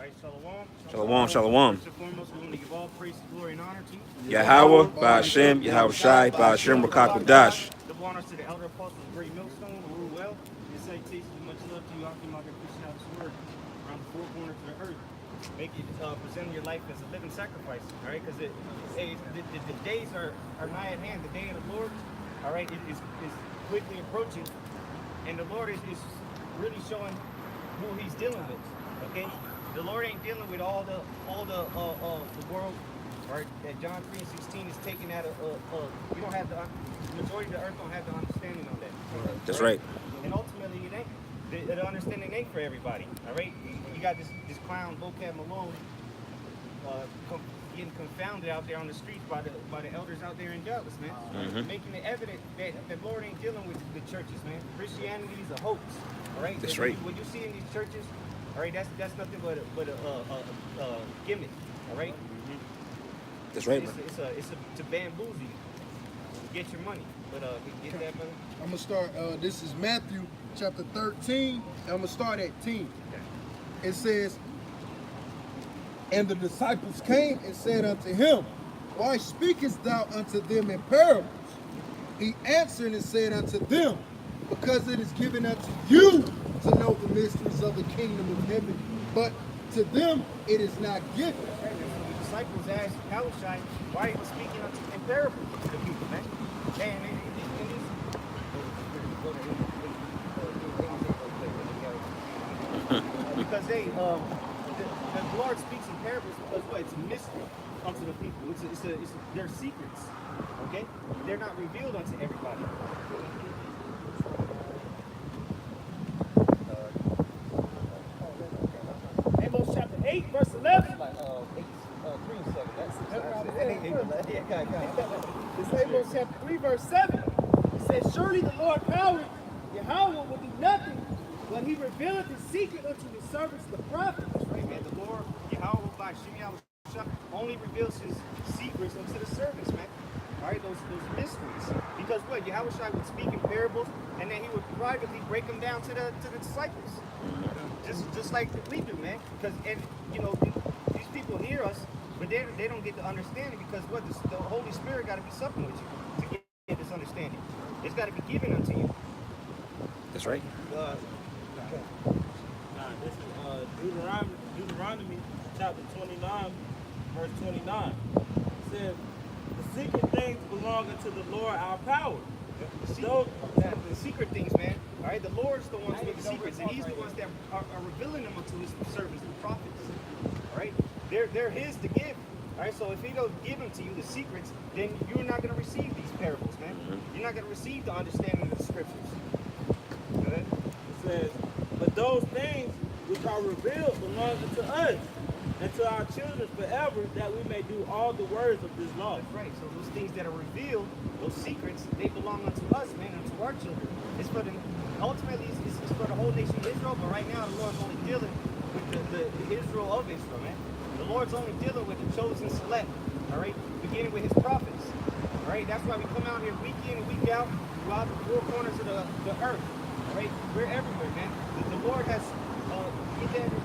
right, shalom. Shalom, shalom. First and foremost, we want to give all praise, glory, and honor to you. Yahweh, Ba'ashem, Yahweh Shai, Ba'ashem, Rakakwadash. Double honors to the elder apostles, great millstone, who rule well. And salutations and much love to you, Akim, our Christian house word, around the four corners of the earth. Make it present your life as a living sacrifice, all right? Because the days are nigh at hand. The day of the Lord, all right, is quickly approaching, and the Lord is really showing who He's dealing with. Okay, the Lord ain't dealing with all the world, right? That John 3:16 is taken out of. You don't have the majority of the earth don't have the understanding on that. That's right. And ultimately, it ain't. The understanding ain't for everybody. All right, you got this clown vocab Malone getting confounded out there on the streets by the elders out there in Dallas, man. Making it evident that the Lord ain't dealing with the churches, man. Christianity is a hoax. All right. That's right. What you see in these churches, all right, that's nothing but a gimmick. All right. That's right. It's to bamboozle you, get your money. But get that, brother. I'm gonna start. This is Matthew chapter 13. I'm gonna start at 10. It says, "And the disciples came and said unto him, Why speakest thou unto them in parables? He answered and said unto them, Because it is given unto you to know the mysteries of the kingdom of heaven, but to them it is not given." Right, so the disciples asked Yahushua, "Why are you speaking unto in parables to the people, man?" Because the Lord speaks in parables because what? It's a mystery unto the people. They're secrets. Okay, they're not revealed unto everybody. Amos chapter 8, verse 11. It's Amos chapter 3, verse 7. It says, "Surely the Lord power, Yahweh, will do nothing, but He revealeth His secret unto His servants, the prophets." Right, man. The Lord, Yahweh, by Shemiah, only reveals His secrets unto the servants, man. All right, those mysteries. Because what? Yahweh would speak in parables, and then He would privately break them down to the disciples. Just like we do, man. Because, and you know, these people hear us, but they don't get the understanding because what? The Holy Spirit got to be something with you to get this understanding. It's got to be given unto you. That's right. This is Deuteronomy chapter 29, verse 29. It says, "The secret things belong unto the Lord our power." The secret things, man. All right, the Lord's the ones with the secrets, and He's the ones that are revealing them unto His servants, the prophets. All right, they're His to give. All right, so if He don't give them to you, the secrets, then you're not going to receive these parables, man. You're not going to receive the understanding of the scriptures. It says, "But those things which are revealed belong unto us and to our children forever, that we may do all the words of this law." That's right. So those things that are revealed, those secrets, they belong unto us, man, unto our children. It's for the ultimately it's for the whole nation of Israel, but right now the Lord's only dealing with the Israel of Israel, man. The Lord's only dealing with the chosen select, all right, beginning with His prophets. All right, that's why we come out here week in and week out throughout the four corners of the earth. All right, we're everywhere, man. The Lord has He said in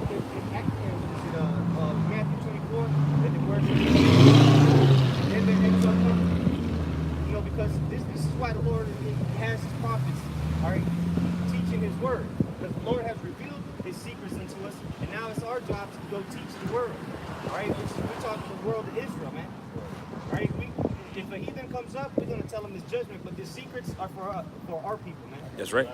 Matthew 24 that the word you know, because this is why the Lord has His prophets, all right, teaching His word. Because the Lord has revealed His secrets unto us, and now it's our job to go teach the world. All right, we're talking to the world of Israel, man. All right, if a heathen comes up, we're going to tell him his judgment, but the secrets are for our people, man. That's right.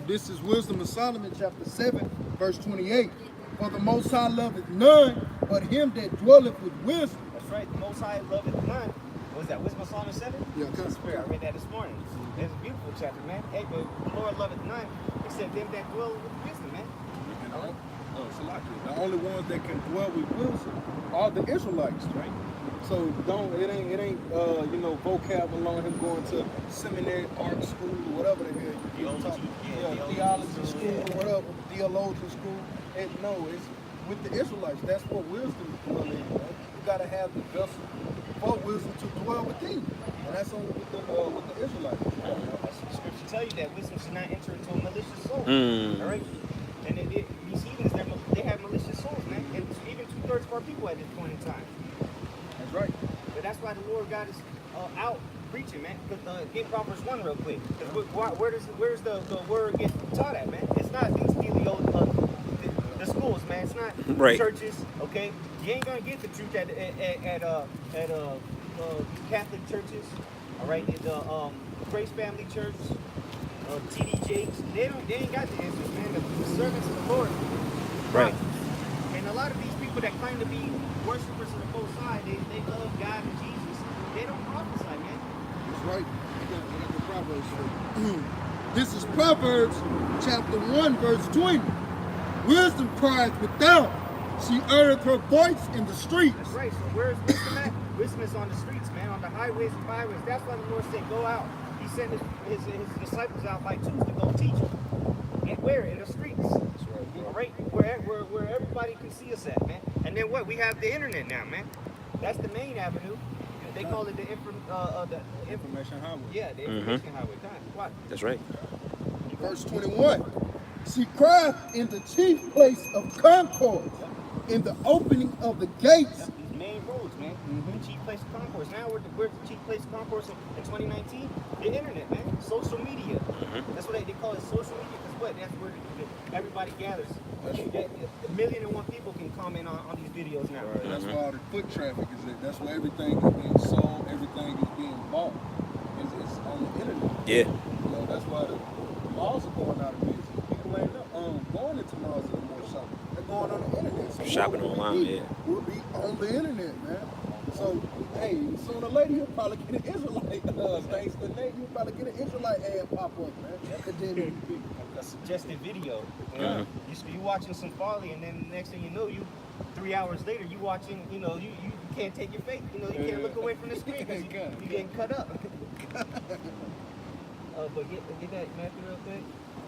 This is Wisdom of Solomon, chapter 7, verse 28. "For the Most High loveth none but him that dwelleth with wisdom." That's right. The Most High loveth none. What was that? Wisdom of Solomon 7? Yeah, I read that this morning. It's a beautiful chapter, man. Hey, but the Lord loveth none except them that dwell with wisdom, man. The only ones that can dwell with wisdom are the Israelites, right? So it ain't vocab along him going to seminary, art school, or whatever the hell theology school or whatever, theologian school. No, it's with the Israelites. That's what wisdom dwell in. Right? You gotta have the vessel for wisdom to dwell within, and that's only with the Israelites. That's what the scripture tell you, that wisdom should not enter into a malicious soul. Mm. All right, and these heathens, they have malicious people at this point in time. That's right. But that's why the Lord got us out preaching, man. Get Proverbs 1 real quick. Where's the word get taught at, man? It's not these the schools, man. It's not Right. churches, okay? You ain't gonna get the truth at Catholic churches, all right? The Grace Family Church, TD Jakes. They ain't got the answers, man. The servants of the Lord, Right. And a lot of these people that claim to be worshipers of the Most High, they love God and Jesus. They don't prophesy, man. That's right. I got the Proverbs for you. This is Proverbs chapter 1, verse 20. Wisdom cries without. She uttereth her voice in the streets. That's right. So where's wisdom at? Wisdom is on the streets, man, on the highways and byways. That's why the Lord said, go out. He sent his disciples out by twos to go teach them. And where? In the streets. That's right. All right? Where everybody can see us at, man. And then what? We have the internet now, man. That's the main avenue. They call it the Information highway. Yeah, the information highway. What? That's right. Verse 21. She cried in the chief place of concourse, in the opening of the gates. These main roads, man. The chief place of concourse. Now where's the chief place of concourse in 2019? The internet, man. Social media. That's what they call it, social media. Because what? That's where everybody gathers. A million and one people can comment on these videos now. Right. That's where all the foot traffic is at. That's where everything is being sold, everything is being bought. It's on the internet. Yeah. You know, that's why the malls are going out of business. People ain't going into malls anymore shopping. They're going on the internet. So Shopping online, yeah. We'll be on the internet, man. So, hey, so the lady will probably get an Israelite, thanks to Nate, you'll probably get an Israelite ad pop up, man. And then A suggested video. You watching some folly, and then the next thing you know, 3 hours later, you watching, you can't take your face, you can't look away from the screen because you're getting cut up. But get that Matthew real quick,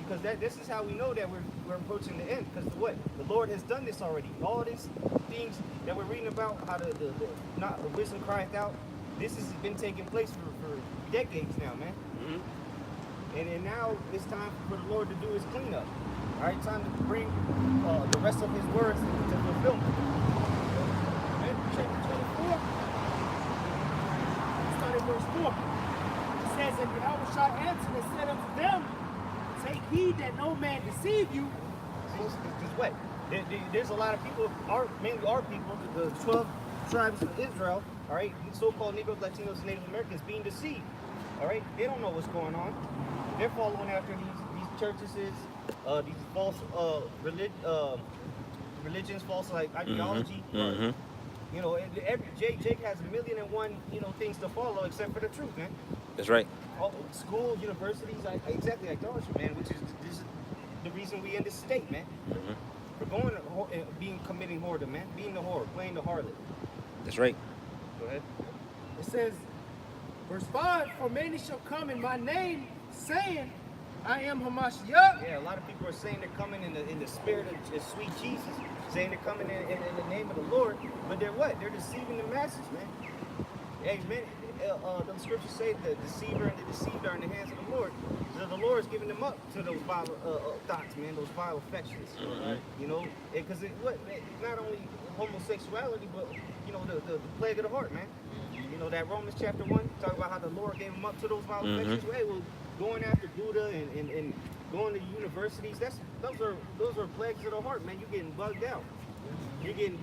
because this is how we know that we're approaching the end. Because what the Lord has done this already. All these things that we're reading about, how the wisdom crieth out. This has been taking place for decades now, man. And now it's time for the Lord to do his cleanup. All right, time to bring the rest of his words to fulfillment. Matthew chapter 24, start at verse 4. It says, and Yahweh shall answer and said unto them, take heed that no man deceive you. Because what? There's a lot of people, mainly our people, the 12 tribes of Israel, all right, so-called Negroes, Latinos, and Native Americans being deceived. All right, they don't know what's going on. They're following after these churches, these false religions, false ideology. Jake has 1,000,001 things to follow except for the truth, man. That's right. School, universities, exactly idolatry, man. Which is the reason we in this state, man. We're going to committing whoredom, man. Being the whore, playing the harlot. That's right. Go ahead. It says, verse 5, for many shall come in my name, saying, I am Hamashiach. Yeah, a lot of people are saying they're coming in the spirit of sweet Jesus, saying they're coming in the name of the Lord, but they're what? They're deceiving the masses, man. Hey, man, the scriptures say the deceiver and the deceived are in the hands of the Lord. So the Lord is giving them up to those vile thoughts, man, those vile affections. Because not only homosexuality, but the plague of the heart, man. That Romans chapter 1, talk about how the Lord gave them up to those vile affections. Hey, well, going after Buddha and going to universities, those are plagues of the heart, man. You're getting bugged out. You're getting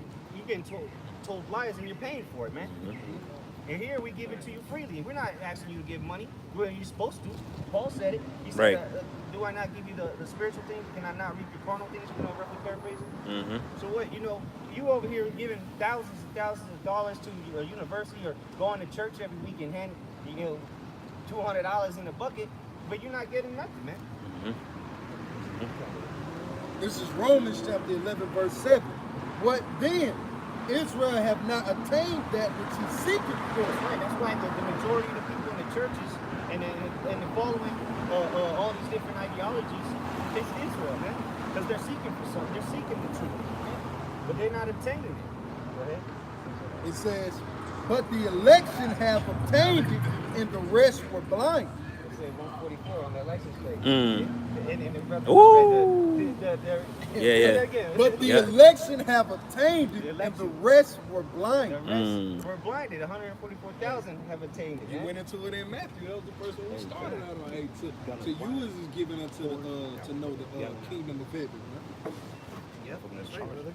told lies, and you're paying for it, man. And here we give it to you freely. We're not asking you to give money. Well, you're supposed to. Paul said it. He said, Right. do I not give you the spiritual things? Can I not reap your carnal things? Roughly paraphrasing. So what? You over here giving thousands and thousands of dollars to a university or going to church every week and handing $200 in a bucket, but you're not getting nothing, man. This is Romans chapter 11, verse 7. What then? Israel have not attained that which he seeketh for. That's right. That's why the majority of the people in the churches and the following all these different ideologies is Israel, man. Because they're seeking for something. They're seeking the truth, but they're not obtaining it. Go ahead. It says, but the election have obtained it, and the rest were blind. said 144 on that license plate. Mm. And the brother Ooh. read Yeah, yeah. again. But the Yeah. election have obtained The it, and election. the rest were The blind. rest were blinded. 144,000 have attained it. You man. went into it in Matthew. That was the first one we started out on. Hey, to you is given unto the to know the kingdom of heaven. Right? Yep, that's right, brother.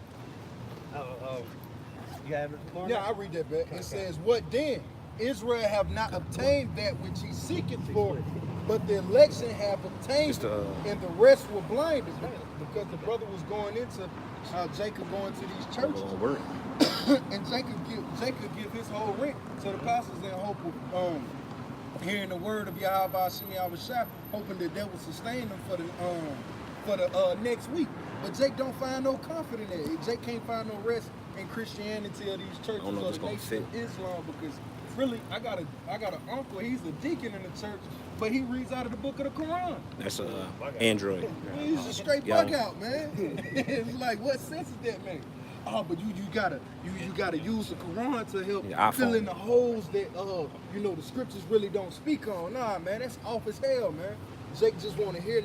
You have it more? Yeah, I read that back. It says, "What then? Israel have not obtained that which he seeketh for, but the election have obtained Just, it, and the rest were blinded." Because the brother was going into Jacob going to these churches, Word. and Jacob give his whole rent to the pastors in hope of hearing the word of Yahweh Hashem Yahushua, hoping that would sustain them for the next week. But Jake don't find no comfort in that. Jake can't find no rest in Christianity or these churches know if or it's the gonna nation of Islam, because really I got an uncle, he's a deacon in the church, but he reads out of the book of the Quran. That's Android. He's a straight bug out, man. It's like, what sense is that, man? Oh, but you gotta use the Quran to help Yeah, fill iPhone. in the holes that the scriptures really don't speak on. Nah, man, that's off as hell, man. Jake just want to hear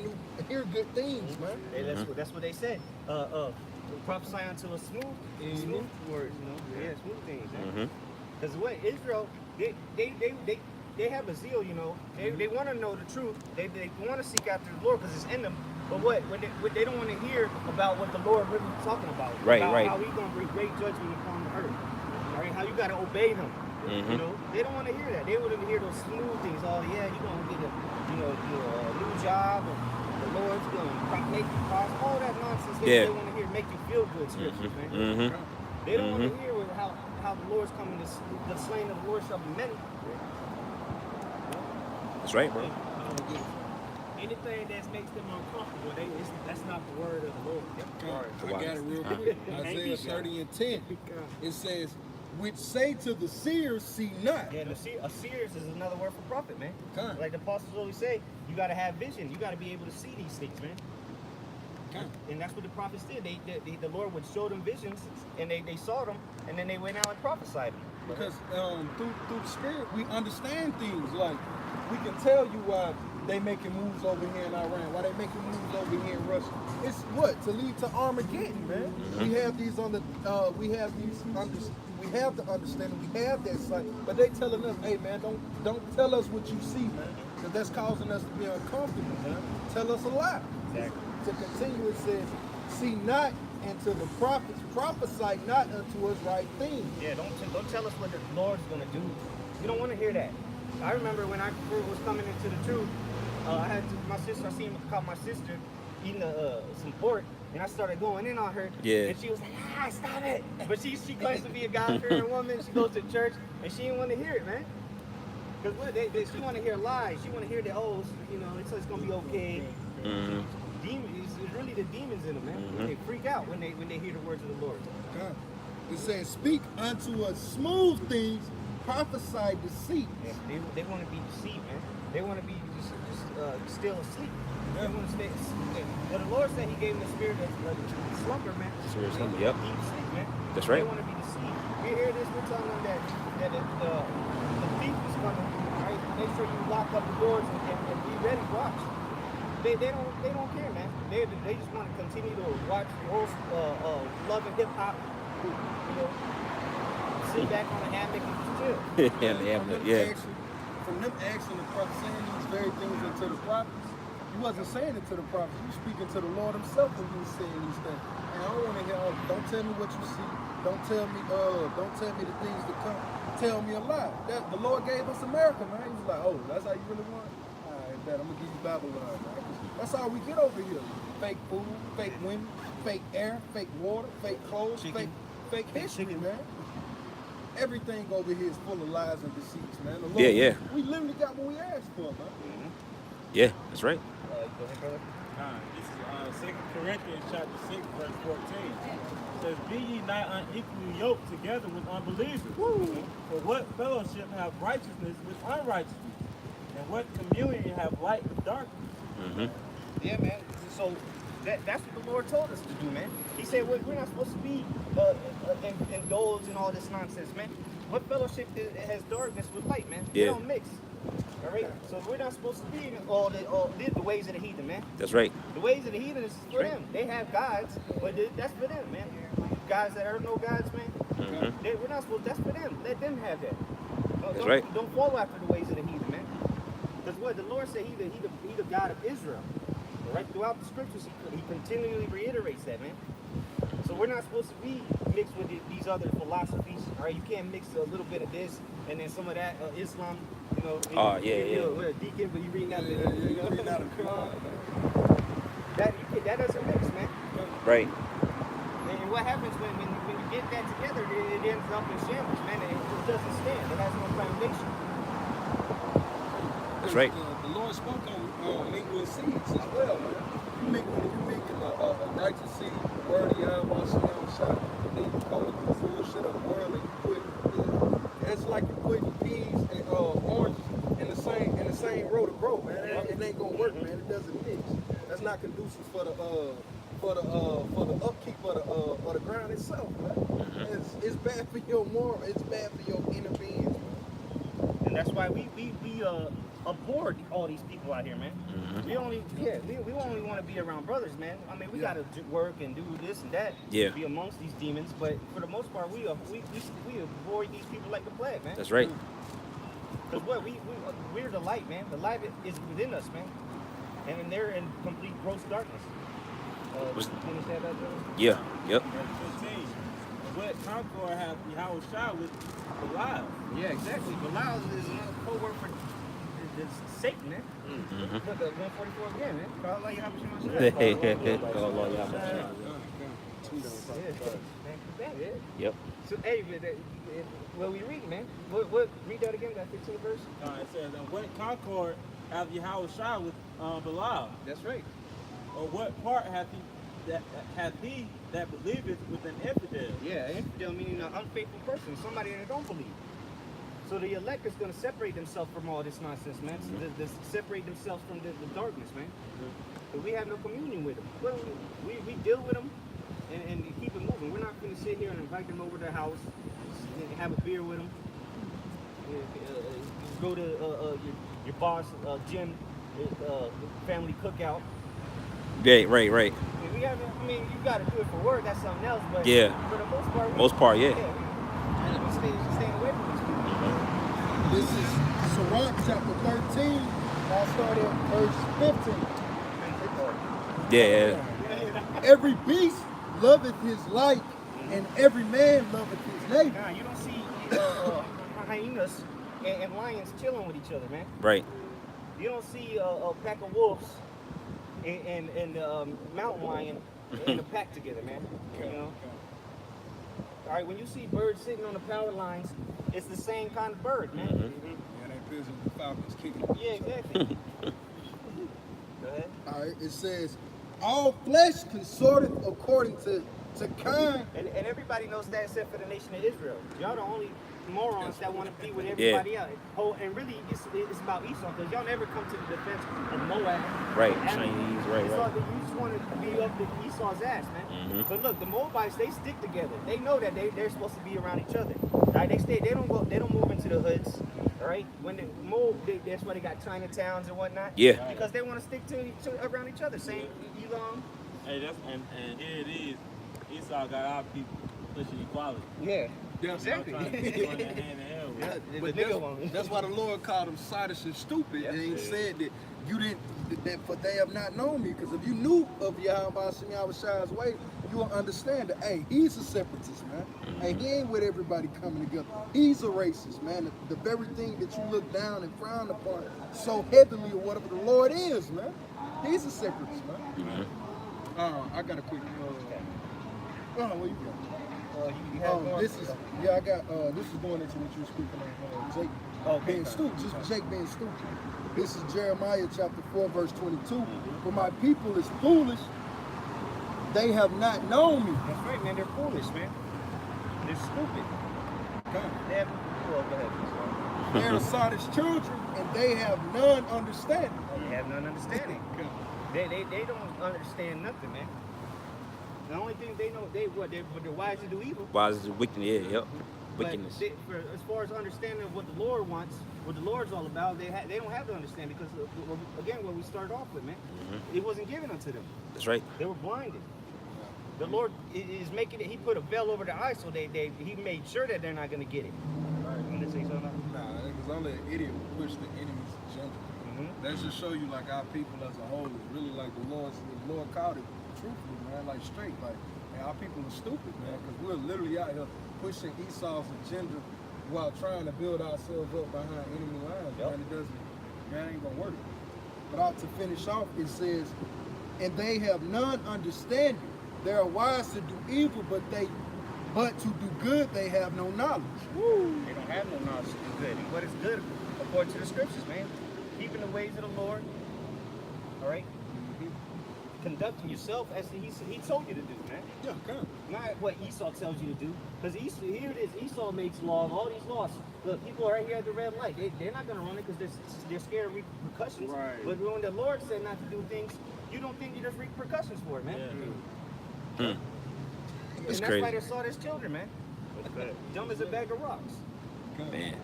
good things, man. Hey, that's what they said. Prophesy unto a smooth words, Yeah, smooth things, man. Because what Israel, they have a zeal, They want to know the truth. They want to seek after the Lord because it's in them. But what they don't want to hear about what the Lord really is talking about. Right, about right. How He's going to bring great judgment upon the earth. Right? How you got to obey Him. They don't want to hear that. They want to hear those smooth things. Oh yeah, you're going to get a new job, and the Lord's going to make you prosper. All that nonsense. They want to hear make you feel good scriptures, man. They don't want to hear how the Lord's coming. The slain of the Lord shall be many. That's right, bro. Anything that makes them uncomfortable, that's not the word of the Lord. I got it real quick. Isaiah 30 and 10. It says, "Which say to the seers, see not." Yeah, a seers is another word for prophet, man. Okay. Like the apostles always say, you got to have vision. You got to be able to see these things, man. Okay. And that's what the prophets did. The Lord would show them visions, and they saw them, and then they went out and prophesied them. Because through the spirit, we understand things. Like, we can tell you why they making moves over here in Iran, why they making moves over here in Russia. It's what? To lead to Armageddon, man. We have these we have the understanding, we have that sight, but they telling us, hey man, don't tell us what you see, man, because that's causing us to be uncomfortable, man. Tell us a lie. Exactly. To continue, it says, "See not, and to the prophets prophesy not unto us right things." Yeah, don't tell us what the Lord's gonna do. You don't want to hear that. I remember when I first was coming into the truth, I caught my sister eating some pork, and I started going in on her. Yeah. And she was like, stop it. But she claims to be a God-fearing woman. She goes to church, and she didn't want to hear it, man. Because she want to hear lies. She want to hear that, it's gonna be okay. Demons, it's really the demons in them, man. They freak out when they hear the words of the Lord. God. It says, "Speak unto us smooth things, prophesy deceit." Yeah, they want to be deceived, man. They want to be just still asleep. They want to stay. But the Lord said He gave them the spirit of slumber, man. Spirit of slumber, yep. Deep sleep, man. That's right. They want to be deceived. We hear this. We're telling them that the thief is coming. Right? Make sure you lock up the doors and be ready. Watch. They don't care, man. They just want to continue to watch most love and hip hop. Sit back on a hammock and chill. From them asking the prophet, saying these very things unto the prophets, you wasn't saying it to the prophets. You speaking to the Lord Himself when you was saying these things. And I don't want to hear, don't tell me what you see. Don't tell me the things to come. Tell me a lie. The Lord gave us America, man. He was like, oh, that's how you really want? All right, bet I'm gonna give you Babylon, man. That's how we get over here. Fake food, fake women, fake air, fake water, fake clothes, fake history, man. Everything over here is full of lies and deceits, man. The Lord, we literally got what we asked for, man. Yeah, that's right. Go ahead, brother. This is 2 Corinthians chapter 6, verse 14. It says, "Be ye not unequally yoked together with unbelievers. For what fellowship have righteousness with unrighteousness? And what communion have light with darkness?" Yeah, man. So that's what the Lord told us to do, man. He said we're not supposed to be indulged in all this nonsense, man. What fellowship has darkness with light, man? They don't mix. All right. So we're not supposed to be all the ways of the heathen, man. That's right. The ways of the heathen is for them. They have gods, but that's for them, man. Guys that are no gods, man. We're not supposed. That's for them. Let them have that. That's right. Don't follow after the ways of the heathen, man. Because what the Lord said, he the God of Israel. Right throughout the scriptures, he continually reiterates that, man. So we're not supposed to be mixed with these other philosophies. All right, you can't mix a little bit of this and then some of that Islam. You know. We're a deacon, but you reading that. You know, reading out of Quran. That doesn't mix, man. Right. And what happens when you get that together, it ends up in shambles, man. It doesn't stand. It has no foundation. That's right. The Lord spoke on mingled seeds as well, man. You make a righteous seed, word of Yahweh, shot, and then you go with the bullshit of the world and you put, it's like you putting peas and oranges in the same row to grow, man. It ain't gonna work, man. It doesn't mix. That's not conducive for the upkeep of the ground itself, man. It's bad for your moral. It's bad for your inner beings, man. And that's why we abhor all these people out here, man. We only want to be around brothers, man. I mean, we gotta work and do this and that. Yeah. Be amongst these demons, but for the most part, we avoid these people like the plague, man. That's right. Because what we're the light, man. The light is within us, man. And they're in complete gross darkness. Finish that up, Joe? Yeah. Yep. Verse 15. What Concord have Yahweh Shah with Belial? Yeah, exactly. Belial is another code word for Satan, man. Look at 144 again, man. Call Allah Yahweh Shah. Yeah. Yep. So, hey, what we read, man? What read that again? That 15th verse. It says, what concord have Yahweh Shah with Belial? That's right. Or what part hath he that believeth with an infidel? Yeah, infidel meaning an unfaithful person, somebody that don't believe. So the elect is going to separate themselves from all this nonsense, man. So separate themselves from the darkness, man. But we have no communion with them. Well, we deal with them and keep it moving. We're not going to sit here and invite them over to the house and have a beer with them. Go to your boss, gym, family cookout. Yeah, right. You got to do it for work. That's something else. But Yeah. for the most part, Yeah. we stay away from these people. This is Sirach chapter 13. I'll start at verse 15. Yeah. Every beast loveth his like, and every man loveth his neighbor. Nah, you don't see hyenas and lions chilling with each other, man. Right. You don't see a pack of wolves and mountain lion in a pack together, man. You know. All right, when you see birds sitting on the power lines, it's the same kind of bird, man. Yeah, they busy with falcons kicking. Yeah, exactly. Go ahead. All right, it says, all flesh consorteth according to kind. And everybody knows that except for the nation of Israel. Y'all the only morons that want to be with everybody else. Oh, and really, it's about Esau, because y'all never come to the defense of Moab. Right, Ammon. Chinese, right. You just want to be up to Esau's ass, man. But look, the Moabites, they stick together. They know that they're supposed to be around each other. Right? They don't move into the hoods. All right, when they move, that's why they got Chinatowns and whatnot. Yeah. Because they want to stick to around each other. Same Elam. Hey, and here it is. Esau got our people pushing equality. Yeah. Exactly. Trying to get one hand in hand with. But that's why the Lord called them sottish and stupid. Yes, and he said that you didn't, for they have not known me. Because if you knew of Yahweh Shah's way, you will understand that, hey, he's a separatist, man. Hey, he ain't with everybody coming together. He's a racist, man. The very thing that you look down and frown upon so heavily or whatever the Lord is, man. He's a separatist, man. I got a quick, where you go? You have more? This is going into what you were speaking on, Jake being stupid, just Jake being stupid. This is Jeremiah chapter 4, verse 22. For my people is foolish, they have not known me. That's right, man. They're foolish, man. They're stupid. They have, go ahead. They're sottish children, and they have none understanding. They have none understanding. They don't understand nothing, man. The only thing they know, they're wise to do evil. Wise is wicked, yeah, yep. Wickedness. As far as understanding what the Lord wants, what the Lord's all about, they don't have to understand because again, what we started off with, man, it wasn't given unto them. That's right. They were blinded. The Lord is making it. He put a veil over their eyes, so he made sure that they're not going to get it. Right. You want to say something? Nah, because only an idiot would push the enemy's agenda. That just show you like our people as a whole is really like the Lord called it truthfully, man, like straight. Like, man, our people are stupid, man, because we're literally out here pushing Esau's agenda while trying to build ourselves up behind enemy lines. Man, that ain't gonna work. But out to finish off, it says, and they have none understanding. They are wise to do evil, but to do good they have no knowledge. Woo. They don't have no knowledge to do good. And what is good according to the scriptures, man? Keeping the ways of the Lord. All right? Conducting yourself as he told you to do, man. Yeah, come. Not what Esau tells you to do. Because here it is. Esau makes laws, all these laws. Look, people are right here at the red light. They're not going to run it because they're scared of repercussions. Right. But when the Lord said not to do things, you don't think there's repercussions for it, man. Yeah. And It's that's crazy. why they saw as children, man. Dumb as a bag of rocks. Man.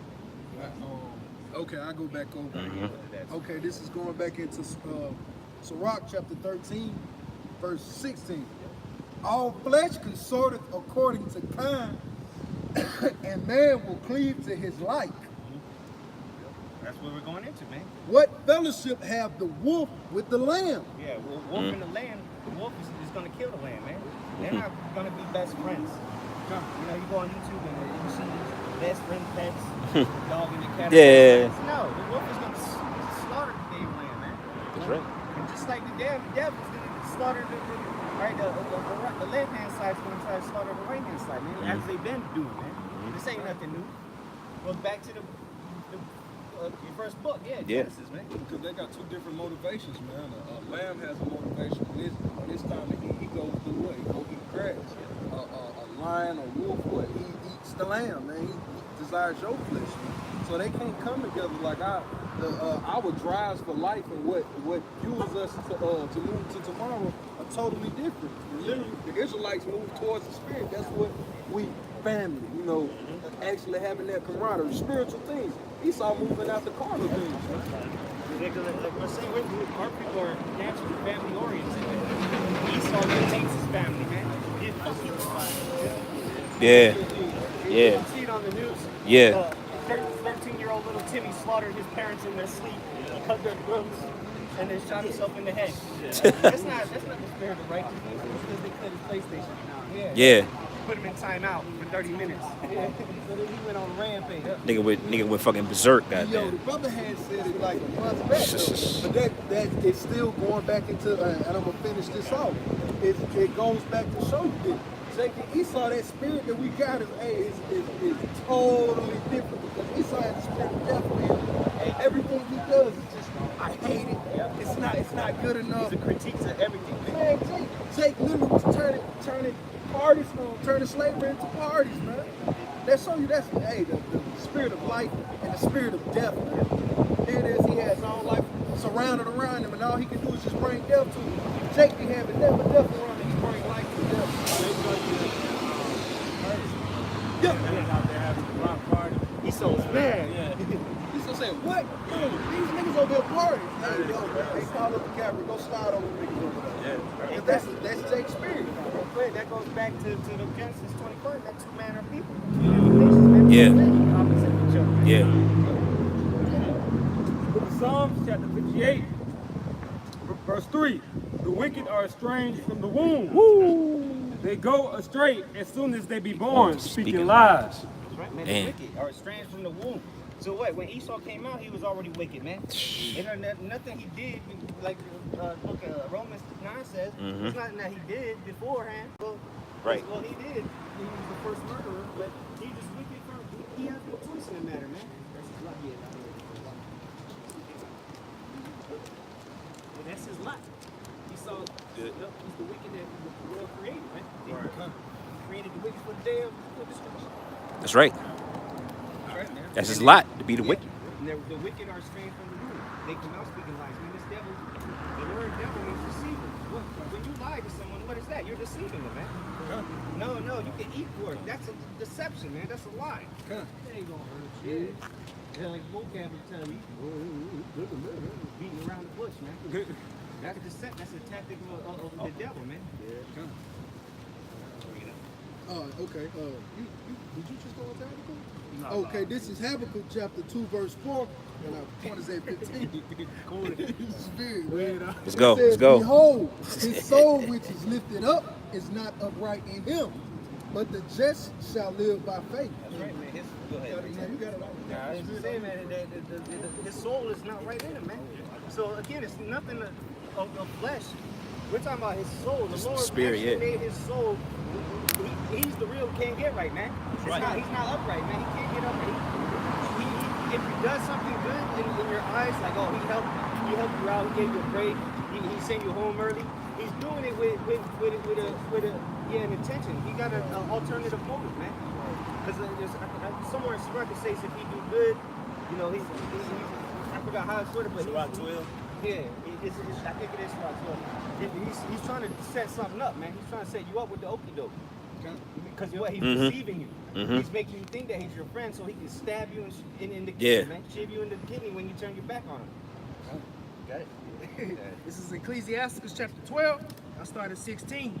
Okay, I go back over. Okay, this is going back into Sirach chapter 13, verse 16. All flesh consorteth according to kind, and man will cleave to his like. That's what we're going into, man. What fellowship have the wolf with the lamb? Yeah, wolf and the lamb, the wolf is going to kill the lamb, man. They're not going to be best friends. You know, you go on YouTube and you see these best friend pets, dog and the cat. Yeah. No, the wolf is going to slaughter the damn lamb, man. That's right. And just like the devil is going to slaughter the left-hand side is going to try to slaughter the right-hand side, man. As they've been doing, man. This ain't nothing new. Goes back to your first book, Genesis, man. Because they got two different motivations, man. A lamb has a motivation. When it's time to eat, he goes do what? He go eat grass. A lion or wolf, what? He eats the lamb, man. He desires your flesh. So they can't come together like our drives for life and what fuels us to move to tomorrow are totally different. Literally, the Israelites move towards the spirit. That's what we family, you know, actually having that camaraderie, spiritual things. Esau moving out the carnal things. Like we're saying, our people are naturally family oriented. Esau maintains his family, man. Yeah. You Yeah. can see it on the news. Yeah. 13-year-old little Timmy slaughtered his parents in their sleep. He cut their throats and then shot himself in the head. That's not the spirit of righteousness. It's because they cut his PlayStation. Yeah. Put him in timeout for 30 minutes. So then he went on a rampage. Nigga went fucking berserk, Yo, goddamn. the brother had said it like a month back, though. But that is still going back into, and I'm gonna finish this off. It goes back to show you that Jacob Esau, that spirit that we got is totally different because Esau has the spirit of death, man. And everything he does is just, I hate it. It's not good enough. The critiques of everything, man. Man, Jake literally was turning parties, turning slavery into parties, man. That's show you the spirit of life and the spirit of death, man. Here it is, he has all life surrounded around him, and all he can do is just bring death to him. Jake be having death around him, he bring life to death. Esau's mad. He's gonna say, what? Yo, these niggas over here partying. Hey, yo, man, they call up the camera, go slide over the niggas over there. Yeah. That's Jake's spirit. That goes back to the Genesis 21, that two manner of people. Yeah. Opposite of each other. Yeah. Book of Psalms, chapter 58, verse 3. The wicked are estranged from the womb. Woo! They go astray as soon as they be born, speaking lies. That's right, man. Man. The wicked are estranged from the womb. So what? When Esau came out, he was already wicked, man. And nothing he did, like book Romans 9 says, it's nothing that he did beforehand. Well, Right. Well, he did. He was the first murderer, but he just wicked. He has no choice in the matter, man. And that's his lot. Esau, he's the wicked that the world created, man. He created the wicked for the day of destruction. That's right. Right, man. That's his lot, to be the wicked. And the wicked are estranged from the womb. They come out speaking lies. Man, this devil, the word devil means deceiver. When you lie to someone, what is that? You're deceiving them, man. No, you can eat pork. That's a deception, man. That's a lie. Huh. That ain't gonna hurt you. Yeah, like vocab will tell you, beating around the bush, man. That's a deception. That's a tactic of the devil, man. Huh. Okay. Did you just go on to Habakkuk? No, Okay, this is Habakkuk chapter 2, verse 4. And I want to say 15. It's very weird. Let's go. It says, Let's go. Behold, his soul which is lifted up is not upright in him, but the just shall live by faith. That's right, man. Go ahead. You got it all. Yeah, I'm saying, man, his soul is not right in him, man. So again, it's nothing of flesh. We're talking about his soul. The Lord spirit, actually yeah. made his soul. He's the real can't get right, man. He's not upright, man. He can't get upright. If he does something good in your eyes, like he helped you out, he gave you a break, he sent you home early. He's doing it with an intention. He got an alternative motive, man. Because somewhere in Sirach it says if he do good, you know, he's I forgot how it's worded, but Sirach 12. Yeah, I think it is Sirach 12. He's trying to set something up, man. He's trying to set you up with the okie doke. Because he's deceiving you. He's making you think that he's your friend so he can stab you in the kidney, man. Shiv you in the kidney when you turn your back on him. Got it. This is Ecclesiasticus chapter 12. I start at 16.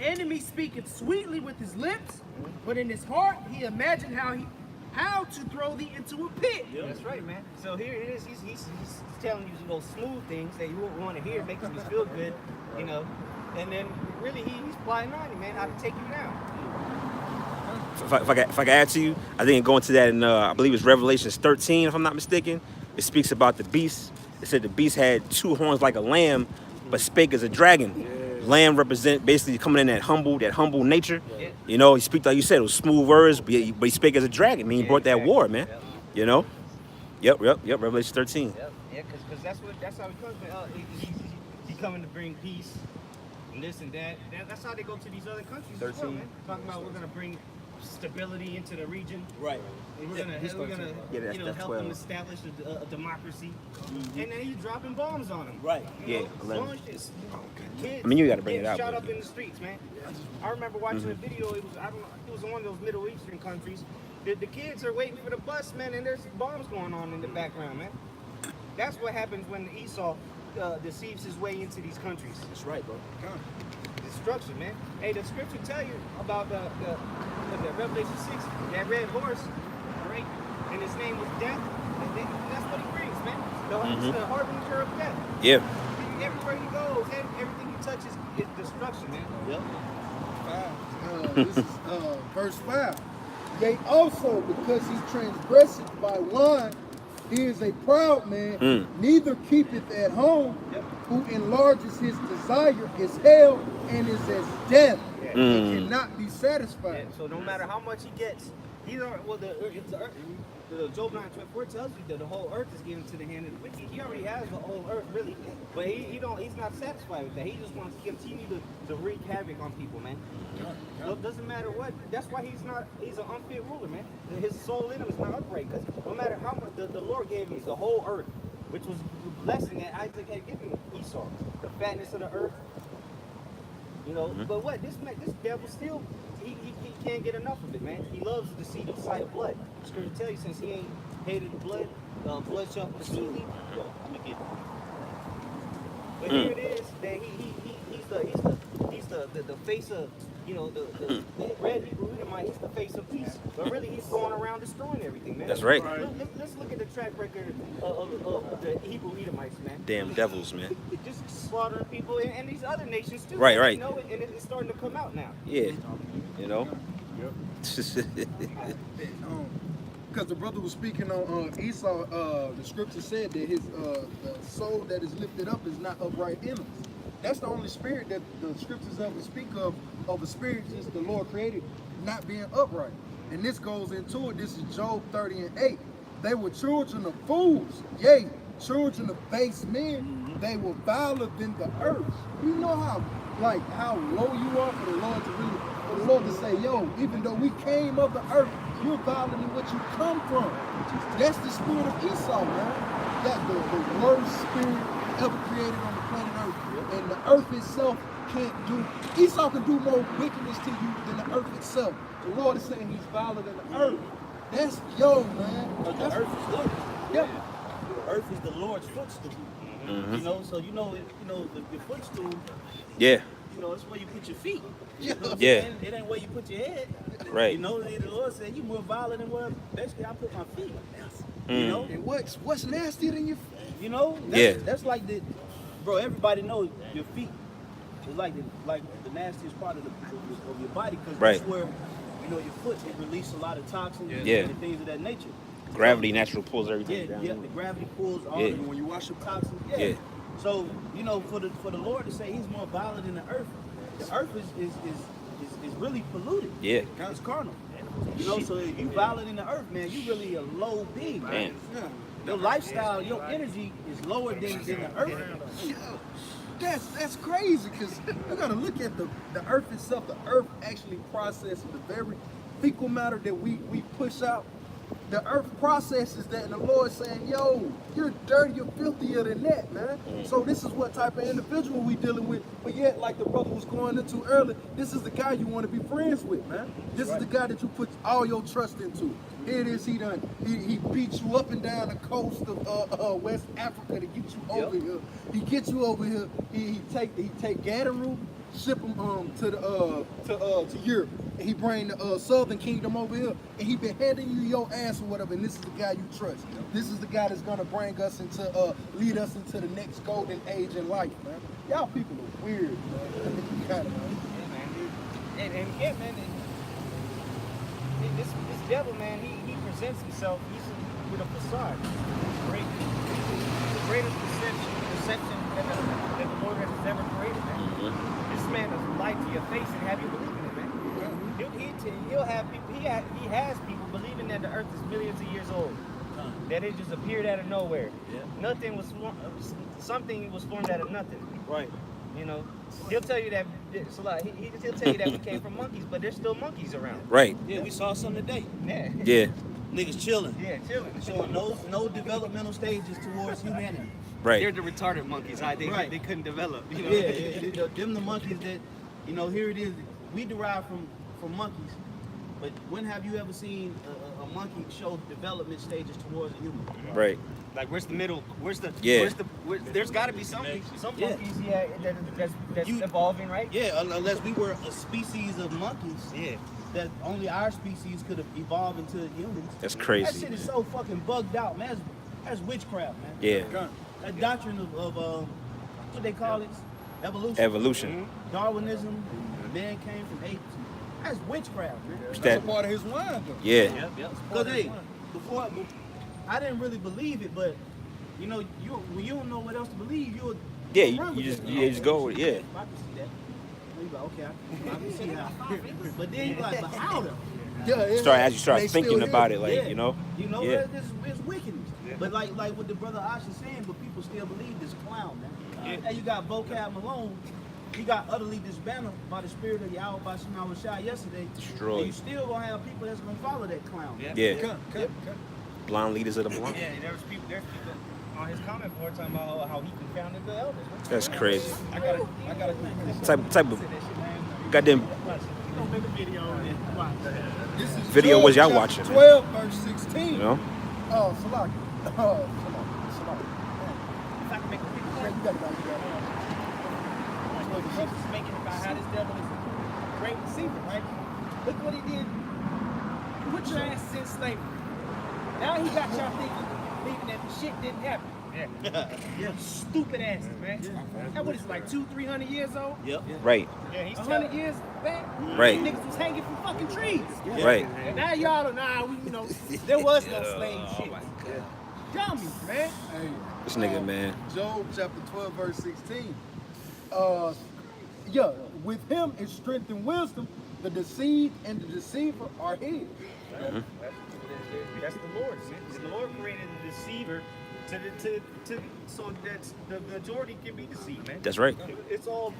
Enemy speaketh sweetly with his lips, but in his heart he imagined how to throw thee into a pit. Yep. That's right, man. So here it is. He's telling you those smooth things that you won't want to hear, making you feel good, you know. And then really he's plotting on you, man, how to take you down. If I can add to you, I think going to that in I believe it's Revelations 13, if I'm not mistaken. It speaks about the beast. It said the beast had 2 horns like a lamb, but spake as a dragon. Yeah. Lamb represent basically coming in that humble nature. Yeah. You know, he speak like you said, it was smooth words, but he spake as a dragon. I mean, he brought that war, man. Yep. You know. Yep. Revelation 13. Yep. Yeah, because that's how he comes. He coming to bring peace and this and that. That's how they go to these other countries 13. As well, man. Talking about we're gonna bring stability into the region. Right. And we're gonna help them establish a democracy. And then he's dropping bombs on them. Right. Kids, I mean, you gotta bring it out. Shot up in the streets, man. I remember watching a video. It was in one of those Middle Eastern countries. The kids are waiting for the bus, man, and there's bombs going on in the background, man. That's what happens when Esau deceives his way into these countries. That's right, bro. Destruction, man. Hey, the scripture tell you about the Revelation 6, that red horse, right? And his name was Death. And that's what he brings, man. He's the harbinger of death. Yeah. Everywhere he goes, everything he touches is destruction, man. Yep. This is verse 5. Yea, also because he transgresseth by wine, he is a proud man, neither keepeth at home, who enlarges his desire is hell and is as death. He cannot be satisfied. So no matter how much he gets, Job 9:24 tells you that the whole earth is given to the hand of the wicked. He already has the whole earth, really, but he's not satisfied with that. He just wants to continue to wreak havoc on people, man. So it doesn't matter what. That's why he's an unfit ruler, man. His soul in him is not upright, because no matter how much the Lord gave him the whole earth, which was the blessing that Isaac had given Esau, the fatness of the earth. You know, but what this devil still he can't get enough of it, man. He loves the seed of sight of blood. Scripture tell you, since he ain't hated blood, blood shall pursue thee. But here it is that he's the face of, you know, the red Hebrew Edomite. He's the face of peace, but really he's going around destroying everything, man. That's right. Let's look at the track record of the Hebrew Edomites, man. Damn devils, man. Just slaughtering people and these other nations too. Right. You know, and it's starting to come out now. Yeah. You know. Because the brother was speaking on Esau, the scripture said that his the soul that is lifted up is not upright in him. That's the only spirit that the scriptures ever speak of a spirit since the Lord created not being upright. And this goes into it. This is Job 30:8. They were children of fools, yea, children of base men. They were viler than the earth. You know how low you are for the Lord to say, yo, even though we came of the earth, you're viler than what you come from. That's the spirit of Esau, man. That's the worst spirit ever created on the planet Earth. and the earth itself can't do. Esau can do more wickedness to you than the earth itself. The Lord is saying he's violent than the earth. That's man. But the earth is Lord. Yeah. The earth is the Lord's footstool. Mm-hmm. You know, so your footstool. Yeah. You know, it's where you put your feet. Yeah. You know what I'm Yeah. saying? It ain't where you put your head. Right. You know, the Lord said you more violent than where basically I put my feet. You Mm. know? And what's nastier than your You know? Yeah. That's like bro, everybody knows your feet is like the nastiest part of your body, because Right. that's where, you know, your foot, it releases a lot of toxins Yeah. and things of that nature. Gravity naturally pulls Yeah, everything down. yeah, the gravity pulls all Yeah. the, when you wash your toxins. Yeah. Yeah. So, you know, for the Lord to say he's more violent than the earth is really polluted. Yeah. It's carnal. You know, so if you violent in the earth, man, you really a low being, man. Man. Your lifestyle, your energy is lower than the earth. That's crazy, because you gotta look at the earth itself. The earth actually processes the very fecal matter that we push out. The earth processes that, and the Lord's saying, yo, you're dirty, you're filthier than that, man. So this is what type of individual we dealing with. But yet, like the brother was going into earlier, this is the guy you want to be friends with, man. This is the guy that you put all your trust into. Here it is, he beats you up and down the coast of West Africa to get you over here. He gets you over here. He take Gadaroo, ship him to Europe, and he bring the Southern Kingdom over here, and he been handing you your ass or whatever. And this is the guy you trust. This is the guy that's gonna bring us into lead us into the next golden age in life, man. Y'all people are weird, man. Yeah, man. This devil, man, he presents himself with a facade. Great, the greatest perception that the Lord has ever created, man. Mm-hmm. This man will lie to your face and have you believe in it, man. He'll have people. He has people believing that the earth is millions of years old. That it just appeared out of nowhere. Yeah. Nothing was something was formed out of nothing. Right. You know, he'll tell you that. It's a lot. He'll tell you that we came from monkeys, but there's still monkeys around. Right. Yeah, we saw some today. Yeah. Yeah. Niggas chilling. Yeah, chilling. Showing no developmental stages towards humanity. Right. They're the retarded monkeys. Right. They couldn't develop. You know? Yeah, them the monkeys that, you know, here it is. We derive from monkeys, but when have you ever seen a monkey show development stages towards a human? Right. Like where's the middle? Yeah. There's got to be some Yeah. monkeys, that's You- evolving, right? Yeah, unless we were a species of monkeys. Yeah. That only our species could have evolved into humans. That's That crazy. shit is so fucking bugged out, man. That's witchcraft, man. Yeah. That doctrine of what they call it, evolution. Evolution. Darwinism. Man came from apes. That's witchcraft, man. What's That's that? a part of his wine, though. Yeah. Yep. Because hey, before I didn't really believe it, but you know, when you don't know what else to believe, you'll Yeah. run with You it. just go with it. Yeah. I can see that. You like, okay, I can see how. But then you're like, but how though? As you start They thinking still about here. it, like Yeah. you know. Yeah. It's wickedness. But like what the brother Ash is saying, but people still believe this clown, man. And you got Vocab Malone. He got utterly disbanded by the spirit of Yahweh by Shema Shai yesterday. Destroyed. And you still gonna have people that's gonna follow that clown. Yeah. Cut. Blind leaders of the blind. Yeah, there's people on his comment board talking about how he confounded the elders. That's crazy. I gotta Type of goddamn Don't make a video and watch. This is Video Job was y'all chapter watching? 12, verse 16. you know. Oh, Salaki. Oh, Salaki. if I can make a quick Yeah, point. you got it. What Jesus is making about how this devil is a great deceiver, right? Look what he did. Put your asses in slavery. Now he got y'all thinking that the shit didn't happen. Yeah. Stupid asses, man. That what is like 200-300 years old? Yep. Right. Yeah, he's 100 years back. Right. Niggas was hanging from fucking trees. Right. And now y'all are there was no slave shit. Dummies, man. Hey, This nigga, man. Job chapter 12, verse 16. With him is strength and wisdom. The deceived and the deceiver are his. That's the Lord. The Lord created the deceiver so that the majority can be deceived, man. That's right. It's all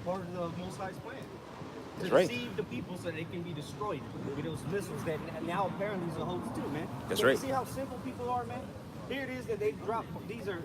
part of the Most High's plan. To That's right. deceive the people so they can be destroyed with those missiles that now apparently is a hoax too, man. That's So right. You see how simple people are, man? Here it is that they drop. These are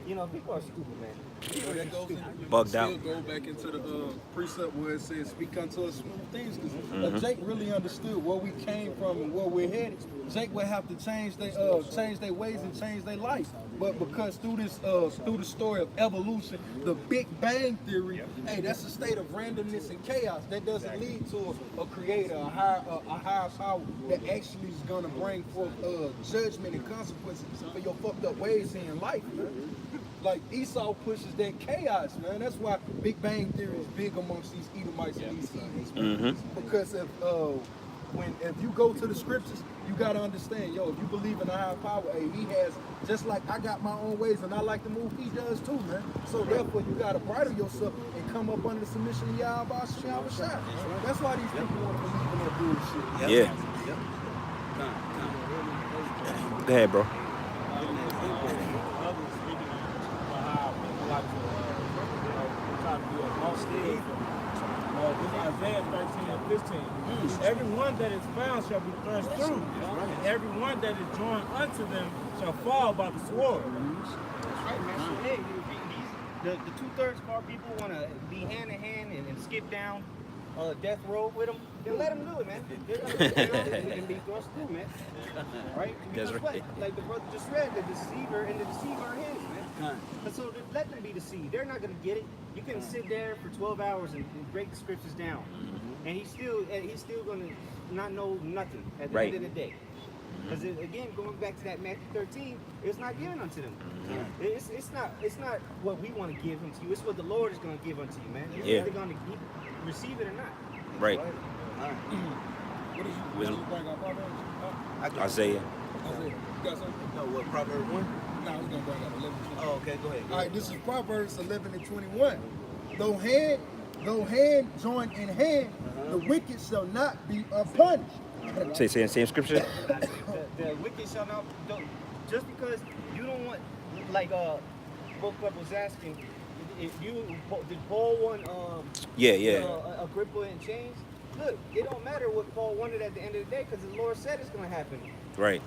You know, people are stupid, man. You know, that goes in, Bugged out. Still go back into the precept where it says, speak unto us smooth things. Because Jake really understood where we came from and where we're headed. Jake would have to change their ways and change their life. But because through the story of evolution, the Big Bang Theory, hey, that's a state of randomness and chaos. That doesn't lead to a creator, a higher power that actually is going to bring forth judgment and consequences for your fucked up ways in life, man. Like Esau pushes that chaos, man. That's why Big Bang Theory is big amongst these Edomites and these heathens. Because if you go to the scriptures, you gotta understand, yo, if you believe in a higher power, hey, he has, just like I got my own ways and I like to move, he does too, man. So therefore, you gotta bridle yourself and come up under the submission of Yahweh Shah. That's why these people want to believe in that bullshit. Yeah. Go ahead, bro. This is Isaiah 13 and 15. Everyone that is found shall be thrust through, and everyone that is joined unto them shall fall by the sword. That's right, man. So, hey, the 2/3 of our people want to be hand in hand and skip down death row with them. Then let them do it, man. They can be thrust through, man. Right? Because That's right. like the brother just read, the deceiver and the deceiver are his, man. And so let them be deceived. They're not going to get it. You can sit there for 12 hours and break the scriptures down, and he's still going to not know nothing at the end of the day. Because again, going back to that Matthew 13, it's not given unto them. It's not what we want to give unto you. It's what the Lord is going to give unto you, man. You're either going to receive it or not. Right. What did you bring up, Proverbs? Isaiah. You got something? No, what, Proverbs 1? No, we're going to bring up 11. Oh, okay, go ahead. All right, this is Proverbs 11 and 21. Though hand join in hand, the wicked shall not be punished. Say the same scripture. The wicked shall not, just because you don't want, like Book Club was asking, if did Paul want Agrippa and chains? Look, it don't matter what Paul wanted at the end of the day, because the Lord said it's going to happen. Right.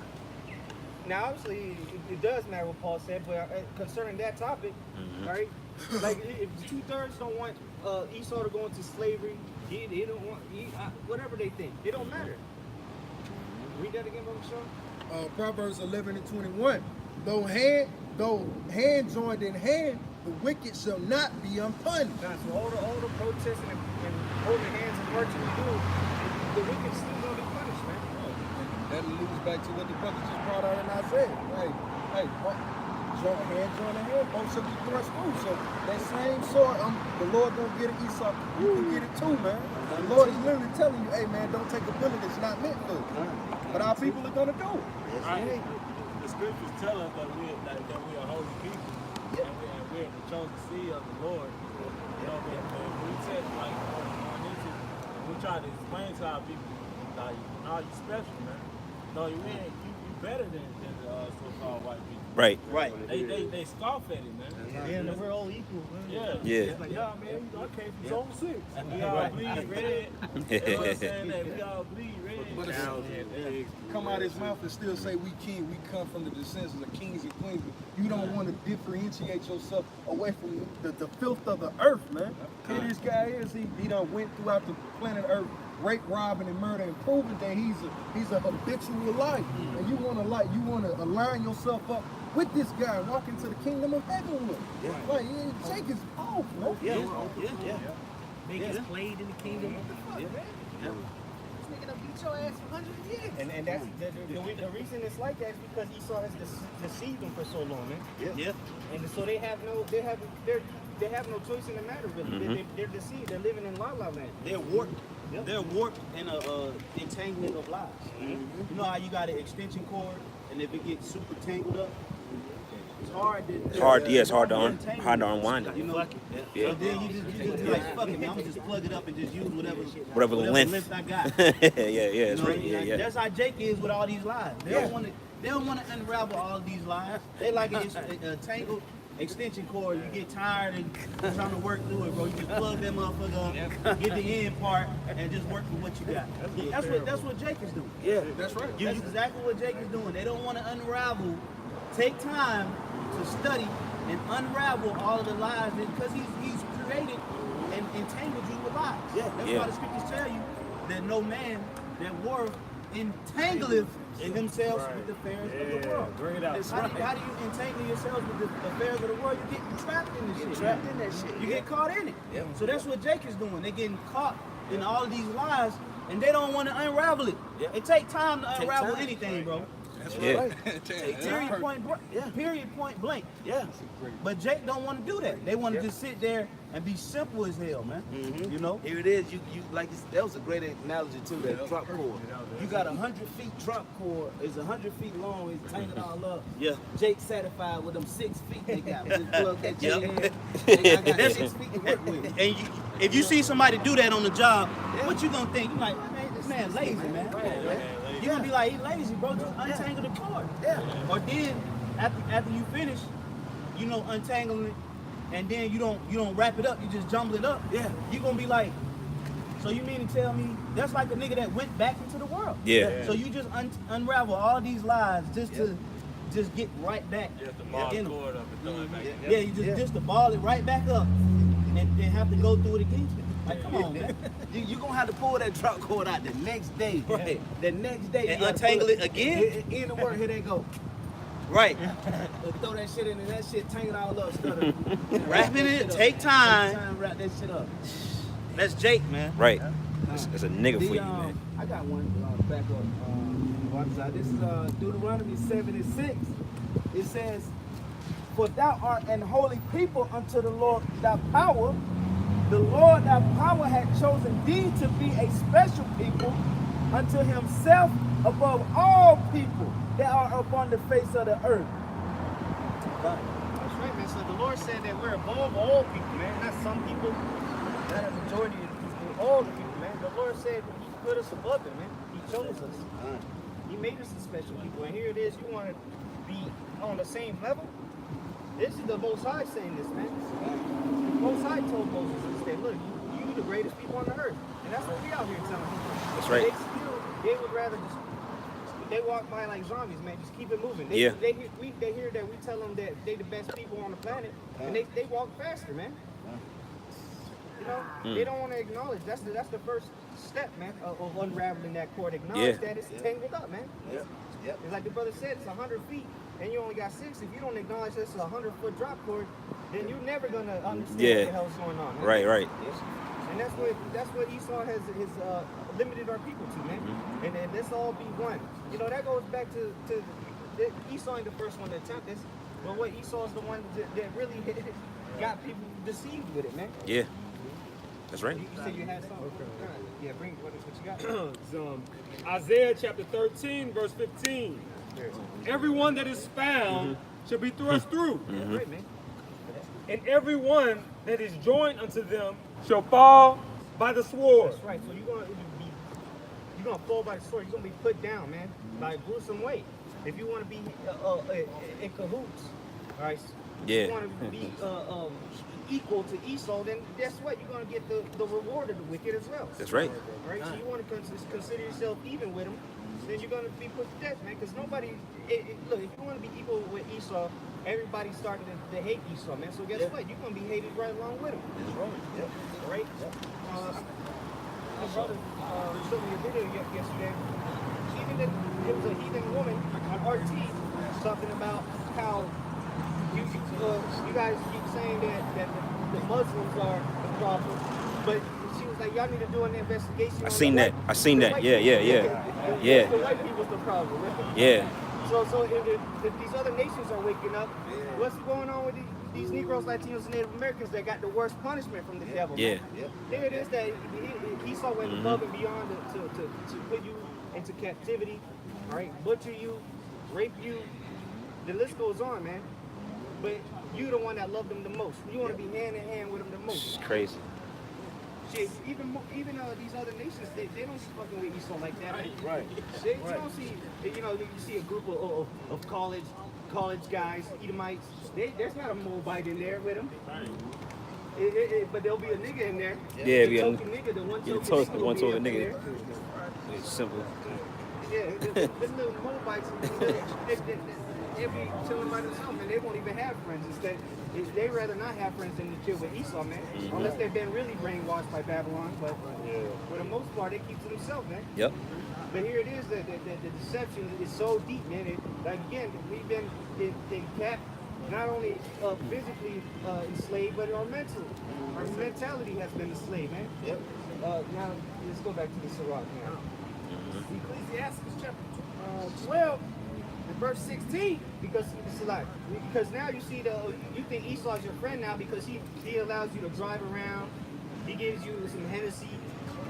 Now, obviously, it does matter what Paul said, but concerning that topic, right? Like, if 2/3 don't want Esau to go into slavery, they don't want whatever they think. It don't matter. Read that again, Brother Sean. Proverbs 11 and 21. Though hand joined in hand, the wicked shall not be unpunished. Now, so all the protesting and holding hands and marching we do, the wicked still gonna be punished, man. That leads back to what the brother just brought out in Isaiah. Hey, hand join in hand, both shall be thrust through. So that same sword, the Lord gonna get it, Esau, you can get it too, man. The Lord is literally telling you, hey man, don't take a bullet that's not meant for you. But our people are gonna do it. Right. The scriptures tell us that we are holy people, and we're the chosen seed of the Lord. You know, and we tell like on this, we try to explain to our people, like, no, you special, man. No, you ain't. You better than the so-called white people. Right. They scoff at it, man. Yeah, we're all equal, man. Yeah. It's like, nah, man, I came from zone 6. We all bleed red. You know what I'm saying? That we all bleed red. But come out of his mouth and still say we king, we come from the descendants of kings and queens. You don't want to differentiate yourself away from the filth of the earth, man. Here this guy is, he done went throughout the planet Earth, rape, robbing, and murder, and proving that he's a habitual life. And you want to align yourself up with this guy and walk into the kingdom of heaven with him. Like, Jake is off, man. Yeah. Niggas played in the kingdom. What the fuck, man? This nigga done beat your ass for hundreds of years. And that's the reason it's like that is because Esau has deceived them for so long, man. Yeah. And so they have no choice in the matter, really. They're deceived. They're living in la la land. They're warped. They're warped in a entanglement of lies. You know how you got an extension cord, and if it gets super tangled up, it's hard to. It's hard to unwind it. You know, Yeah. so then you just like, fuck it, man. I'm gonna just plug it up and just use Whatever length. I got. It's right. Yeah. That's how Jake is with all these lies. They don't want to unravel all of these lies. They like a tangled extension cord. You get tired and trying to work through it, bro. You just plug that motherfucker up, get the end part, and just work with what you got. That's what Jake is doing. Yeah, that's right. That's exactly what Jake is doing. They don't want to unravel. Take time to study and unravel all of the lies because he's created and entangled you with lies. Yeah. That's Yeah. why the scriptures tell you that no man that warreth entangleth in themselves with the affairs of the world. Bring it out. How do you entangle yourselves with the affairs of the world? You get trapped in this shit. Trapped in that shit. You get caught in it. Yeah. So that's what Jake is doing. They're getting caught in all of these lies, and they don't want to unravel it. Yeah. It take time to Take unravel time. anything, bro. That's Yeah. right. Period, point blank. Yeah. Period, point blank. Yeah. But Jake don't want to do that. They want to just sit there and be simple as hell, man. You know? Here it is. You like that was a great analogy too. That drop cord. You got 100 feet drop cord. It's 100 feet long. It's tangled all up. Yeah. Jake satisfied with them 6 feet they got. Just plug that Yeah. Jake in. I got 6 feet to work with. And if you see somebody do that on the job, what you gonna think? You like, man, this man lazy, man. Come on, man. You gonna be like, he lazy, bro. Just untangle the cord. Yeah. Or then after you finish, you know, untangling it, and then you don't wrap it up. You just jumble it up. Yeah. You gonna be like, so you mean to tell me that's like a nigga that went back into the world? Yeah. So you just unravel all these lies just to just get right back. Just the ball in 'em. cord up and throw it back. Yeah, you just to ball it right back up and have to go through it again. Like, come on, man. You gonna have to pull that drop cord out the next day. Right. The next day. And you gotta untangle pull it again? In the work, here they go. Right. Throw that shit in and that shit tangled all up. Stutter. Wrapping it, take time. Wrap that shit up. That's Jake, man. Right. That's a nigga for you, man. I got one back up. Watch out. This is Deuteronomy 7:6. It says, "For thou art an holy people unto the Lord thy power. The Lord thy power had chosen thee to be a special people unto himself above all people that are upon the face of the earth." That's right, man. So the Lord said that we're above all people, man. Not some people, not a majority of the people, all the people, man. The Lord said He put us above them, man. He chose us. He made us a special people. And here it is, you want to be on the same level? This is the Most High saying this, man. The Most High told Moses, he said, look, you the greatest people on the earth. And that's what we out here telling people. That's right. They would rather just, they walk by like zombies, man. Just keep it moving. They hear that we tell them that they the best people on the planet, and they walk faster, man. You know, they don't want to acknowledge. That's the first step, man, of unraveling that cord. Acknowledge that it's tangled up, man. Yep. It's like the brother said, it's 100 feet, and you only got 6. If you don't acknowledge this is a 100-foot drop cord, then you're never gonna understand what the hell's going on, man. Right. And that's what Esau has limited our people to, man. And let's all be one. You know, that goes back to Esau ain't the first one to attempt this, but what Esau's the one that really got people deceived with it, man. Yeah. That's right. You said you had something. Yeah, bring what you got. It's, Isaiah chapter 13, verse 15. Everyone that is found shall be thrust through, That's right, man. and everyone that is joined unto them shall fall by the sword. That's right. So you're gonna fall by the sword. You're gonna be put down, man, by a gruesome way. If you want to be in cahoots, all right. Yeah. If you want to be equal to Esau, then guess what? You're gonna get the reward of the wicked as well. That's right. All right. So you want to consider yourself even with them, then you're gonna be put to death, man. Because nobody. Look, if you want to be equal with Esau, everybody started to hate Esau, man. So guess what? You're gonna be hated right along with him. That's right. Yep. All right. My brother showed me a video yesterday. It was a heathen woman on RT talking about how you guys keep saying that the Muslims are the problem, but she was like, y'all need to do an investigation. I seen that. Yeah. The white people's the problem. Yeah. So if these other nations are waking up, what's going on with these Negroes, Latinos, and Native Americans that got the worst punishment from the devil? Yeah. Man? There it is that Esau went above and beyond to put you into captivity, all right, butcher you, rape you. The list goes on, man. But you the one that loved them the most. You want to be hand in hand with them the most. It's crazy. Shit, even these other nations, they don't fucking with Esau like that. Right. You don't see, you see a group of college guys, Edomites. There's not a Moabite in there with them. But there'll be a nigga in there. Yeah, the the one token token nigga. nigga. It's simple. Yeah, the little Moabites, they'll be chilling by themselves, man. They won't even have friends. Instead, they rather not have friends than to chill with Esau, man. Unless they've been really brainwashed by Babylon. But for the most part, they keep to themselves, man. Yep. But here it is, the deception is so deep, man. Like again, we've been in cap, not only physically enslaved, but our mentality has been enslaved, man. Yep. Now let's go back to the Sirach now. Ecclesiastes chapter 12 and verse 16. Because now you see you think Esau's your friend now because he allows you to drive around, he gives you some Hennessy,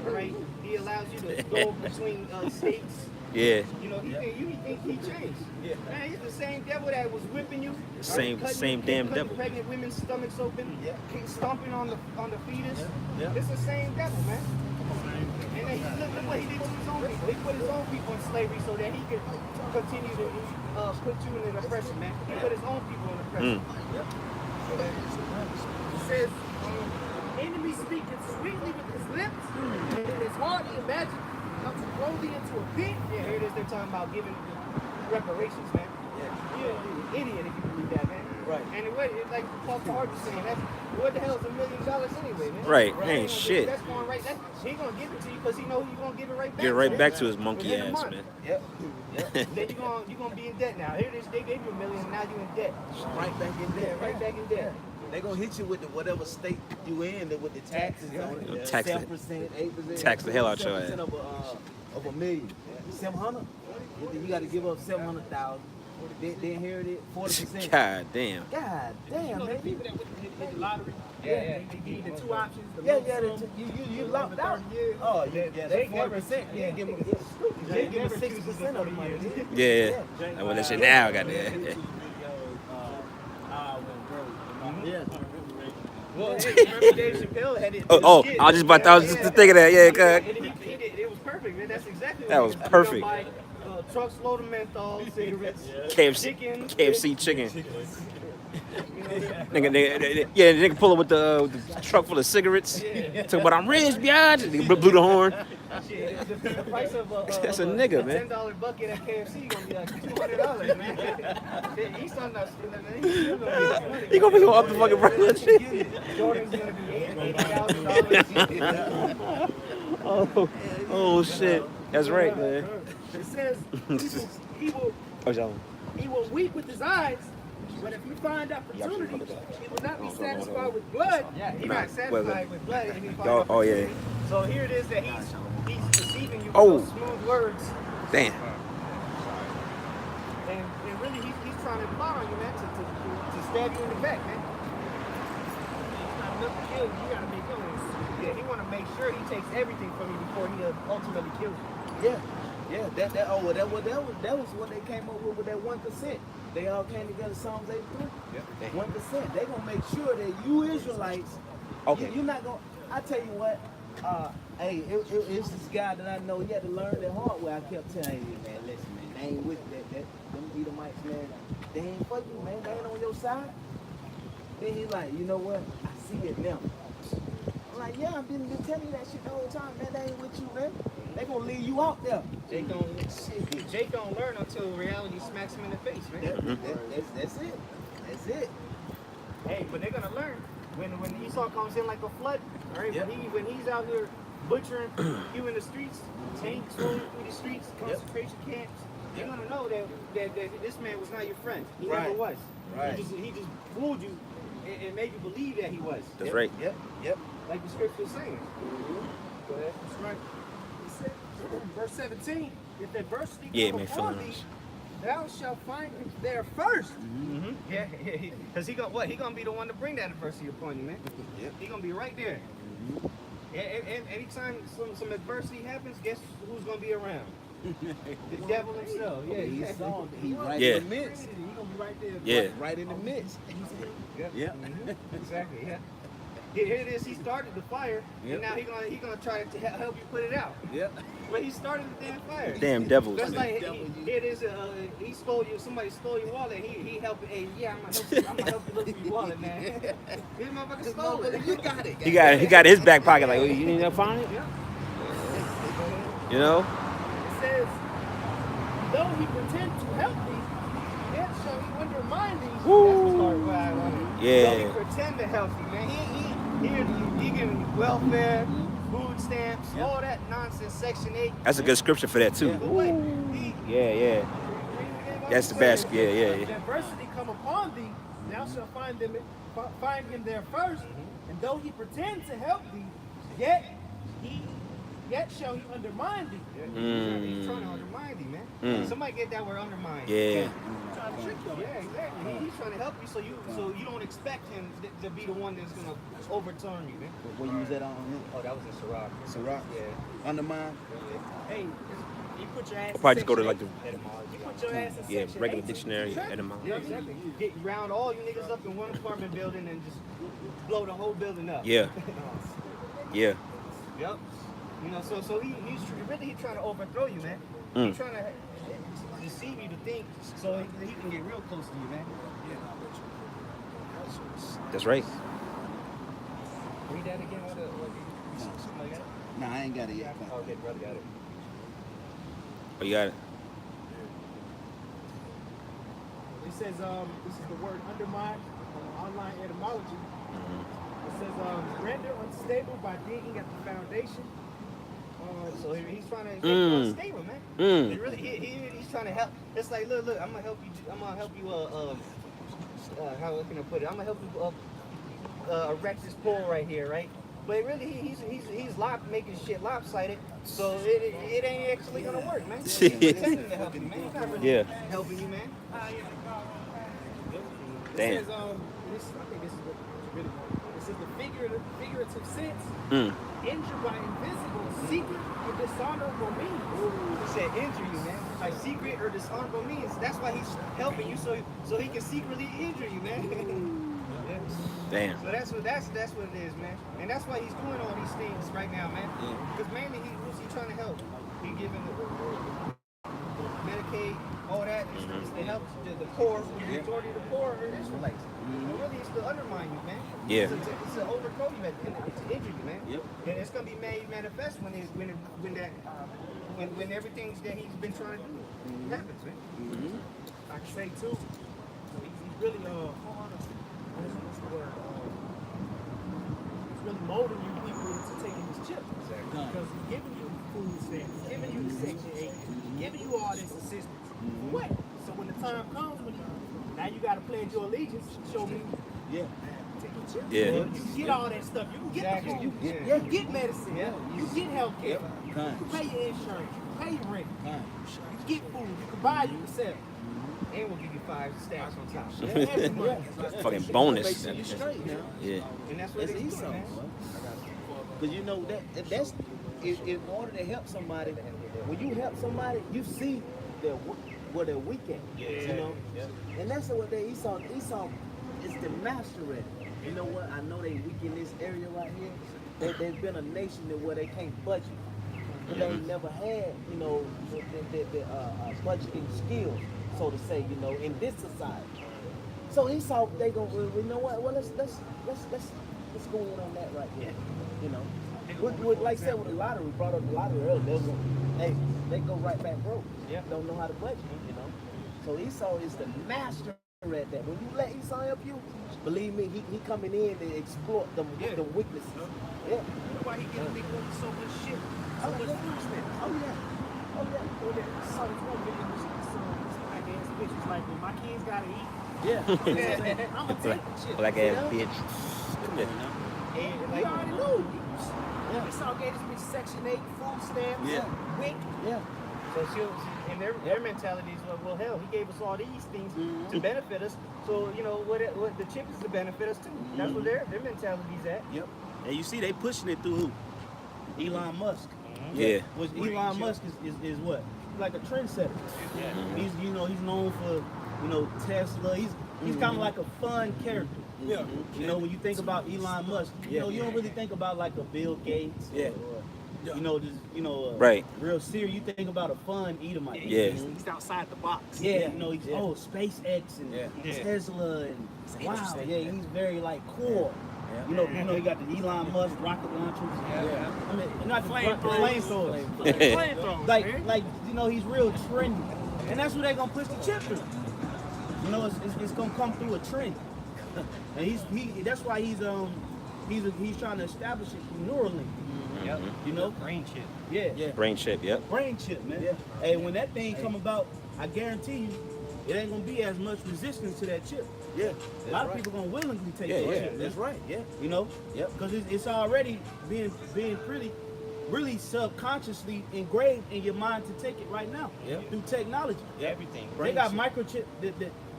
right? He allows you to go between states. Yeah. You know, you think he changed. Yeah. Man, he's the same devil that was whipping you. Same damn devil. Pregnant women's stomachs open, stomping on the fetus. Yeah. It's the same devil, man. And then look what he did to his own people. He put his own people in slavery so that he could continue to put you in an oppression, man. He put his own people in oppression. It says, enemy speaking sweetly with his lips, and in his heart he imagines how to throw thee into a pit. Yeah, here it is. They're talking about giving reparations, man. You're an idiot if you believe that, man. Right. And like Paul Hart was saying, what the hell is $1 million anyway, man? Right. That Ain't shit. That's going right. He gonna give it to you because he know you're gonna give it right back. Get right man. back to his monkey Within a ass, month. man. Yep. Then you're gonna be in debt now. Here it is. They gave you $1 million, now you in debt. Right back in there. Right back in debt. They gonna hit you with whatever state you in with the taxes on it. They'll tax it. 7%, 8%. Tax the hell out your ass. 7% of $1 million. 700. You got to give up 700,000. Then here it is, 40%. God damn. God damn, man. People that hit the lottery, Yeah. they give you the two options. The Yeah, lump sum, you locked out. Oh, yeah, they 40%. Yeah, give them. They give them 6% of the money. Yeah. I want that shit now, goddamn. Yeah. Well, hey, remember Dave Chappelle had it. Oh, I was just thinking that, yeah, cuz. It was perfect, man. That's exactly That what was he did. perfect. You know, buy, trucks load of menthol, cigarettes, chicken. KFC chicken. Nigga pull up with the truck full of cigarettes. Talk about I'm rich, biatch. Nigga blew the horn. Shit, the price of That's a nigga, man. $10 bucket at KFC gonna be like $200, man. He's not stealing, man. He's still gonna get that money. He gonna be off the fucking price. Jordan's gonna be $80,000. Oh shit. That's right, man. It says he will weep with his eyes, but if you find opportunity, he will not be satisfied with blood. Yeah, he's not satisfied with blood. If he finds Oh, yeah. opportunity. So here it is that he's deceiving you with Oh. those smooth words. Damn. And really, he's trying to plot on you, man, to stab you in the back, man. He's not enough to kill you. You gotta make yours. Yeah, he want to make sure he takes everything from you before he ultimately kills you. Yeah. That was what they came up with that 1%. They all came together, Psalms 83. Yeah. 1%. They gonna make sure that you Israelites, Okay. you're not gonna. I tell you what. Hey, it's this guy that I know. He had to learn the hard way. I kept telling him, man, listen, man, they ain't with that. Them Edomites, man, they ain't for you, man. They ain't on your side. Then he's like, you know what? I see it now. I'm like, yeah, I've been telling you that shit the whole time, man. They ain't with you, man. They gonna leave you out there. Jake don't learn until reality smacks him in the face, man. That's it. That's it. Hey, but they're gonna learn when Esau comes in like a flood. All right, Yep. when he's out here butchering you in the streets, tanks rolling through the streets, concentration camps, they're gonna know that this man was not your friend. He never Right. was. Right. He just fooled you and made you believe that he was. That's right. Yep. Like the scripture is saying. Go ahead. That's right. He said, verse 17, if adversity Yeah, come man, upon feeling thee, us. thou shalt find him there first. Yeah, because he gonna be the one to bring that adversity upon you, man. Yep. He gonna be right there. And anytime some adversity happens, guess who's gonna be around? The devil himself. Yeah, He's right Yeah. in the midst. He gonna be right there. Yeah. Right in the midst. Yeah. Exactly. Yeah. Here it is. He started the fire, Yep. and now he gonna try to help you put it out. Yep. But he started the damn fire. Damn devils, That's man. like here it is. He stole you. Somebody stole your wallet. He helped. Hey, yeah, I'm gonna help you look for your wallet, man. This motherfucker stole it. You got it. He got his back pocket like, you need to find it? Yeah. You know? It says, though he pretend to help thee, yet shall he undermine thee. That's the part where I want to. Yeah. So he pretend to help you, man. He giving you welfare, food stamps, all that nonsense. Section 8. That's a good scripture for that too. But wait, Yeah. That's the best. Yeah. If adversity come upon thee, thou shalt find him there first. And though he pretend to help thee, yet shall he undermine thee. He's trying to undermine thee, man. Somebody get that word undermine. Yeah. Trying to trick you. Yeah, exactly. He's trying to help you, so you don't expect him to be the one that's gonna overturn you, man. Where you was at on Oh, that was in Sirach. Sirach? Yeah. Undermine? Hey, you put your ass I'll probably just go to in like the section 8. You put your ass in section regular 8. dictionary etymology. Yeah, exactly. You round all you niggas up in one apartment building and just blow the whole building up. Yeah. Yeah. Yep. You know, so he's trying to overthrow you, man. He's trying to deceive you to think so he can get real close to you, man. That's right. Read that again. Something like that? Nah, I ain't got it yet. Okay, brother, got it. Oh, you got it. It says, this is the word undermine on online etymology. It says, render unstable by digging at the foundation. So he's trying to make you unstable, man. He really, he's trying to help. It's like, look, I'm gonna help you. How can I put it? I'm gonna help you erect this pole right here, right? But really, he's making shit lopsided, so it ain't actually gonna work, man. He's pretending to help you, man. He's not really helping you, man. Damn. It says, I think this is what really. It says the figurative sense, injured by invisible, secret, or dishonorable means. He said injure you, man. By secret or dishonorable means. That's why he's helping you, so he can secretly injure you, man. Damn. So that's what it is, man. And that's why he's doing all these things right now, man. Because mainly who's he trying to help? He giving the Medicaid, all that. It's to help the poor. The majority of the poor are Israelites. And really, it's to undermine you, man. Yeah. It's to overthrow you, it's to injure you, man. And it's gonna be made manifest when everything that he's been trying to do happens, man. I can say too. He's really what's the word? He's really molding you people into taking his chip. Because he's giving you food stamps, giving you the Section 8, giving you all this assistance. For what? So when the time comes, now you got to pledge your allegiance, show me. Take your chip. Yeah. You get all that stuff. You can get the food. You get medicine. You get health care. You can pay your insurance. You can pay your rent. You get food. You can buy. You can sell. And we'll give you 5 stacks on top. Every month. Fucking bonus. You straight now. Yeah. And that's what That's he's Esau, doing, man. because you know that's in order to help somebody. When you help somebody, you see where they're weak at. You know, and that's what Esau is the master at it. You know what? I know they weak in this area right here. There's been a nation that where they can't budget. But they ain't never had, you know, the budgeting skills, so to say, you know, in this society. So he saw they go, well, you know what? Well, let's go in on that right here. You know, with like I said with the lottery, we brought up the lottery earlier. They go right back broke. Don't know how to budget. You know, so Esau is the master at that. When you let Esau help you, believe me, he coming in to exploit the weaknesses. Yeah. That's why he giving me so much shit. So much food stamps. Oh yeah. So this one video was some black ass bitches like when my kids gotta eat. Yeah. I'm gonna take the shit. Black ass bitch. And you already knew. We saw gave this bitch Section 8 food stamps. WIC. So and their mentality is, well, hell, he gave us all these things to benefit us. So, you know, what the chip is to benefit us too. That's what their mentality's at. Yep. And you see they pushing it through who? Elon Musk. Yeah. Which Elon Musk is what? Like a trendsetter. He's he's known for, you know, Tesla. He's kind of like a fun character. You know, when you think about Elon Musk, you know, you don't really think about like a Bill Gates or you know, just real serious. You think about a fun Edomite. He's outside the box. You know, he's SpaceX and Tesla and wow, he's very like cool. You know, you got the Elon Musk rocket launchers. I mean, not the flamethrowers. Like, you know, he's real trendy, and that's what they're gonna push the chip through. You know, it's gonna come through a trend, and that's why he's trying to establish it through Neuralink. Yep. You know, Brain chip. yeah. Brain chip, yep. Brain chip, man. Yeah. Hey, when that thing come about, I guarantee you, it ain't gonna be as much resistance to that chip. Yeah. A lot of people gonna willingly take that chip. That's right. Yeah. You know, Yep. because it's already being really subconsciously engraved in your mind to take it right now through technology. Everything. They got microchip.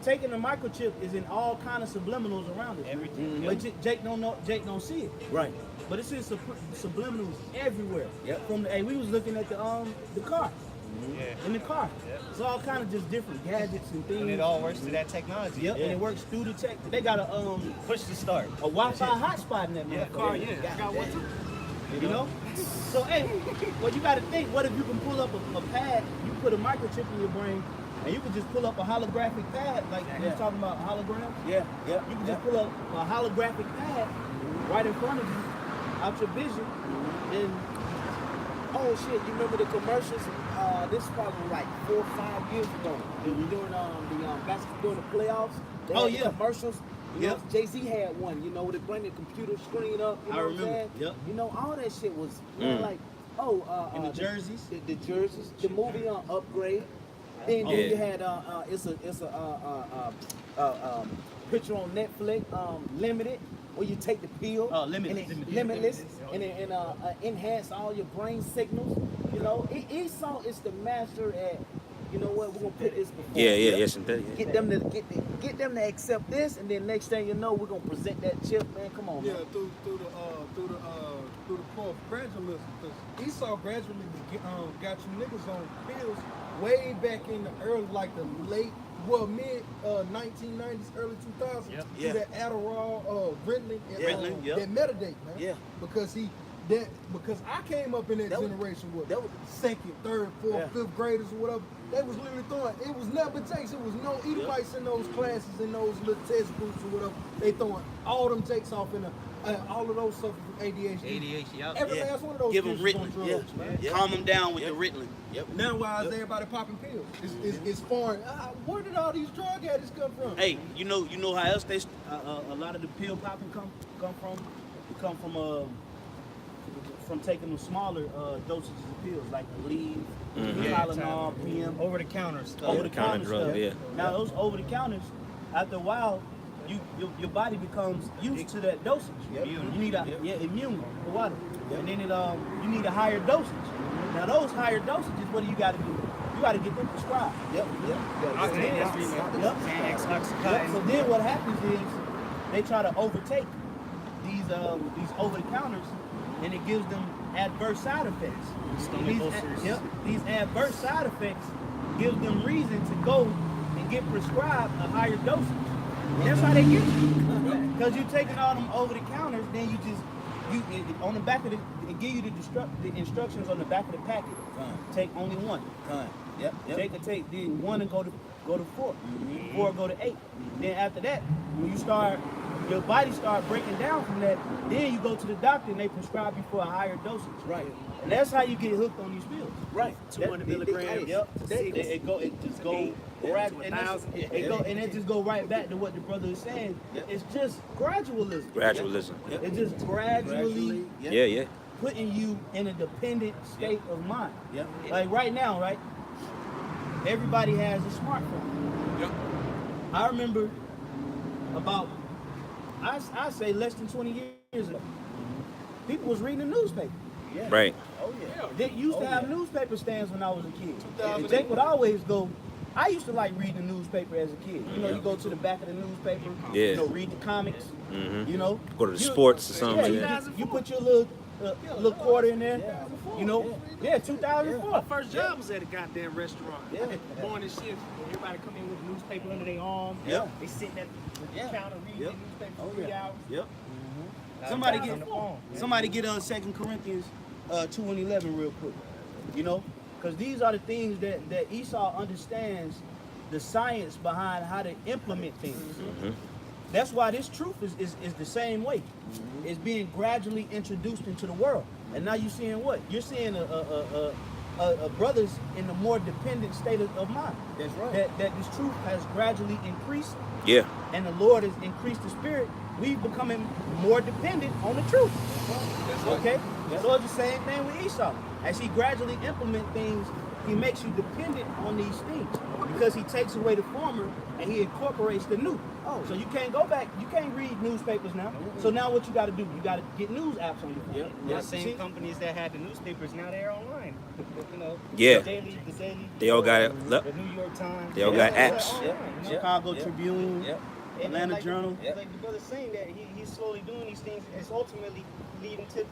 Taking the microchip is in all kind of subliminals around it. Everything. But Jake don't know. Jake don't see it. Right. But it's in subliminals everywhere. Yep. From the, we was looking at the car. Yeah. In the car. Yep. It's all kind of just different gadgets and things. And it all works through that technology. Yep. Yeah. And it works through the tech. They got a Push to start. a Wi-Fi hotspot in that car. I got one too. You know? So, hey, well, you got to think, what if you can pull up a pad, you put a microchip in your brain, and you can just pull up a holographic pad, like you're talking about holograms? Yeah. You can just pull up a holographic pad right in front of you, out your vision, and Oh shit! You remember the commercials? This is probably like 4 or 5 years ago. During the basketball, during the playoffs. They had the commercials. You know, Jay-Z had one. You know, where they bring the computer screen up. You know what I'm saying? Yep. You know, all that shit was like, in the jerseys. the jerseys, the movie on Upgrade. Then you had it's a picture on Netflix, Limited, where you take the pill, Limitless. and Limitless, and enhance all your brain signals. You know, Esau is the master at. You know what? We're gonna put this before. Yes, and that. Get them to get them to accept this, and then next thing you know, we're gonna present that chip, man. Come on, Yeah, man. through the fourth gradualism, because Esau gradually got you niggas on pills way back in the early, like the mid 1990s, early 2000s. Yep. That Adderall, Ritalin, and Ritalin, yep. that Meditate, man. Yeah. Because I came up in that generation with second, third, fourth, fifth graders or whatever. They was literally throwing. It was never takes. It was no Edomites in those classes, in those little test groups or whatever. They throwing all them takes off in all of those suffer from ADHD. Every last one of those Give kids them was on Ritalin. drugs, man. Calm them down with the Ritalin. Now why is everybody popping pills? It's foreign. Where did all these drug addicts come from? Hey, you know how else they a lot of the pill popping come from? It come from taking the smaller dosages of pills like Aleve, Tylenol, PM, Over the counter stuff. Over-the-counter drugs, stuff. yeah. Now those over the counters, after a while, your body becomes used to that dosage. You need immune for water, and then you need a higher dosage. Now those higher dosages, what do you got to do? You got to get them prescribed. Yep. So then what happens is they try to overtake these over the counters, and it gives them adverse side effects. These adverse side effects gives them reason to go and get prescribed a higher dosage. And that's how they get you. Because you're taking all them over the counters, then on the back of it give you the instructions on the back of the packet. Take only one. Take the one and go to 4. 4 go to 8. Then after that, when your body start breaking down from that, then you go to the doctor and they prescribe you for a higher dosage. Right. And that's how you get hooked on these pills. Right. 200 milligrams. It just go right, and it just go right back to what the brother is saying. It's just gradualism. It's just gradually putting you in a dependent state of mind. Like right now, right? Everybody has a smartphone. I remember about, I say less than 20 years ago, people was reading the newspaper. Right. They used to have newspaper stands when I was a kid. And Jake would always go. I used to like reading the newspaper as a kid. You know, you go to the back of the newspaper. You know, read the comics. You know, go to the sports or something. You put your little quarter in there. You know, 2004. My first job was at a goddamn restaurant. Morning shift. Everybody come in with a newspaper under their arm. They sitting at the counter reading the newspaper for 3 hours. Somebody get on 2 Corinthians 2:11 real quick. You know, because these are the things that Esau understands, the science behind how to implement things. That's why this truth is the same way. It's being gradually introduced into the world. And now you're seeing what? You're seeing brothers in a more dependent state of mind. That's right. That this truth has gradually increased, Yeah. and the Lord has increased the spirit. We've becoming more dependent on the truth. That's right. Okay? So it's the same thing with Esau. As he gradually implement things, he makes you dependent on these things because he takes away the former and he incorporates the new. Oh. So you can't go back, you can't read newspapers now. So now what you got to do? You got to get news apps on your phone. Yep. The same companies that had the newspapers, now they're online. You know, Yeah. the Daily, They all got it. Look. the New York Times. They all got they're apps. online, Yep. you know? Chicago Tribune, And Atlanta like, Journal. Like the brother's saying that he's slowly doing these things, and it's ultimately leading to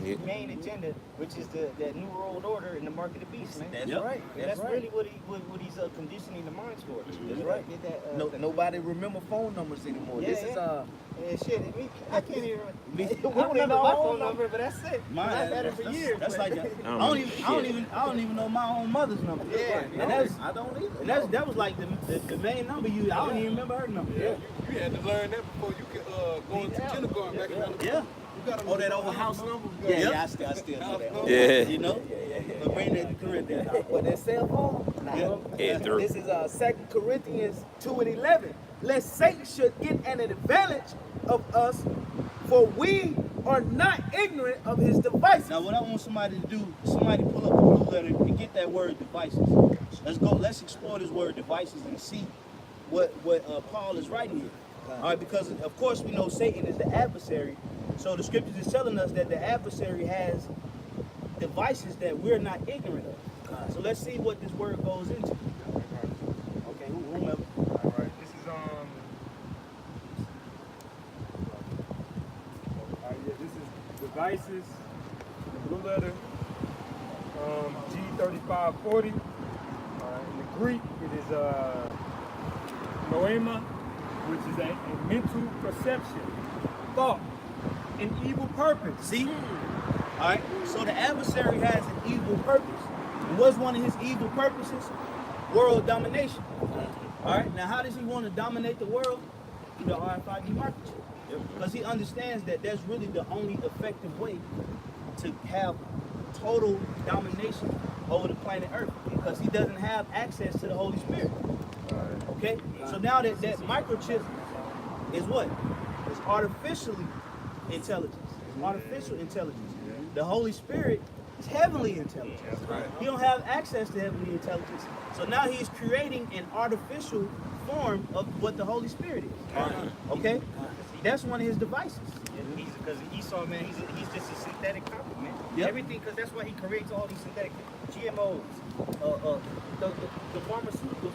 his main agenda, which is that new world order in the mark of the beast, man. That's Yep. right. That's really what he's conditioning the minds for. That's right. Get that, No, nobody remember phone numbers anymore. Yeah, This is yeah, shit. I can't even. Me- We I don't even remember know my my phone own number, but that's it. I've had it for years. That's but- like that. I don't I don't even know my own mother's number. Yeah. And that's I don't either. and that was like the main number you. I don't even remember her number. Yeah, you had to learn that before you could go into kindergarten back then. Yeah. You gotta Oh, that know old the house number. Yeah, I still know that. Yeah. You know? But bring that to Corinthians. But that cell phone? Nah. Yeah, through. This is 2 Corinthians 2:11. Lest Satan should get an advantage of us, for we are not ignorant of his devices. Now, what I want somebody to do, somebody pull up a blue letter and get that word devices. Let's explore this word devices and see what Paul is writing here. All right, because of course we know Satan is the adversary. So the scriptures is telling us that the adversary has devices that we're not ignorant of. So let's see what this word goes into. Okay, whomever. All right, this is this is devices, the blue letter, G3540. In the Greek, it is noema, which is a mental perception, thought, an evil purpose. See? All right. So the adversary has an evil purpose. And what's one of his evil purposes? World domination. All right. Now, how does he want to dominate the world? Through the RFID microchip. Because he understands that that's really the only effective way to have total domination over the planet Earth. Because he doesn't have access to the Holy Spirit. Okay. So now that microchip is what? It's artificially intelligence. It's artificial intelligence. The Holy Spirit is heavenly intelligence. He don't have access to heavenly intelligence. So now he's creating an artificial form of what the Holy Spirit is. Okay? That's one of his devices. Because Esau, man, he's just a synthetic copy, man. Yep. Everything, because that's why he creates all these synthetic GMOs, the pharmaceuticals.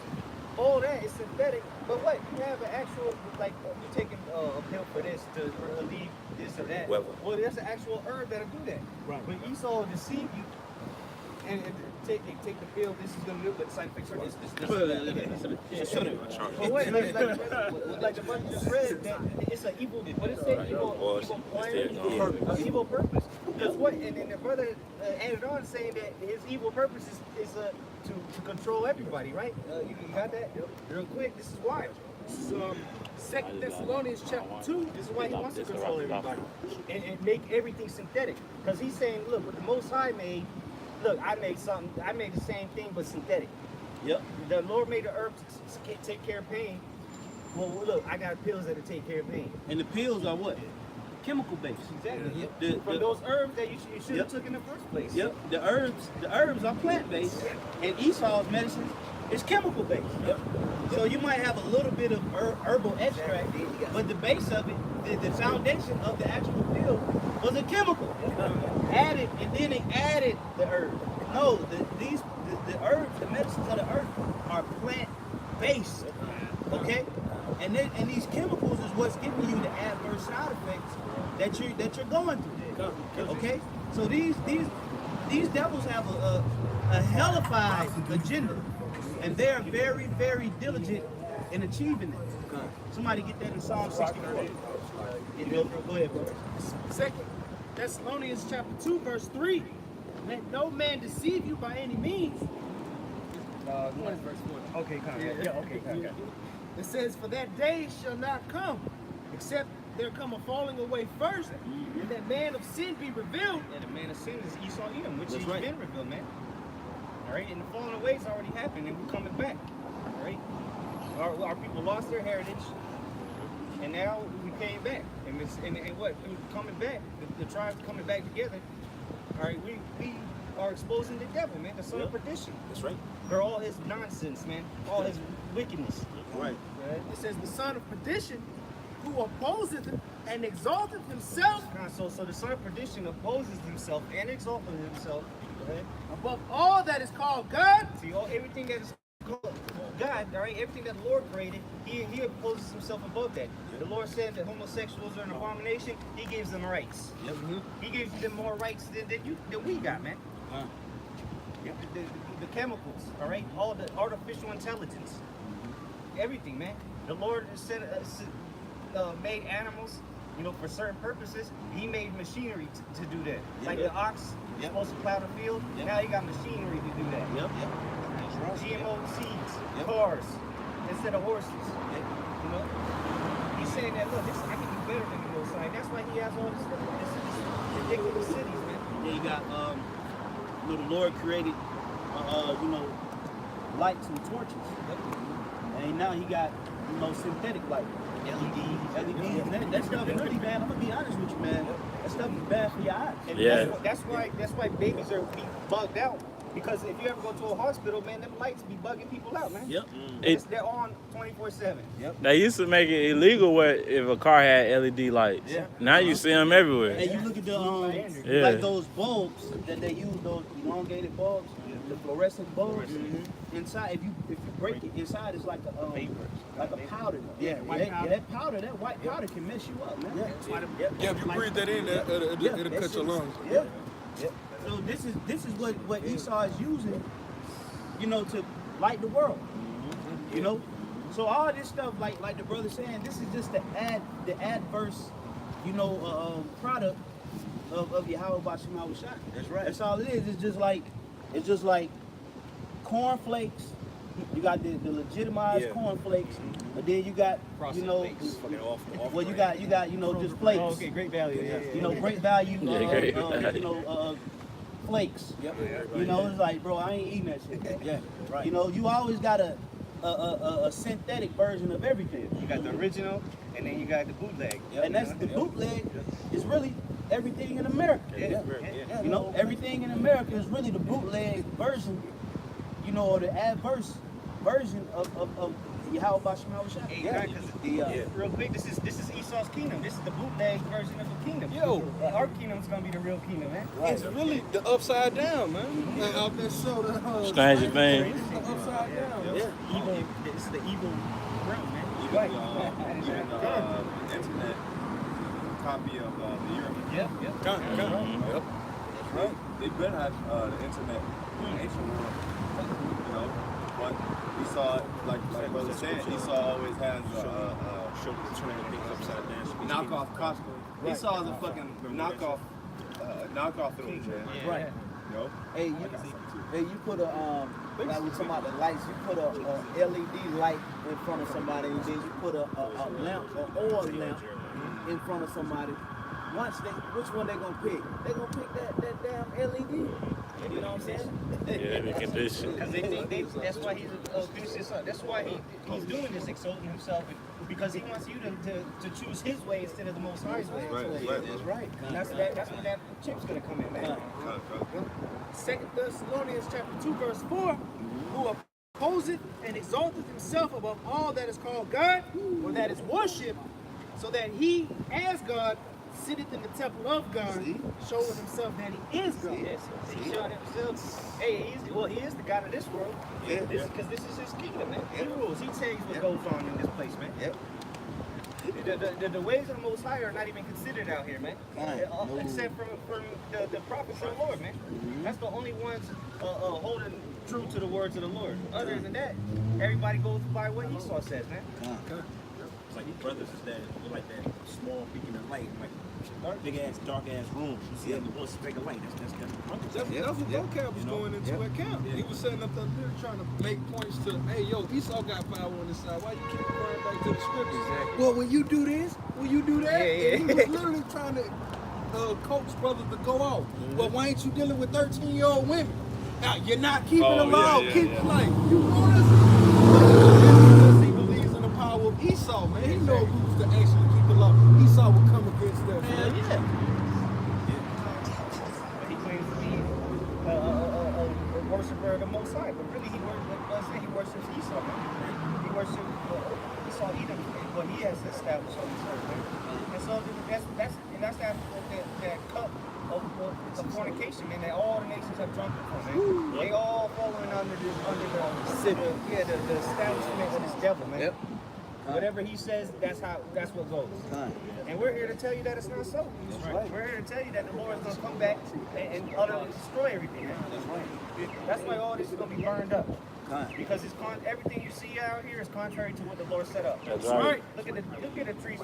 All that is synthetic. But what? You have an actual, like, you're taking a pill for this to relieve this or that. Well, There's an actual herb that'll do that. Right. But Esau will deceive you and take the pill. This is gonna do, but the side effects are this. But what? Like the one you just read, that it's an evil. What is it? Evil purpose. Because what? And then the brother added on saying that his evil purpose is to control everybody, right? You got that? Real quick. This is why. This is 2 Thessalonians chapter 2. This is why he wants to control everybody and make everything synthetic. Because he's saying, look, what the Most High made. Look, I made the same thing, but synthetic. Yep. The Lord made the herb to take care of pain. Well, look, I got pills that'll take care of pain. And the pills are what? Chemical based. Exactly. From those herbs that you should have took in the first place. Yep. The herbs are plant based, and Esau's medicine is chemical based. Yep. So you might have a little bit of herbal extract, but the base of it, the foundation of the actual pill was a chemical. Added, and then they added the herb. No, the herbs, the medicines of the earth are plant based. Okay? And these chemicals is what's giving you the adverse side effects that you're going through. Okay? So these devils have a hellified agenda. And they're very, very diligent in achieving it. Somebody get that in Psalm 64. Go ahead, bro. 2 Thessalonians chapter 2, verse 3. Let no man deceive you by any means. What is verse 4? Okay, okay. It says, for that day shall not come, except there come a falling away first, and that man of sin be revealed. And the man of sin is Esau Edom, which That's he's right. been revealed, man. All right, and the falling away has already happened, and we're coming back. All right, our people lost their heritage, and now we came back, and what? We're coming back. The tribes coming back together. All right, we are exposing the devil, man, the son of perdition. That's right. For all his nonsense, man, all his wickedness. Right. It says the son of perdition, who opposeth and exalteth himself So the son of perdition opposes himself and exalts himself. Right? above all that is called God. See, everything that is called God, all right, everything that the Lord created, he opposes himself above that. The Lord said that homosexuals are an abomination. He gives them rights. Yep. He gives them more rights than we got, man. The chemicals, all right, all the artificial intelligence, everything, man. The Lord said, made animals, you know, for certain purposes. He made machinery to do that. Like the ox is supposed to plow the field. Now he got machinery to do that. GMO seeds, cars, instead of horses. You know, he's saying that, look, I can do better than the Most High. That's why he has all this ridiculous cities, man. Yeah, you got, you know, the Lord created, you know, lights and torches. And now he got, you know, synthetic light. LEDs. That stuff is really bad. I'm gonna be honest with you, man. That stuff is bad for your eyes. And Yeah. that's why babies are be bugged out. Because if you ever go to a hospital, man, them lights be bugging people out, man. Yep. They're on 24/7. They used to make it illegal if a car had LED lights. Yeah. Now you see them everywhere. And you look at the Yeah. like those bulbs that they use, those elongated bulbs, the fluorescent bulbs. Inside, if you break it, inside is like a like a powder. Yeah, white powder. That powder, that white powder can mess you up, man. Yeah, if you breathe that in, it'll that cut your shit lungs. is- Yeah. So this is what Esau is using, you know, to light the world. You know, so all this stuff, like the brother saying, this is just the adverse, you know, product of Yahweh Bashim Shai. That's right. That's all it is. It's just like cornflakes. You got the legitimized cornflakes, but then you got you know, well you got you know just flakes. Oh, okay, great value. Yeah. You know, great value. great you know, flakes. You know, it's like, bro, I ain't eating that shit. Yeah, right. You know, you always got a synthetic version of everything. You got the original, and then you got the bootleg. And that's the bootleg is really everything in America. You know, everything in America is really the bootleg version, you know, or the adverse version of Yahweh Bashim Shai. Real quick, this is Esau's kingdom. This is the bootleg version of the kingdom. Yo. Our kingdom's gonna be the real kingdom, man. It's really the upside down, man. Out there, so Stranger things. the upside down. Evil. This is the evil realm, man. Even the internet copy of the Europe. Yep. Yep. Right. They better have the internet in the ancient world. You know, but Esau, like brother said, Esau always has knockoff costume. Esau is a fucking knockoff king, man. Right. You know? Hey, you put a like we talking about the lights. You put a LED light in front of somebody, and then you put a lamp, an oil lamp, in front of somebody. Which one they gonna pick? They gonna pick that damn LED. You know what I'm saying? Yeah, the condition. Because they think that's why he's that's why he's doing this, exalting himself, because he wants you to choose his way instead of the Most High's way. That's right. And that's where that chip's gonna come in, man. 2 Thessalonians chapter 2, verse 4, who opposeth and exalteth himself above all that is called God, or that is worshipped, so that he, as God, sitteth in the temple of God, showing himself that he is God. Yes, he showed himself. Hey, he is the God of this world. Because this is his kingdom, man. He rules. He tells what goes on in this place, man. The ways of the Most High are not even considered out here, man. Except from the prophets of the Lord, man. That's the only ones holding true to the words of the Lord. Other than that, everybody goes by what Esau says, man. It's like your brothers is that look like that small beacon of light, like big ass, dark ass room. You see that little speck of light. That's That's what vocab was going into account. He was setting up the lyric trying to make points to, hey, yo, Esau got power on this side. Why you keep referring back to the scriptures? Exactly. Well, when you do this, when you do that, Yeah. and he was literally trying to coax brothers to go off. Well, why ain't you dealing with 13-year-old women? You're not keeping the Oh, law. yeah, Keep yeah. it like you want us. Because he believes in the power of Esau, man. He knows who's to actually keep the law. Esau will come against that. Hell yeah. He claims to be a worshiper of the Most High, but really he worships Esau, man. He worships Esau, Edom, what he has established on this earth, man. And so that's that cup of fornication, man, that all the nations have drunk from, man. They all falling under the establishment of this devil, man. Yep. Whatever he says, that's what goes. And we're here to tell you that it's not so. That's right. We're here to tell you that the Lord is going to come back and utterly destroy everything. Man. That's right. That's why all this is going to be burned up. Because everything you see out here is contrary to what the Lord set up. That's right. Look at the trees.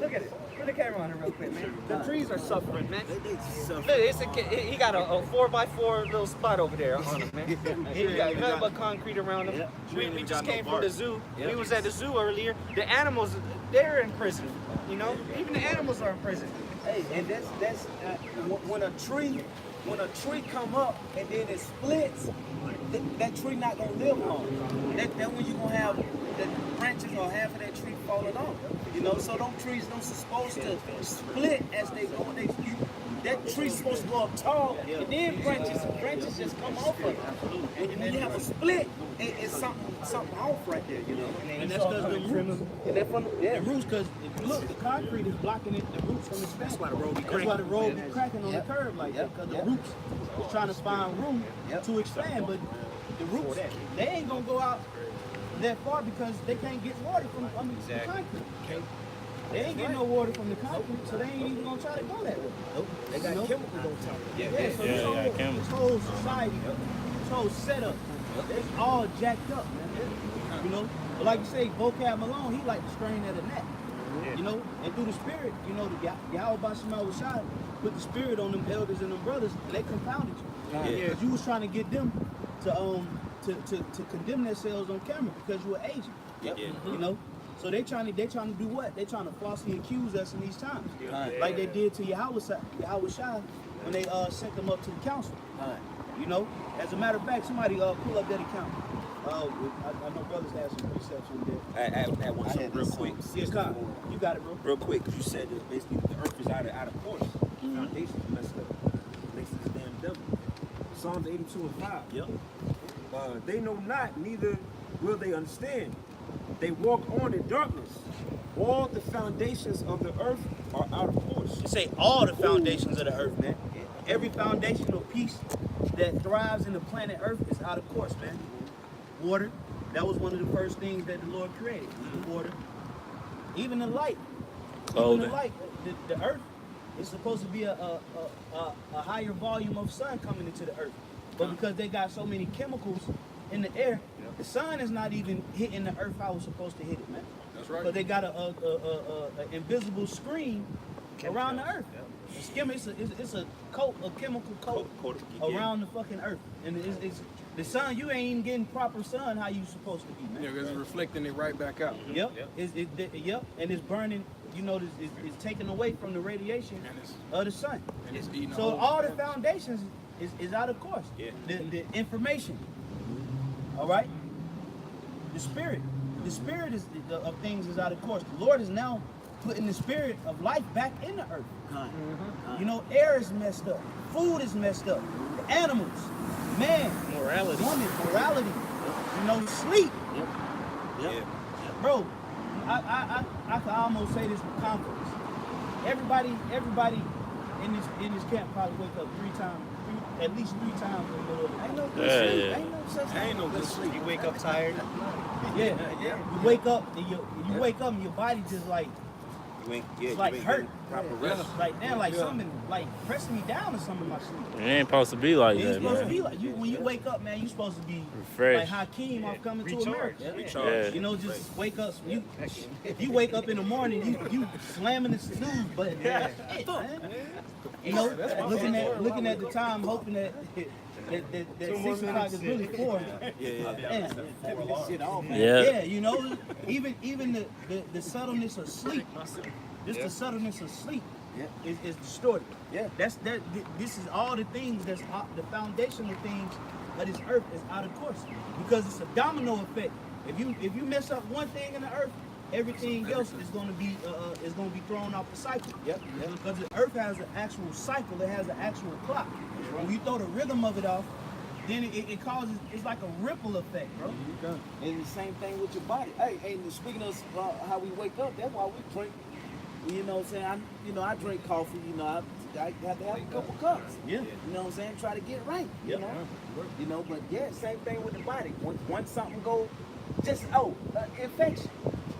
Look at it. Put the camera on it real quick, man. The trees are suffering, man. Look, he got a 4x4 little spot over there on him, man. He got nothing but concrete around him. We just came from the zoo. We was at the zoo earlier. The animals, they're in prison. You know, even the animals are in prison. Hey, and that's when a tree come up and then it splits, that tree not gonna live long. That when you gonna have the branches or half of that tree falling off. You know, so those trees don't supposed to split as they go. That tree's supposed to go up tall, and then branches just come off of it. And when you have a split, it's something off right there, you know. And that's because the roots. The roots, because if you look, the concrete is blocking the roots from expanding. That's why the road be cracking. That's why the road be cracking on the curb like that, because the roots is trying to find room to expand, but the roots, they ain't gonna go out that far because they can't get water from under the concrete. They ain't getting no water from the concrete, so they ain't even gonna try to go that way. Nope. They got chemicals on top of it. So this whole society, this whole setup, it's all jacked up, man. You know, but like you say, Vocab Malone, he like the strain at a net. You know, and through the spirit, you know, the Yahweh Shema was shot, put the spirit on them elders and them brothers, and they confounded you. Because you was trying to get them to condemn themselves on camera because you were Asian. You know, so they trying to do what? They trying to falsely accuse us in these times, like they did to Yahweh Shai when they sent them up to the council. You know, as a matter of fact, somebody pull up that account. I know brothers have some precepts on there. I had one something real quick. Yes, Con. You got it, bro. Real quick, because you said that basically the earth is out of course. The foundation is messed up. Makes this damn devil. Psalms 82 and 5. Yep. They know not, neither will they understand. They walk on in darkness. All the foundations of the earth are out of course. You say all the foundations of the earth, man. Every foundational piece that thrives in the planet Earth is out of course, man. Water, that was one of the first things that the Lord created, the water. Even the light. Clothing. Even the light, the earth is supposed to be a higher volume of sun coming into the earth. But because they got so many chemicals in the air, the sun is not even hitting the earth how it's supposed to hit it, man. That's right. But they got a invisible screen around the earth. It's a coat, a chemical coat around the fucking earth. And it's the sun, you ain't even getting proper sun how you supposed to be, man. Yeah, because it's reflecting it right back out. Yep. And it's burning, you know, it's taken away from the radiation of the sun. And it's eating So all the foundations is out of course. The information. All right? The spirit of things is out of course. The Lord is now putting the spirit of life back in the earth. You know, air is messed up. Food is messed up. The animals, man, Morality. woman, morality. You know, sleep. Bro, I can almost say this with confidence. Everybody in this camp probably wake up at least three times in the middle of the night. Ain't no good sleep. Ain't no such thing. Ain't no good sleep. You wake up tired. You wake up and your body just like hurt. Proper rest. Like now, like something like pressing me down or something in my sleep. It ain't supposed to be like It's that, supposed to man. be like when you wake up, man. You supposed to be Refreshed. like Hakeem off Coming to America. Yeah. You know, just wake up. If you wake up in the morning, you slamming the snooze button. Man. You know, looking at the time, hoping that 6 o'clock is really 4. Yeah, you know, even the subtleness of sleep. Just the subtleness of sleep is distorted. Yeah. This is all the things that's the foundational things of this earth is out of course because it's a domino effect. If you mess up one thing in the earth, everything else is going to be thrown off the cycle. Yep. Because the earth has an actual cycle, it has an actual clock. When you throw the rhythm of it off, then it causes, it's like a ripple effect, bro. And the same thing with your body. Hey, and speaking of how we wake up, that's why we drink. You know what I'm saying? I drink coffee. I have to have a couple cups. Yeah. You know what I'm saying? Try to get right. You know. But yeah, same thing with the body. Once something go, just infection.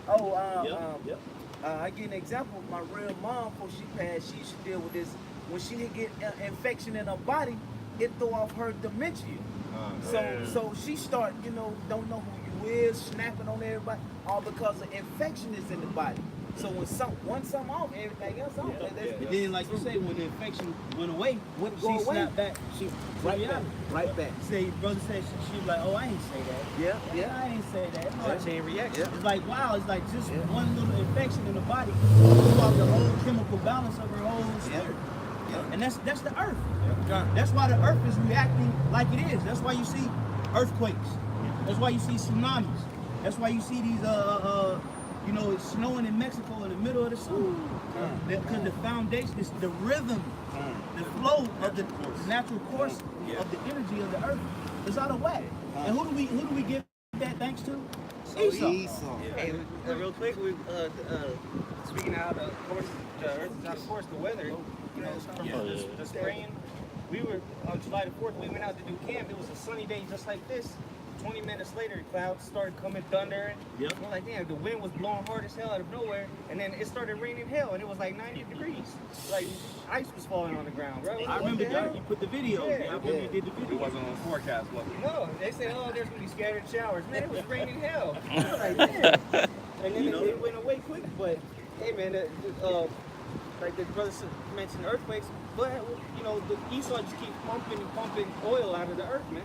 I give an example. My real mom, before she passed, she used to deal with this. When she would get infection in her body, it throw off her dementia. So she start, don't know who you is, snapping on everybody, all because the infection is in the body. So when one something off, everything else off. And then, like you say, when the infection went away, she snapped back. She right back. Say, brother said she was like, oh, I ain't say that. Yeah. I ain't say that. No, That chain reaction. It's like, wow, it's like just one little infection in the body threw off the whole chemical balance of her whole spirit. And that's the earth. That's why the earth is reacting like it is. That's why you see earthquakes. That's why you see tsunamis. That's why you see these it's snowing in Mexico in the middle of the summer. Because the foundation is the rhythm, the flow of the natural course of the energy of the earth is out of whack. And who do we give that thanks to? Esau. Hey, real quick, we speaking out of course, the earth is out of course. The weather, from the spring. We were on July the 4th. We went out to do camp. It was a sunny day, just like this. 20 minutes later, clouds started coming thundering. Yep. We're like, damn, the wind was blowing hard as hell out of nowhere, and then it started raining hell, and it was like 90 degrees. Like ice was falling on the ground, bro. I remember you put the video. Yeah. I remember you did the It video. wasn't on the forecast, was it? No, they said, oh, there's gonna be scattered showers. Man, it was raining hell. I was like, man. And then it went away quick. But hey, man, like the brother mentioned, earthquakes. But the Esau just keep pumping oil out of the earth, man.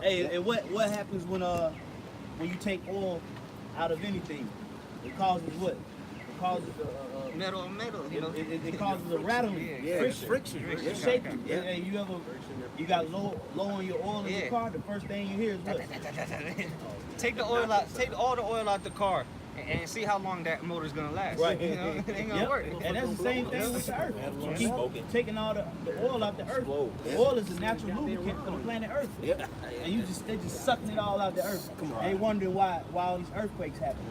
Hey, and what happens when you take oil out of anything? It causes what? It causes Metal, it causes a rattling, friction, shaking. Hey, you got low on your oil in your car? The first thing you hear is what? Take the oil out. Take all the oil out the car. And see how long that motor's gonna last. Right. It ain't gonna work. And that's the same thing with the earth. You keep taking all the oil out the earth. The oil is a natural lubricant for the planet Earth. And they're just sucking it all out the earth. They wondering why all these earthquakes happen.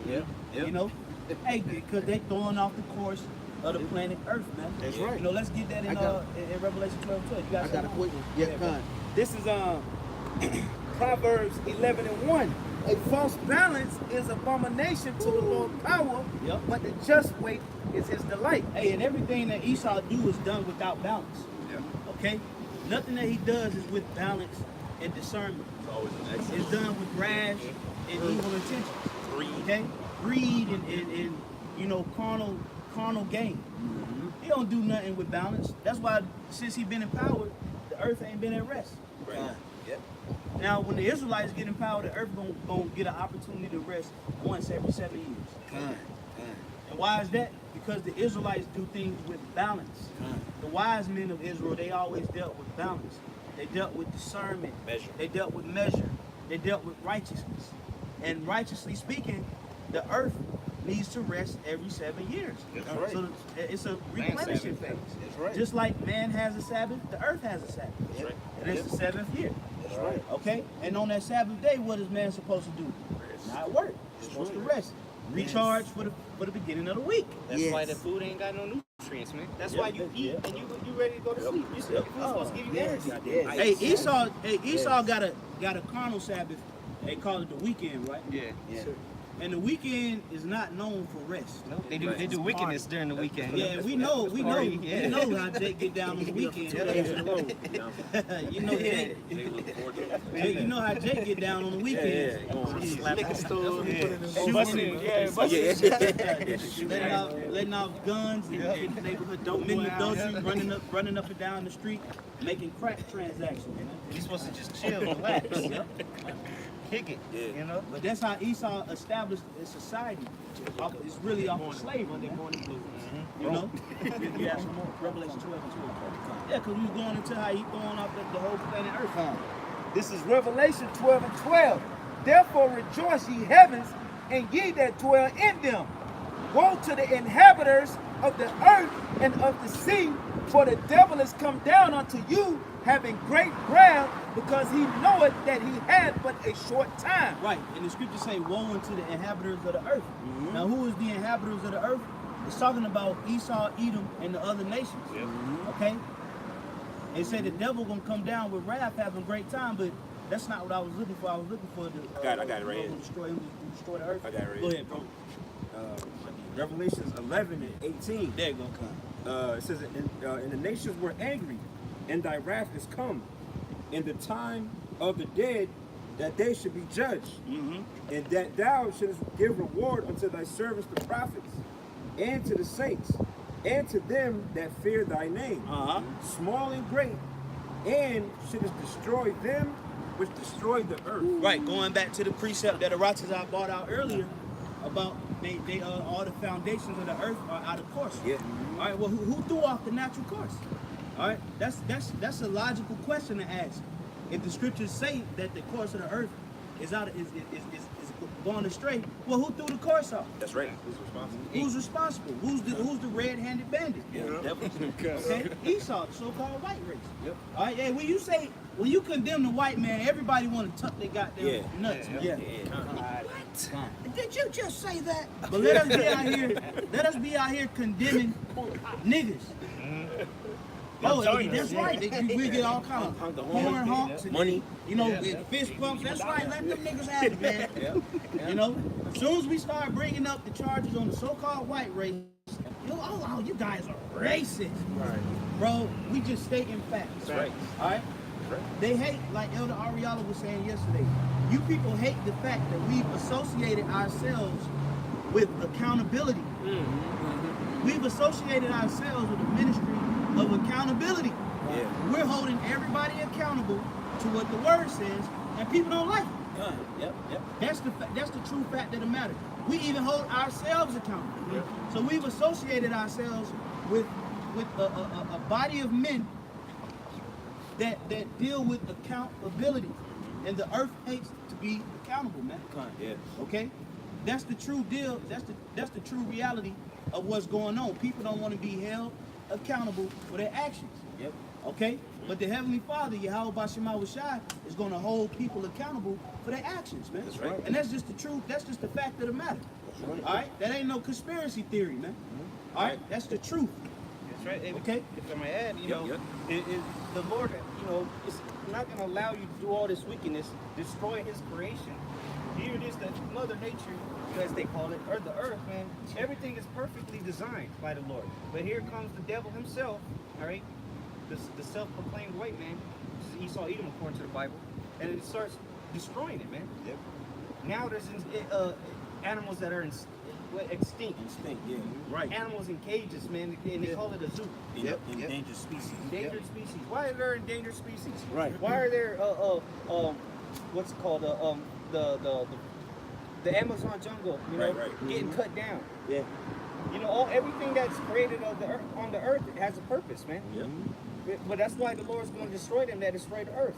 Hey, because they throwing off the course of the planet Earth, man. That's right. Let's get that in Revelation 12:12. You I got a quick one. Yeah, man. This is Proverbs 11:1. A false balance is abomination to the Lord's power, but the just weight is his delight. Hey, and everything that Esau do is done without balance. Okay? Nothing that he does is with balance and discernment. It's done with rash and evil intentions. Okay? Greed and carnal gain. He don't do nothing with balance. That's why since he been in power, the earth ain't been at rest. Now, when the Israelites get in power, the earth gonna get an opportunity to rest once every 7 years. And why is that? Because the Israelites do things with balance. The wise men of Israel, they always dealt with balance. They dealt with discernment. They dealt with measure. They dealt with righteousness. And righteously speaking, the earth needs to rest every 7 years. Right. So it's a replenishing phase. That's right. Just like man has a Sabbath, the earth has a Sabbath. Right. And it's the 7th year. That's right. Okay? And on that Sabbath day, what is man supposed to do? Not work. He's supposed to rest. Recharge for the beginning of the week. That's why the food ain't got no nutrients, man. That's why you eat and you ready to go to sleep. Your food's supposed to give you energy. Hey, Esau got a carnal Sabbath. They call it the weekend, right? Yeah. And the weekend is not known for rest. No, they do wickedness during the weekend. Yeah, we know how they get down on the weekend. You know, Jake, you know how Jake get down on the weekends. Liquor store. Letting off guns in the neighborhood, committing adultery, running up and down the street, making crack transactions. You're supposed to just chill, relax. Kick it, you know? But that's how Esau established his society. It's really off of slavery. Monday morning blues. You know? You have some more. Revelation 12 and 12. Yeah, because we was going into how he throwing off the whole planet Earth. This is Revelation 12 and 12. Therefore rejoice, ye heavens, and ye that dwell in them. Woe to the inhabitants of the earth and of the sea, for the devil is come down unto you, having great wrath, because he knoweth that he had but a short time. Right, and the scriptures say, woe unto the inhabitants of the earth. Now, who is the inhabitants of the earth? It's talking about Esau, Edom, and the other nations. Okay? It said the devil gonna come down with wrath, having great time, but that's not what I was looking for. I was looking for the I got it right here. destroy the earth. I got it right Go here. ahead, bro. Revelations 11 and 18. There you go, come. It says, and the nations were angry, and thy wrath is come, in the time of the dead, that they should be judged, and that thou shouldest give reward unto thy servants the prophets, and to the saints, and to them that fear thy name, small and great, and shouldest destroy them which destroy the earth. Right, going back to the precept that Aratazar brought out earlier about they all the foundations of the earth are out of course. Yeah. All right. Well, who threw off the natural course? All right. That's a logical question to ask. If the scriptures say that the course of the earth is going astray, well, who threw the course off? That's right. Who's responsible? Who's responsible? Who's the red-handed bandit? Okay. Esau, the so-called white race. Yep. All right. Yeah. When you condemn the white man, everybody want to tuck their goddamn nuts. Did you just say that? But let us be out here condemning niggas. Oh, that's right. We get all kind of horn honks and money, fist bumps. That's right. Let them niggas have it, man. You know, as soon as we start bringing up the charges on the so-called white race, you guys are racist. Right. Bro, we just stating facts. That's right. All right? They hate, like Elder Ariala was saying yesterday, you people hate the fact that we've associated ourselves with accountability. We've associated ourselves with the ministry of accountability. We're holding everybody accountable to what the word says, and people don't like it. That's the true fact of the matter. We even hold ourselves accountable. So we've associated ourselves with a body of men that deal with accountability, and the earth hates to be accountable, man. Okay, that's the true deal. That's the true reality of what's going on. People don't want to be held accountable for their actions. Okay, but the Heavenly Father, Yahweh Bashema Washai, is going to hold people accountable for their actions, man. That's right. And that's just the truth. That's just the fact of the matter. All right, that ain't no conspiracy theory, man. All right, that's the truth. That's right. Okay. If I may add, the Lord, is not going to allow you to do all this wickedness, destroy His creation. Here it is, that Mother Nature, as they call it, or the earth, man. Everything is perfectly designed by the Lord. But here comes the devil himself, all right? The self-proclaimed white man, which is Esau, Edom, according to the Bible, and it starts destroying it, man. Now there's animals that are extinct. Right. Animals in cages, man, and they call it a zoo. Endangered species. Endangered species. Why are there endangered species? Right. Why are there what's it called the Amazon jungle? Getting cut down. Everything that's created on the earth has a purpose, man. But that's why the Lord's going to destroy them that destroy the earth.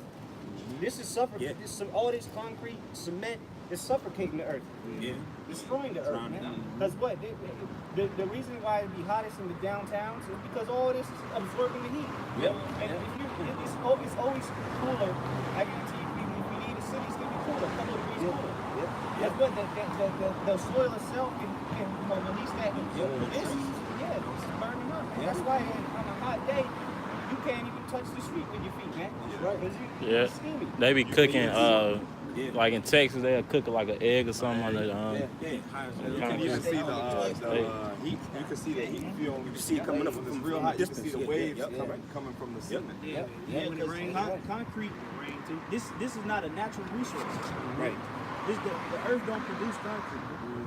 This is suffocating. All this concrete, cement is suffocating the earth. Destroying the earth, man. Because what? The reason why it be hottest in the downtowns is because all this is absorbing the heat. And it's always cooler. I guarantee you, if we need the city's going to be cooler, a couple of degrees cooler. That's what the soil itself can release that heat. It's burning up. And that's why on a hot day, you can't even touch the street with your feet, man. Right. You're steamy. They be cooking Yeah. Like in Texas, they'll cook it like an egg or something on the. Yeah. You can even see the heat. You can see the heat. If you only see it coming up when it's from real a hot, you can distance. see the Yeah, waves yeah. coming from the cement. Yeah, when it rains, concrete. This is not a natural resource. Right. The earth don't produce concrete.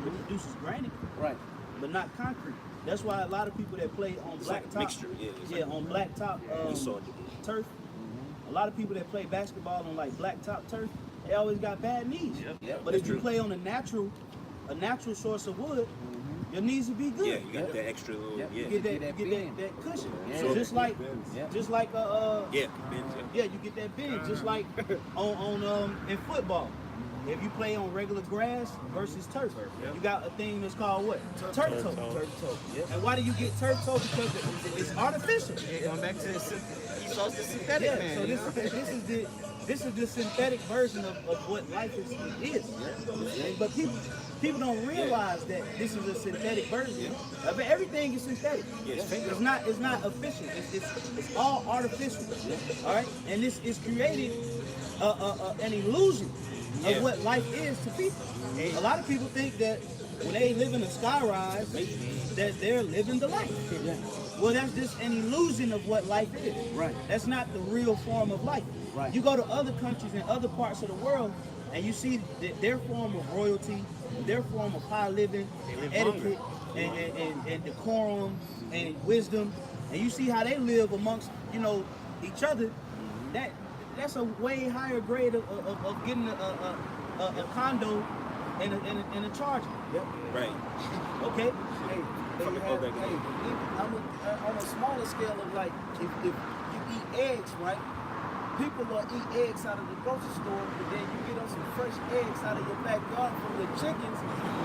It produces granite, right. but not concrete. That's why a lot of people that play on It's like a blacktop, mixture. Yeah. It's like on blacktop turf. A lot of people that play basketball on like blacktop turf, they always got bad knees. But if you play on a natural source of wood, your knees will be good. Yeah, you got that extra little. Yeah. You get that cushion. Yeah. So just like Yeah, you get that bend. Just like on in football. If you play on regular grass versus turf, you got a thing that's called what? Turf toe. And why do you get turf toe? Because it's artificial. Going back to the synthetic man. So this is the synthetic version of what life is. But people don't realize that this is a synthetic version. Of everything is synthetic. It's not official. It's all artificial. All right, and this is created an illusion of what life is to people. A lot of people think that when they live in a skyrise, that they're living the life. Well, that's just an illusion of what life is. Right. That's not the real form of life. Right. You go to other countries and other parts of the world, and you see that their form of royalty, their form of high living, etiquette, and decorum, and wisdom, and you see how they live amongst each other. That's a way higher grade of getting a condo and a charger. Right. Okay. On a smaller scale of like, if you eat eggs, right? People will eat eggs out of the grocery store, but then you get them some fresh eggs out of your backyard from the chickens.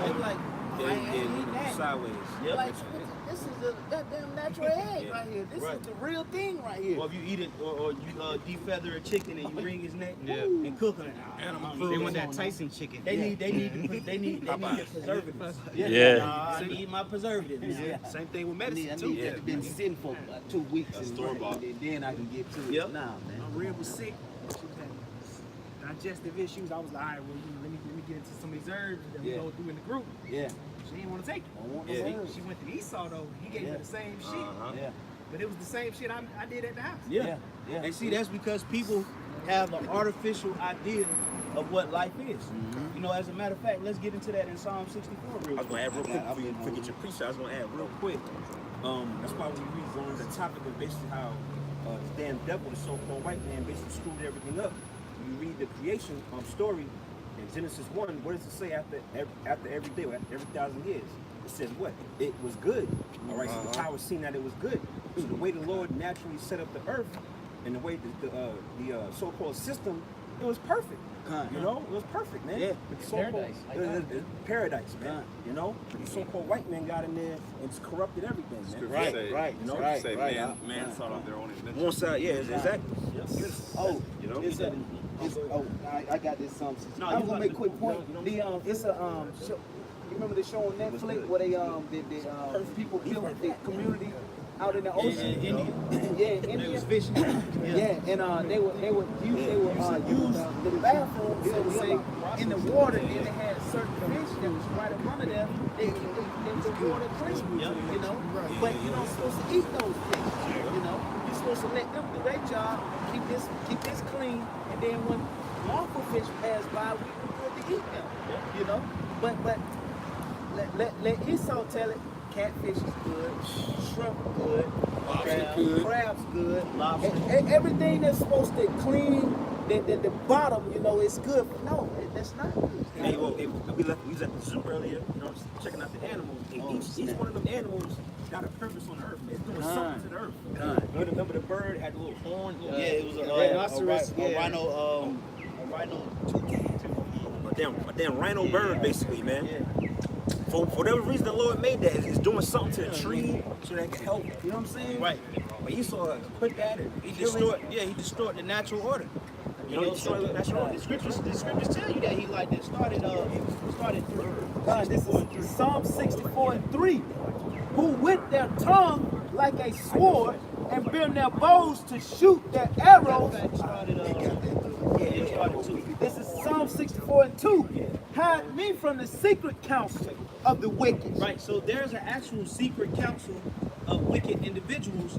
They're like, I ain't eating that. Sideways. Like, this is a goddamn natural egg right here. This is the real thing right here. Or if you eat it, or you defeather a chicken and you wring his neck and cook it. They want that Tyson chicken. They need the preservatives. I need my preservatives. Same thing with medicine too. It's been sitting for 2 weeks and then I can get to it. Nah, man. My rib was sick. She was having digestive issues. I was like, all right, well, let me get into some of these herbs that we go through in the group. Yeah. She didn't want to take it. She went to Esau though. He gave her the same shit. Yeah. But it was the same shit I did at the house. Yeah. And see, that's because people have an artificial idea of what life is. As a matter of fact, let's get into that in Psalm 64 real I was quick. gonna add real quick before you forget your precept. I was gonna add real quick. That's why when we read on the topic of basically how the damn devil, the so-called white man, basically screwed everything up. When you read the creation story in Genesis 1, what does it say after every day, after every 1,000 years? It says what? It was good. All right, so the power seen that it was good. So the way the Lord naturally set up the earth and the way the so-called system, it was perfect. It was perfect, man. Yeah. Paradise, man. The so-called white man got in there and just corrupted everything, man. Right. Man sought out their own invention. One side, yeah, exactly. I got this No, I'm you gonna got make a the- quick point. It's a show, you remember the show on Netflix where they the people built the community out in the ocean? It was fishing. And they would use the bathroom, so to say, in the water, and they had certain fish that was right up under there. They keep the water clean, But you're not supposed to eat those fish, You're supposed to let them do their job, keep this clean, and then when lawful fish pass by, we good to eat them, But let Esau tell it. Catfish is good, shrimp good, crabs good, everything that's supposed to clean the bottom, it's good. No, that's not good. Hey, well, we was at the zoo earlier, checking out the animals. And each one of them animals got a purpose on the earth. It's doing something to the earth. Remember the bird had the little horn? It was a rhino. A damn rhino bird, basically, man. For whatever reason, the Lord made that. It's doing something to the tree so that it can help. You know what I'm saying? Right. But Esau put that in. He destroyed the natural order. The scriptures tell you that he started God, this is Psalm 64:3. Who with their tongue like a sword and bend their bows to shoot their arrows. This is Psalm 64. 4 and 2. Hide me from the secret counsel of the wicked. Right, so there's an actual secret council of wicked individuals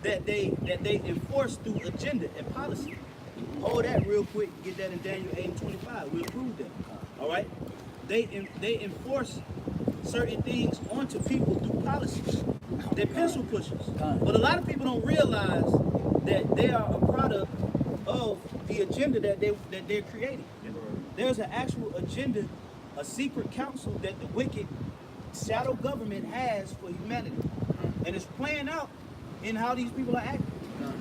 that they enforce through agenda and policy. Hold that real quick, get that in Daniel 8 and 25. We'll prove that. All right? They enforce certain things onto people through policies. They're pencil pushers. But a lot of people don't realize that they are a product of the agenda that they're creating. There's an actual agenda, a secret council that the wicked shadow government has for humanity. And it's playing out in how these people are acting.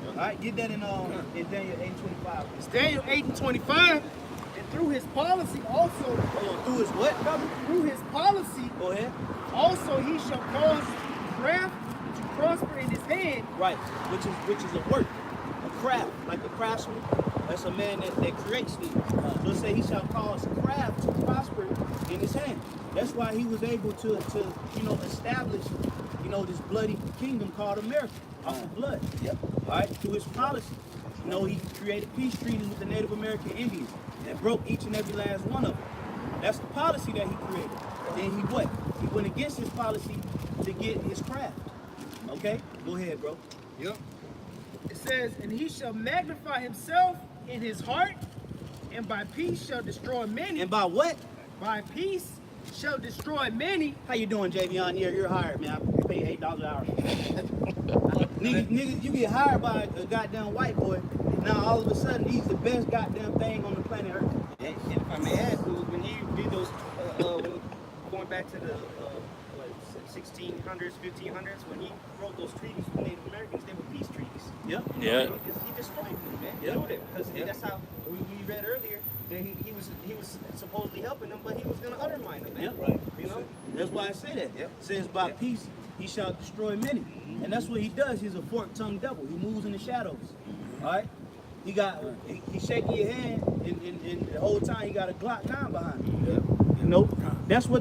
All right, get that in Daniel 8:25. It's Daniel 8 and 25. And through his policy also, Through his what, brother? through his policy, Go ahead. also he shall cause craft to prosper in his hand. Right, which is a work, a craft, like a craftsman. That's a man that creates things. So it say he shall cause craft to prosper in his hand. That's why he was able to establish, this bloody kingdom called America off of blood. Yep. All right, through his policy. He created peace treaties with the Native American Indians that broke each and every last one of them. That's the policy that he created. Then he what? He went against his policy to get his craft. Okay, go ahead, bro. Yep. It says, and he shall magnify himself in his heart, and by peace shall destroy many. And by what? By peace shall destroy many. How you doing, Javion? You're hired, man. I pay $8 an hour. niggas, you get hired by a goddamn white boy. Now all of a sudden, he's the best goddamn thing on the planet Earth. And if I may add, when he did those, going back to the 1600s, 1500s, when he wrote those treaties with Native Americans, they were peace treaties. Yep. Yeah. He destroyed them, man. He Yep. knew that because that's how we read earlier that he was supposedly helping them, but he was going to undermine them, man. Yep. Right. You know. That's why I say that. Yep. It says by peace he shall destroy many. And that's what he does. He's a fork-tongued devil. He moves in the shadows. All right? He's shaking your hand, and the whole time he got a Glock 9 behind him. That's the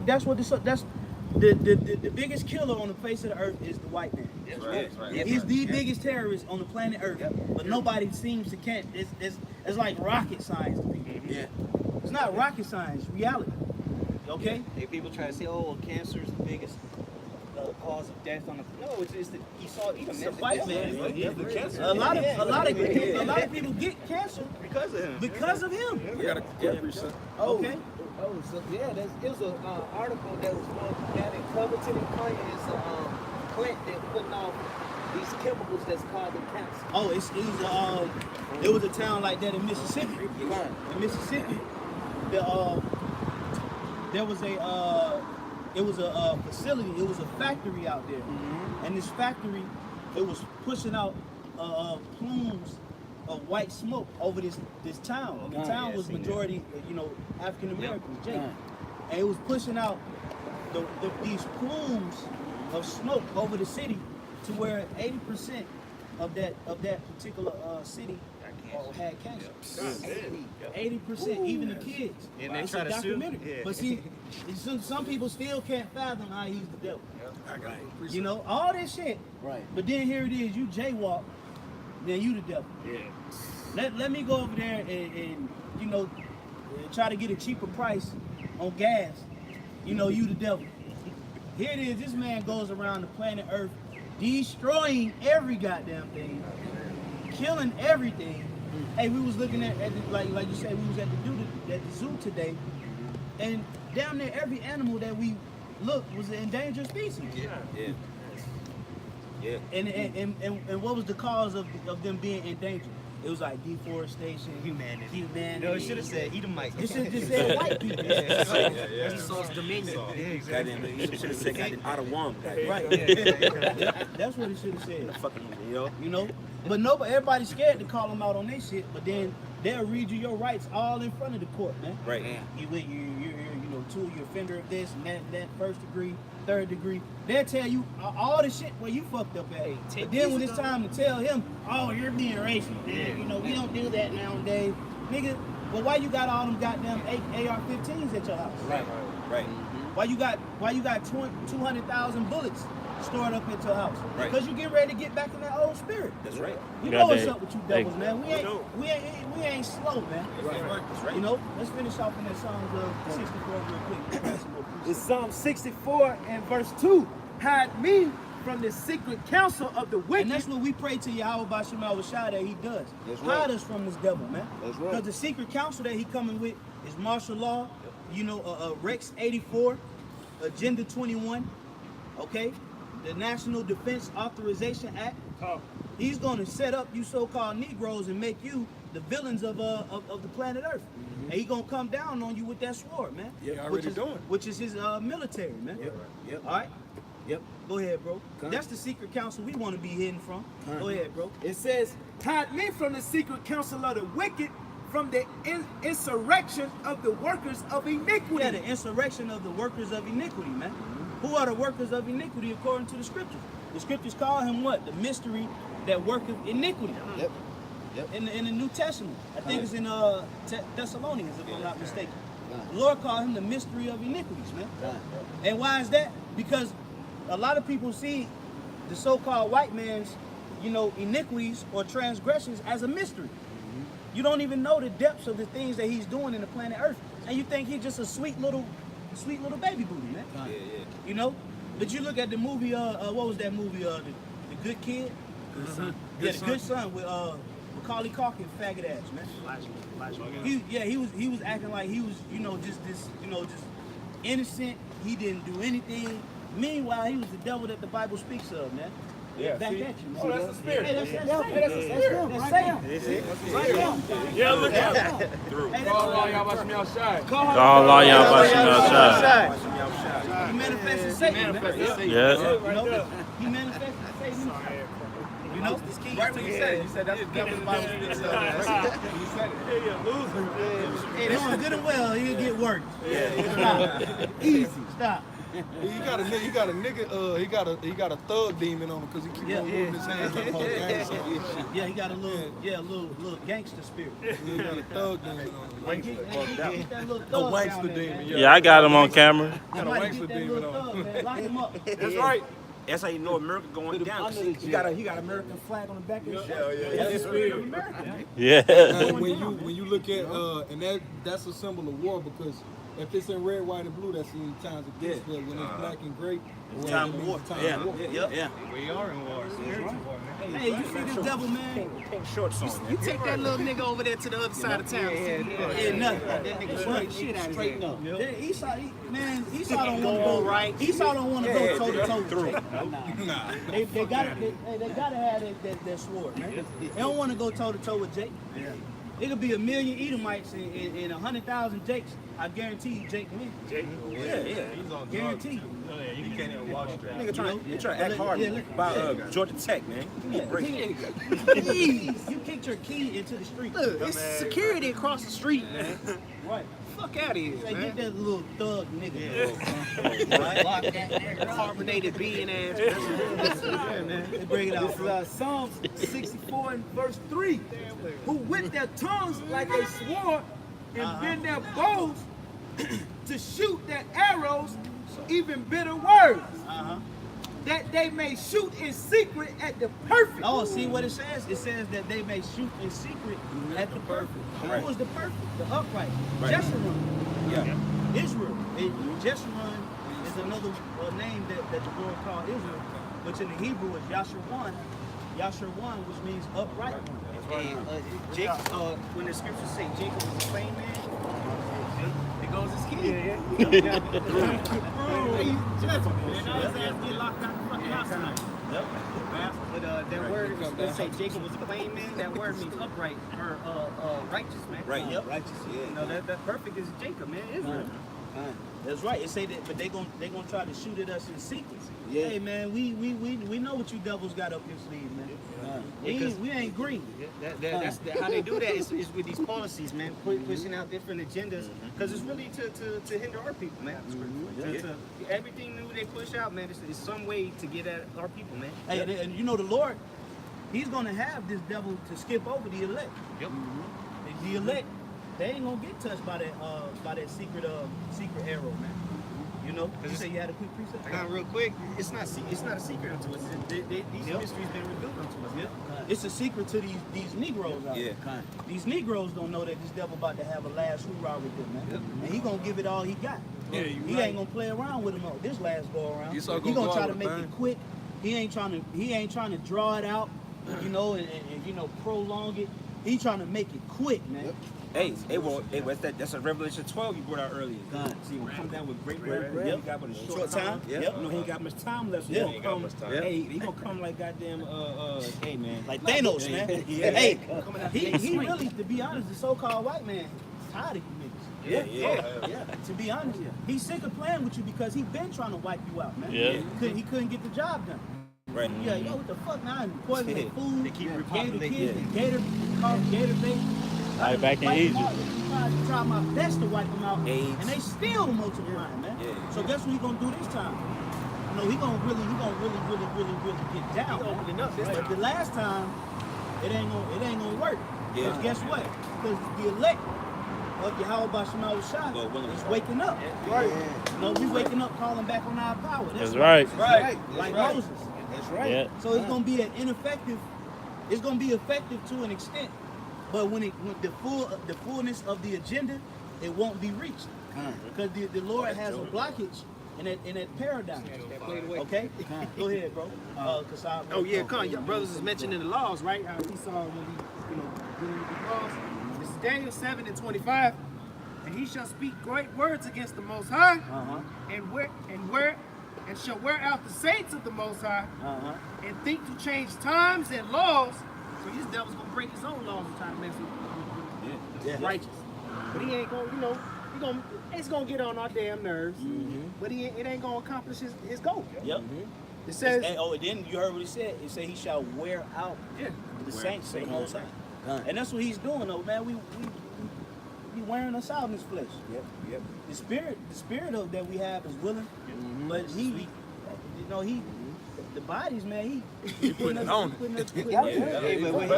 biggest killer on the face of the earth is the white man. That's right. He's the biggest terrorist on the planet Earth. But nobody seems to can't. It's like rocket science to people. Yeah. It's not rocket science, it's reality. Okay? Hey, people try to say, "Oh, cancer is the biggest cause of death on the." No, it's the Esau Edom. It's the white man. The cancer. A lot of people get cancer because of him. because of him. We got a reset. Okay. Oh, so yeah, it was an article that was down in Covington and Conyers. It's a plant that's putting off these chemicals that's causing cancer. Oh, there was a town like that in Mississippi. In Mississippi, there was a facility. It was a factory out there, and this factory, it was pushing out plumes of white smoke over this town. The town was majority, African Americans, and it was pushing out these plumes of smoke over the city to where 80% of that particular city had cancer. 80%, even the kids. And they It's try a to sue. documentary. Yeah. But see, some people still can't fathom how he's the devil. All this shit. Right. But then here it is, you jaywalk, then you the devil. Yeah. Let me go over there and try to get a cheaper price on gas. You the devil. Here it is, this man goes around the planet Earth destroying every goddamn thing, killing everything. Hey, we was looking at like you said, we was at the zoo today, and down there every animal that we looked was an endangered species. Yeah. And what was the cause of them being endangered? It was like deforestation, humanity. No, it should have said Edomite. It should have just said white people. Esau's dominion. Yeah, exactly. Goddamn, you should have said goddamn out of one. Right. That's what it should have said. Fucking, But everybody's scared to call them out on their shit. But then they'll read you your rights all in front of the court, man. Right. You're offender of this and that, first degree, third degree. They'll tell you all the shit where you fucked up at. But then when it's time to tell him, oh, you're being racist. We don't do that nowadays. Nigga, well, why you got all them goddamn AR-15s at your house? Right. Why you got 200,000 bullets store it up into a house. Right. Because you get ready to get back in that old spirit. That's right. You Yeah, know what's they- up with you they- devils, man. We ain't slow, man. That's right. You know, let's finish off in that Psalms 64 real quick. In Psalm 64 and verse 2, hide me from the secret counsel of the wicked. And that's what we pray to Yahweh Bashim al-Washai that he does. That's right. Hide us from this devil, man. That's right. Because the secret counsel that he coming with is martial law, you know, Rex 84, Agenda 21, okay? The National Defense Authorization Act. He's going to set up you so-called Negroes and make you the villains of the planet Earth. And he's going to come down on you with that sword, man. Yeah, already which is, doing. Which is his military, man. Yep. All right? Yep. Go ahead, bro. That's the secret counsel we want to be hidden from. Go ahead, bro. It says, hide me from the secret counsel of the wicked, from the insurrection of the workers of iniquity. Yeah, the insurrection of the workers of iniquity, man. Who are the workers of iniquity according to the scriptures? The scriptures call him what? The mystery that worketh iniquity. Yep. In the New Testament. I think it's in Thessalonians, if I'm not mistaken. The Lord called him the mystery of iniquities, man. And why is that? Because a lot of people see the so-called white man's, you know, iniquities or transgressions as a mystery. You don't even know the depths of the things that he's doing in the planet Earth. And you think he's just a sweet little baby booty, man. You know? But you look at the movie, what was that movie? The Good Kid? Good son. Yeah, The Good Son with Macaulay Culkin, faggot ass, man. He was acting like he was, you know, just innocent. He didn't do anything. Meanwhile, he was the devil that the Bible speaks of, man. Yeah, Back see? at you, man. Oh, that's the spirit. Hey, that's That's Satan. Right now. Yeah, look at it. Hey, Call all y'all watch me outside. Call all y'all Bashim outside. He manifested Satan, man. Yeah. You know, he manifested Satan. You know, Right when you said it, you said that's the devil the Bible speaks of. You said it. hey, knowing good and well, he'll get worked. Stop. Easy. Stop. He got a nigga, he got a thug demon on him because he keep on moving his hands like Hulk Hogan. Yeah, he got a little gangster spirit. He got a thug demon on him. Get that little A thug wankster down there, demon, man. yeah. Yeah, I got him on camera. Got a Somebody wankster get that demon little on him. thug, man. Lock him up. That's right. That's how you know America going down. 'Cause he got American flag on the back of his shirt. That's the spirit. Yeah. When you look at and that's a symbol of war because if it's in red, white, and blue, that's in times of peace. But when it's black and gray, it's time of war. Time of war. Yeah. We are in war. Hey, you see this devil, man? Pink shorts on. You take that little nigga over there to the other side of town. Yeah, nothing. That nigga straight shit out of Straighten here. up. Yeah, Esau don't want to go right. Esau don't want to go toe to toe through. Nah. They gotta have that sword, man. They don't want to go toe to toe with Jake. It could be 1 million Edomites and 100,000 Jakes. I guarantee you, Jake win. Yeah. He's on Guarantee you. He can't even walk straight. Nigga trying to act hard about Georgia Tech, man. Give me a break. Please, you kicked your key into the street. Look, it's security across the street, man. Right. Fuck out of here, Say, man. get that little thug nigga. Lock that carbonated bean ass. Yeah, man. They bring it out. This is Psalms 64 and verse 3. Who with their tongues like a sword and bend their bows to shoot their arrows, even bitter words, that they may shoot in secret at the perfect. Oh, see what it says? It says that they may shoot in secret at the perfect. Who is the perfect? The upright. Jeshurun. Yeah. Israel. Jeshurun is another name that the Lord called Israel, which in the Hebrew is Yashurwan. Yashurwan, which means upright one. And when the scriptures say Jacob was a plain man, it goes his kid. Get locked out the fucking house tonight. Yep. But that word, when say Jacob was a plain man, that word means upright or righteous, man. Right. Yep. Righteous, yeah. You know, that perfect is Jacob, man. Israel. That's right. It say that, but they gonna try to shoot at us in secret. Yeah. Hey man, we know what you devils got up your sleeve, man. We ain't green. That's how they do that is with these policies, man, pushing out different agendas, because it's really to hinder our people, man. Everything new they push out, man, is some way to get at our people, man. Hey, and you know the Lord, He's gonna have this devil to skip over the elect. Yep. The elect, they ain't gonna get touched by that secret arrow, man. You You know, you say you had a quick precept. Real quick, it's not a secret unto us. These mysteries been revealed unto us. Yeah. It's a secret to these Negroes out there. These Negroes don't know that this devil about to have a last hoorah with them, man. And he gonna give it all he got. Yeah, he ain't gonna play around with him on this last go around. He He gonna try to make it quick. He ain't trying to draw it out, you know, and you know, prolong it. He trying to make it quick, man. That's a Revelation 12 you brought out earlier. See, he'll come down with great word. He got with a short time. Yep. You know, he ain't got much time left. So Yeah. he gonna come. Hey, he gonna come like goddamn. Hey man, Like Thanos, man. Yeah. Hey, he really, to be honest, the so-called white man, tired of you niggas. Yeah. To be honest, he's sick of playing with you because he been trying to wipe you out, man. Yeah. He couldn't get the job done. Right. Yeah, yo, what the fuck now? Poison their food. They keep Gator repopulating. kids, Gator, Gator bait. Like back in Wipe 'em Egypt. out. I try my best to wipe them out, AIDS. and they still multiplying, man. Yeah. So guess what he gonna do this time? You know, he gonna really get down. He opening up this But time. the last time, it ain't gonna work. Yeah. 'Cause guess what? Because the elect of Yahweh Shema Shah Lord willing. is waking up. Right. You know, we waking up, calling back on our power. That's right. Like Moses. That's right. Yeah. So it's gonna be an ineffective. It's gonna be effective to an extent, but when the fullness of the agenda, it won't be reached because the Lord has a blockage in that paradigm. Okay, go ahead, bro. Oh yeah, your brothers is mentioned in the laws, right? How he saw when he, doing the laws. This is Daniel 7:25. And he shall speak great words against the Most High, and shall wear out the saints of the Most High, and think to change times and laws. So this devil's gonna break his own laws and try to mess with righteous. But he ain't gonna, it's gonna get on our damn nerves. But it ain't gonna accomplish his goal. Yep. It says, And then you heard what he said. It said he shall wear out the saints of the Most High. And that's what he's doing, though, man. We wearing us out in this flesh. Yep. The spirit of that we have is willing, but the bodies, man, he putting us on. Hey, but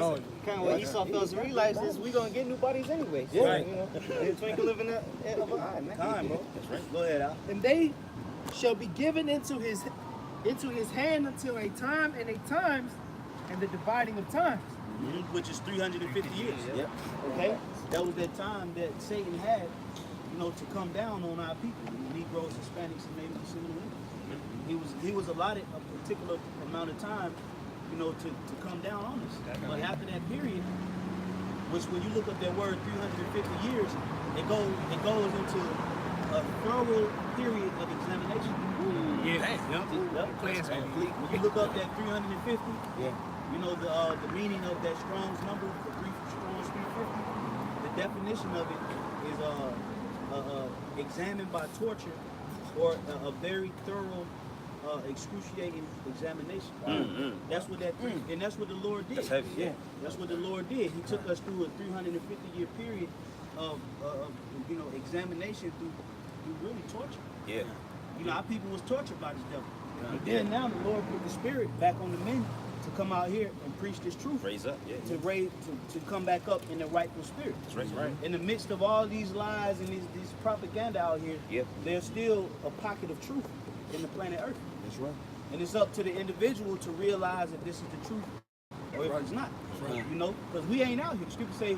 kind of what Esau fails to realize is we gonna get new bodies anyway. So, Right. You know, the twinkle of an eye, man. Time, bro. That's right. Go ahead, Al. and they shall be given into his hand until a time and a times, and the dividing of times. Which is 350 years. Yep. Okay? That was that time that Satan had, to come down on our people, Negroes, Hispanics, and Native descendants. He was allotted a particular amount of time, to come down on us. But after that period, which when you look up that word 350 years, it goes into a thorough period of examination. When you look up that 350, the meaning of that Strong's number, the Strong's 350, the definition of it is examined by torture or a very thorough, excruciating examination. That's what and that's what the Lord did. That's heavy. Yeah. That's what the Lord did. He took us through a 350-year period of examination through really torture. Yeah. Our people was tortured by this devil. But then now the Lord put the spirit back on the men to come out here and preach this truth. Raise up. Yeah. To come back up in the rightful spirit. That's right. In the midst of all these lies and these propaganda out here, there's still a pocket of truth in the planet Earth. That's right. And it's up to the individual to realize if this is the truth or if it's not. Right. Because we ain't out here. The scripture say,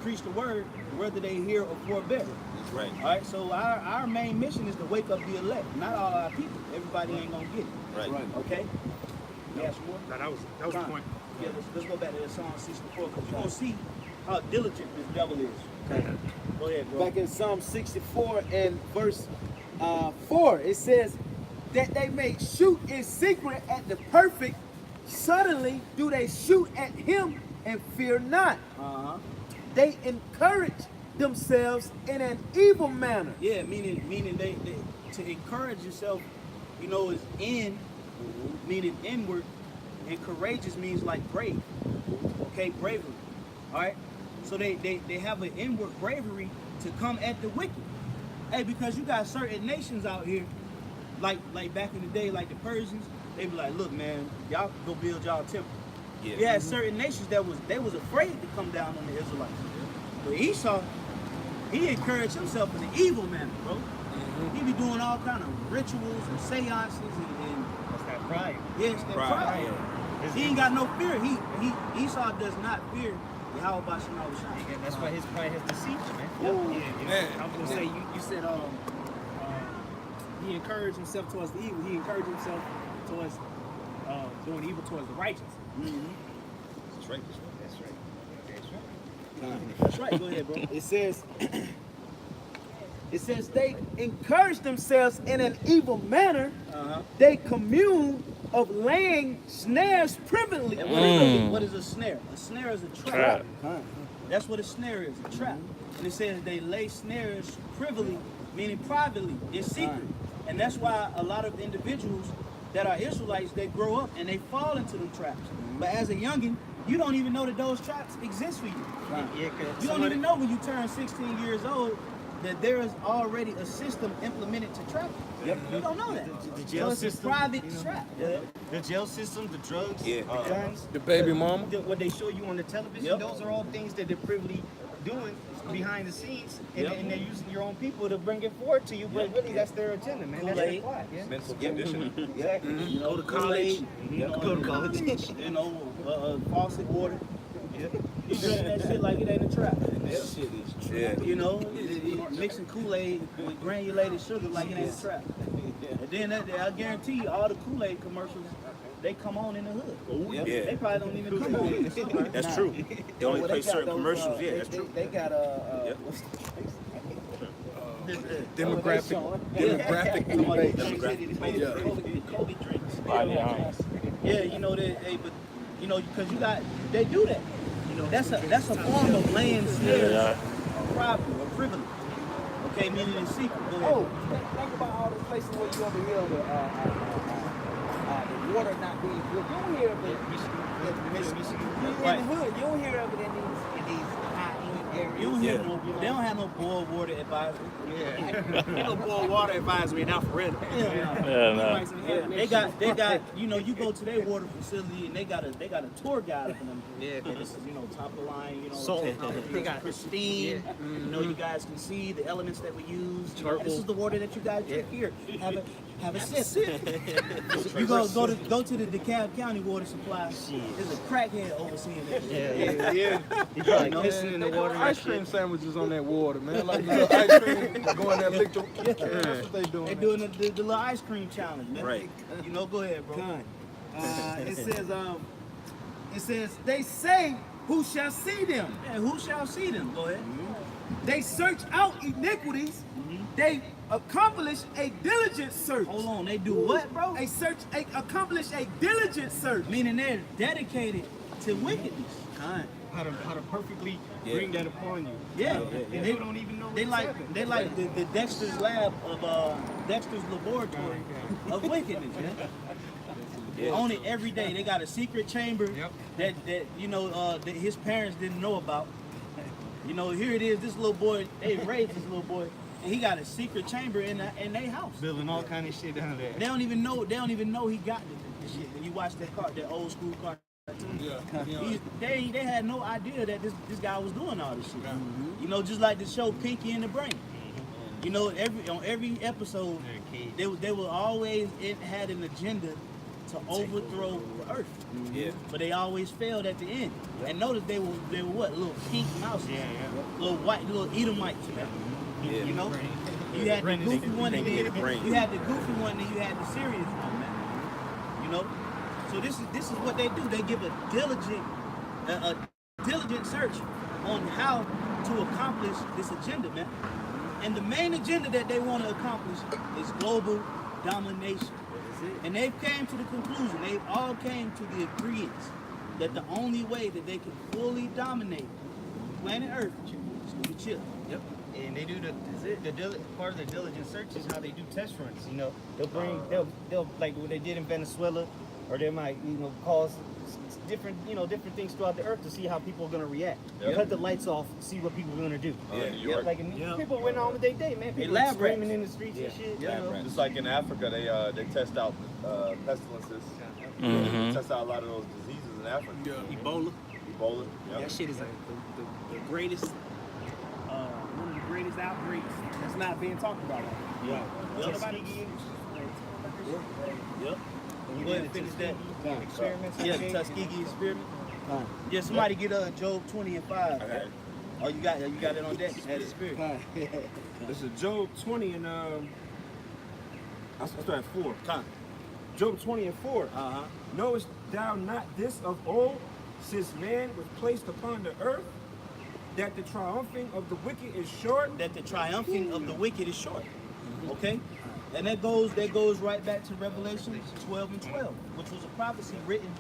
preach the word, whether they hear or forbear. That's right. All right, so our main mission is to wake up the elect, not all our people. Everybody ain't gonna get it. Right. Okay? Yes, more? No, that was the point. Yeah, let's go back to that Psalm 64 because you're gonna see how diligent this devil is. Okay. Go ahead, bro. Back in Psalm 64 and verse 4, it says that they may shoot in secret at the perfect. Suddenly do they shoot at him and fear not. They encourage themselves in an evil manner. Yeah, meaning they to encourage yourself, is in, meaning inward, and courageous means like brave. Okay, bravery. All right. So they have an inward bravery to come at the wicked. Hey, because you got certain nations out here, like back in the day, like the Persians, they be like, look, man, y'all go build y'all temple. Yeah. You had certain nations that was afraid to come down on the Israelites. But Esau, he encouraged himself in an evil manner, bro. He be doing all kind of rituals and seances and That's that pride. yes, and pride. He ain't got no fear. Esau does not fear Yahweh Bashim Al-Shai. Yeah, that's why his pride has deceived you, man. Man. I was gonna say you said he encouraged himself towards the evil. He encouraged himself towards doing evil towards the righteous. That's right. That's right. Go ahead, bro. It says they encourage themselves in an evil manner. Uh-huh. They commune of laying snares privately. And what is a snare? A snare is a trap. That's what a snare is, a trap. And it says they lay snares privily, meaning privately, in secret. And that's why a lot of individuals that are Israelites, they grow up and they fall into them traps. But as a youngin, you don't even know that those traps exist for you. Yeah, You don't even know when you turn 16 years old that there is already a system implemented to trap you. Yep. You don't know that. The jail So it's a system, private you know, trap. the jail system, the drugs, Yeah. the guns, The baby mama. what they show you on the television, Yep. those are all things that they're privily doing behind the scenes, and, Yep. and they're using your own people to bring it forward to you, but really that's their agenda, man. That's their Kool-Aid. plot, yeah. Mental conditioning. Exactly. You know, go to college. You know, go to college. You know, faucet water. You drink that shit like it ain't a trap. That shit is true. Yeah. You know, mixing Kool-Aid with granulated sugar like it ain't a trap. And then I guarantee you, all the Kool-Aid commercials, they come on in the hood. Yeah. They probably don't even come on in the summer. That's true. They only Well, play got certain those, commercials. Yeah, that's true. They got Yep. what's the place? Demographic. Demographic. Demographic. Kobe drinks. Yeah. Yeah, you know but you know, because they do that. You know, that's a form of laying snares privately or privately. Okay, meaning in secret. Go ahead. Oh, think about all the places where you over here with the water not being good. You don't hear of it. You in the hood. You don't hear of it in these high-end areas. You don't hear they don't have no boiled water advisory. No boil water advisory in Alpharetta. Yeah, They got, you know, you go to their water facility and they got a tour guide of them. Yeah, this is, you know, top of the line, you know, they got pristine. You know, you guys can see the elements that we use. This is the water that you guys drink here. Have a sip. You go to the DeKalb County water supply. There's a crackhead overseeing it. Yeah. You probably pissing in the water. and Ice shit. cream sandwiches on that water, man. Like little ice cream going that lick. That's what they doing. They're doing the little ice cream challenge, man. Right. You know, go ahead, bro. It says they say, who shall see them? Yeah, who shall see them? Go ahead. They search out iniquities. They accomplish a diligent search. Hold on, they do what, bro? Accomplish a diligent search. Meaning they're dedicated to wickedness. How to perfectly bring that upon you. Yeah. And they don't even know They like the Dexter's lab of Dexter's laboratory of wickedness, man. On it every day. They got a secret chamber that you know that his parents didn't know about. You know, here it is. This little boy, they raised this little boy, and he got a secret chamber in their house. building all kind of shit down there. They don't even know he got this shit. When you watch that old school cartoon. They had no idea that this guy was doing all this shit. You know, just like the show Pinky and the Brain. You know, on every episode, they will always had an agenda to overthrow the earth. Yeah. But they always failed at the end. And notice they were what? Little pink mouses. Little white, little Edomites, man. Yeah. You know? You had the goofy one and Pinky then and the Brain. you had the goofy one and you had the serious one, man. You know? So this is what they do. They give a diligent search on how to accomplish this agenda, man. And the main agenda that they want to accomplish is global domination. And they've came to the conclusion, they've all came to the agreement that the only way that they can fully dominate planet Earth is through the chip. Yep. And they do part of the diligent search is how they do test runs. You know, they'll like what they did in Venezuela, or they might cause different things throughout the earth to see how people are gonna react. Cut the lights off, see what people are gonna do. People went on with their day, man. People lab screaming in the streets and shit. Yeah, You know? just like in Africa, they test out pestilences. Test out a lot of those diseases in Africa. Ebola. Yep. That shit is the greatest, one of the greatest outbreaks that's it's not being talked about. Yeah. Tuskegee. Yep. And Go ahead and finish that. experiments. Yeah, the Tuskegee experiment. Yeah, somebody get Job 20 and 5. Okay. Oh, you got it on deck. Had the spirit. This is Job 20 and I'll start at 4. Come. Job 20 and 4. Knowest thou not this of old, since man was placed upon the earth, that the triumphing of the wicked is short? That the triumphing of the wicked is short. Okay? And that goes right back to Revelation 12 and 12, which was a prophecy written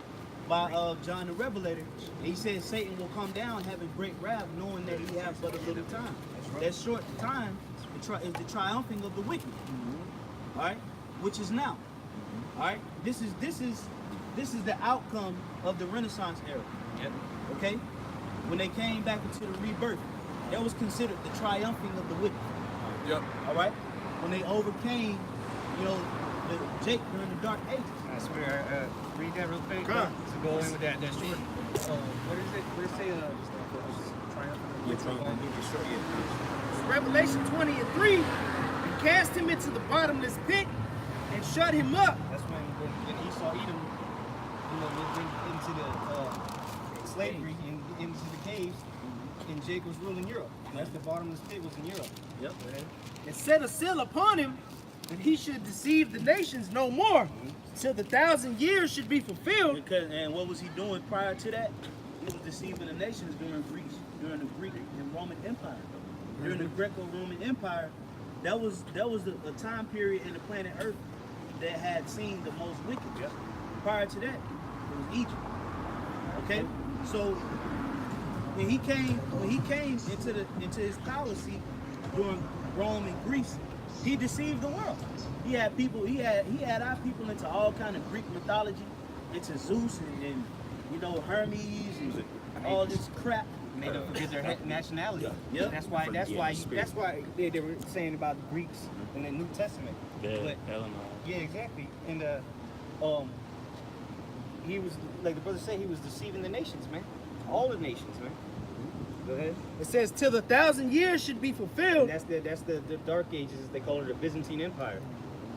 by John the Revelator. And he said Satan will come down having great wrath, knowing that he has but a little time. That short time is the triumphing of the wicked. All right? Which is now. All right? This is the outcome of the Renaissance era. Okay? When they came back into the rebirth, that was considered the triumphing of the wicked. All right? When they overcame, the Jake during the Dark Ages. I swear, read that real quick. Come on. To go in with that short. What is it? What does it say? Revelation 20 and 3, and cast him into the bottomless pit and shut him up. That's when Esau Edom, went into the slavery and into the caves, and Jacob was ruling Europe. That's the bottomless pit was in Europe. Yep. And set a seal upon him, that he should deceive the nations no more, till the 1,000 years should be fulfilled. And what was he doing prior to that? He was deceiving the nations during Greece, during the Greek and Roman Empire. During the Greco-Roman Empire, that was a time period in the planet Earth that had seen the most wicked. Prior to that, it was Egypt. Okay? So when he came into his policy during Rome and Greece, he deceived the world. He had our people into all kind of Greek mythology, into Zeus and Hermes and all this crap. Made them forget their nationality. Yep. That's why they were saying about the Greeks in the New Testament. But, yeah, exactly. And he was, like the brother said, he was deceiving the nations, man. All the nations, man. Go ahead. It says, till the 1,000 years should be fulfilled. And that's the Dark Ages, they call it the Byzantine Empire.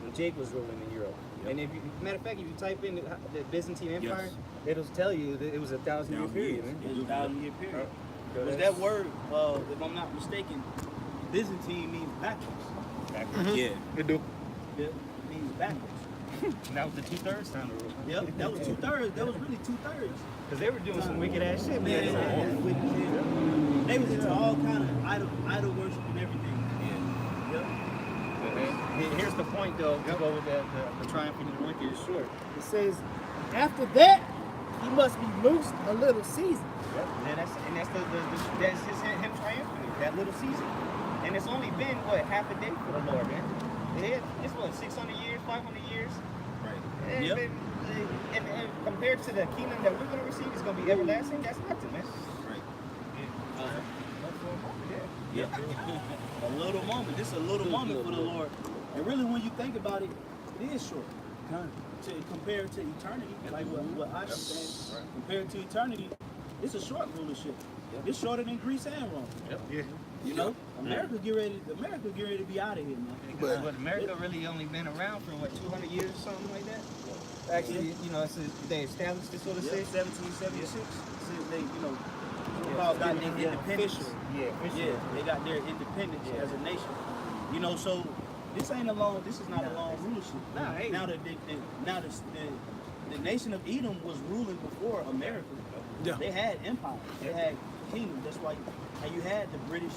When Jake was ruling in Europe. And if you, matter of fact, if you type in the Byzantine Empire, it'll tell you that it was a 1,000-year period, man. It was a 1,000-year period. Because that word, if I'm not mistaken, Byzantine means backwards. Yeah. It do. Yeah, it means backwards. And that was the 2/3 time to rule. Yep, that was 2/3. That was really 2/3. Because they were doing some wicked ass shit, man. They was into all kind of idol worship and everything. Here's the point, though, to go with the triumphing of the wicked is short. It says, after that, he must be loosed a little season. And that's him triumphing that little season. And it's only been half a day for the Lord, man. It's 600 years, 500 years. Right. Yep. And compared to the kingdom that we're gonna receive, it's gonna be everlasting. That's nothing, man. Right. Yeah. A little moment. This is a little moment for the Lord. And really, when you think about it, it is short. Compared to eternity, like what I saying, compared to eternity, it's a short rulership. It's shorter than Greece and Rome. Yeah. America get ready to be out of here, man. But America really only been around for 200 years or something like that. Actually, they established this sort of thing. 1776. They, got their independence. They got their independence as a nation. So this is not a long rulership. Now the nation of Edom was ruling before America. Yeah. They had empire. They had kingdom. That's why you had the British,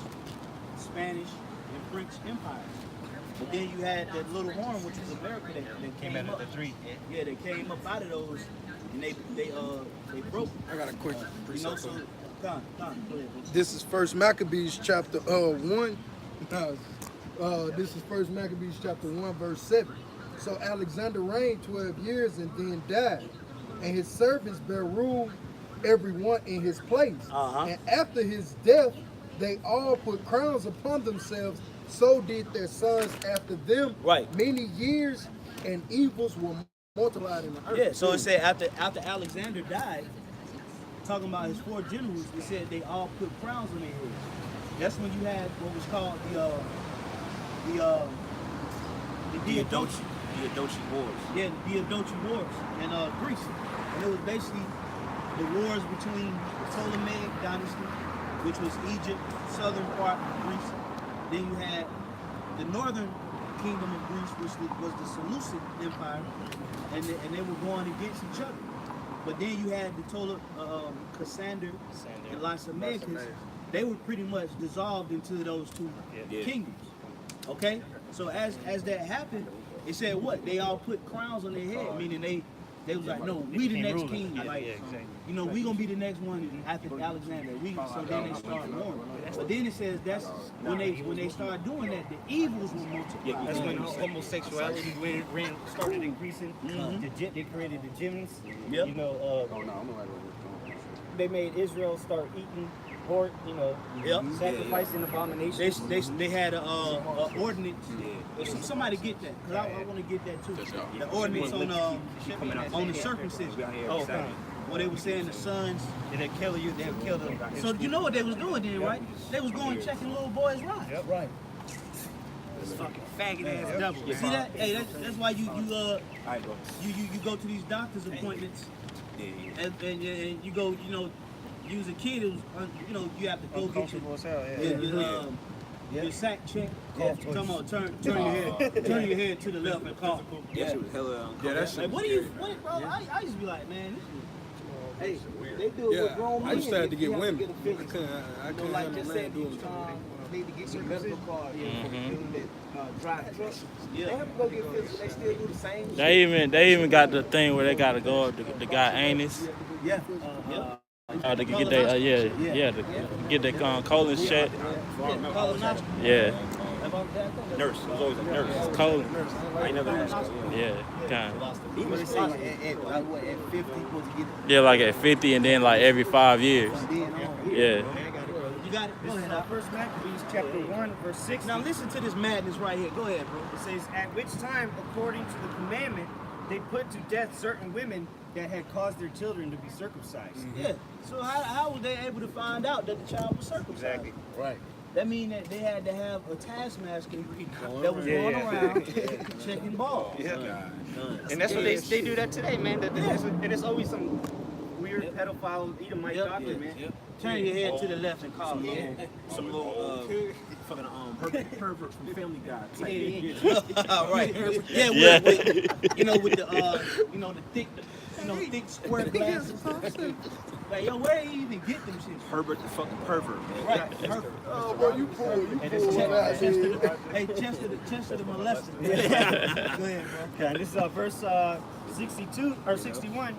Spanish, and French empires. But then you had that little horn, which was America, that came out of the three. Yeah, they came up out of those, and they broke. I got a quick So, go ahead. This is First Maccabees chapter 1. This is First Maccabees chapter 1, verse 7. So Alexander reigned 12 years and then died, and his servants bare rule everyone in his place. And after his death, they all put crowns upon themselves. So did their sons after them. Right. Many years and evils were multiplied in the earth. Yeah. So it said after Alexander died, talking about his 4 generals, it said they all put crowns on their heads. That's when you had what was called Diadochi Wars. Yeah, the Diadochi Wars in Greece. And it was basically the wars between the Ptolemaic dynasty, which was Egypt, southern part of Greece. Then you had the northern kingdom of Greece, which was the Seleucid Empire, and they were going against each other. But then you had the Cassander and Lysimachus. They were pretty much dissolved into those two kingdoms. Okay? So as that happened, it said what? They all put crowns on their head, meaning they was like, no, we the next king. Like, you know, we gonna be the next one after Alexander. So then they start warring. But then it says that's when they start doing that, the evils will multiply. That's when homosexuality started increasing. They created the gyms. Yep. You know, they made Israel start eating pork. You know, sacrificing abominations. They had a ordinance. Somebody get that, because I want to get that too. The ordinance on the circumcision. Oh, fine. Where they were saying the sons. They'll kill you. They'll kill them. So you know what they was doing then, right? They was going checking little boys' lives. Yep. Right. This fucking faggot ass devil. You see that? Hey, that's why you go to these doctor's appointments, and you go, you know, you was a kid, it was, you know, you have to go get your sack check. Come on, turn your head to the left and cough. Yeah, she was hella. that's Like, bro? I used to be like, man, Hey, they do it with grown men. I used to have to get You women. get a physical. I couldn't Like have just no say man if you doing it. need to get your medical card for people that drive trucks. Yeah. They have to go get physical. They still do the same shit. They even got the thing where they gotta go up the guy anus. yeah. To get their to get their colon checked. Yeah, Nurse. It was always a nurse. colon. I ain't never asked. Yeah, kind of. What they say at 50 supposed to get Yeah, like at 50 and then like every 5 years. Yeah. You got it? Go ahead. First Maccabees chapter 1 verse 6. Now listen to this madness right here. Go ahead, bro. It says, at which time, according to the commandment, they put to death certain women that had caused their children to be circumcised. Yeah. So how was they able to find out that the child was circumcised? Exactly. Right. That means that they had to have a taskmaster that was going around checking balls. Yeah. And that's what they do that today, man. And it's always some weird pedophile Edomite doctor, man. Turn your head to the left and call him. Some little fucking pervert from Family Guy type. Right. Yeah. With with the the thick square glasses. Like, yo, where do you even get them shit? Herbert the fucking pervert, man. Right. Perfect. Oh, bro, you pull. Chester the molester. Go ahead, bro. Okay, this is verse 62 or 61.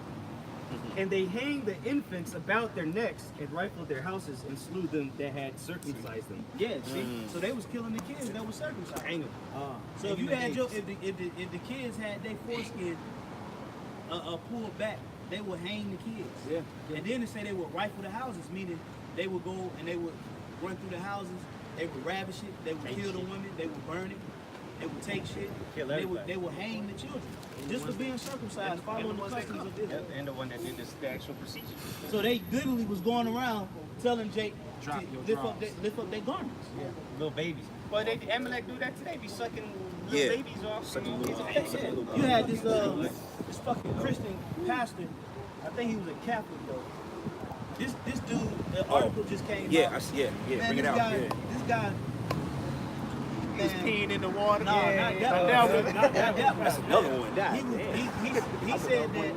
And they hanged the infants about their necks and rifled their houses and slew them that had circumcised them. Yeah, see? So they was killing the kids that was circumcised. Hang them. So if you had if the kids had their foreskin pulled back, they would hang the kids. Yeah. And then they say they would rifle the houses, meaning they would go and they would run through the houses, they would ravish it, they would kill the women, they would burn it, they would take shit, they would hang the children. Just for being circumcised, following the customs of Israel. And the one that did the actual procedure. So they literally was going around telling Jake to lift up their garments. Yeah. Little babies. But Amalek do that today. Be sucking little babies off. You had this fucking Christian pastor. I think he was a Catholic though. This dude, the article just came out. Yeah, Man, bring it out. This guy. He's peeing in the water. No, not that one. That's another one. He said that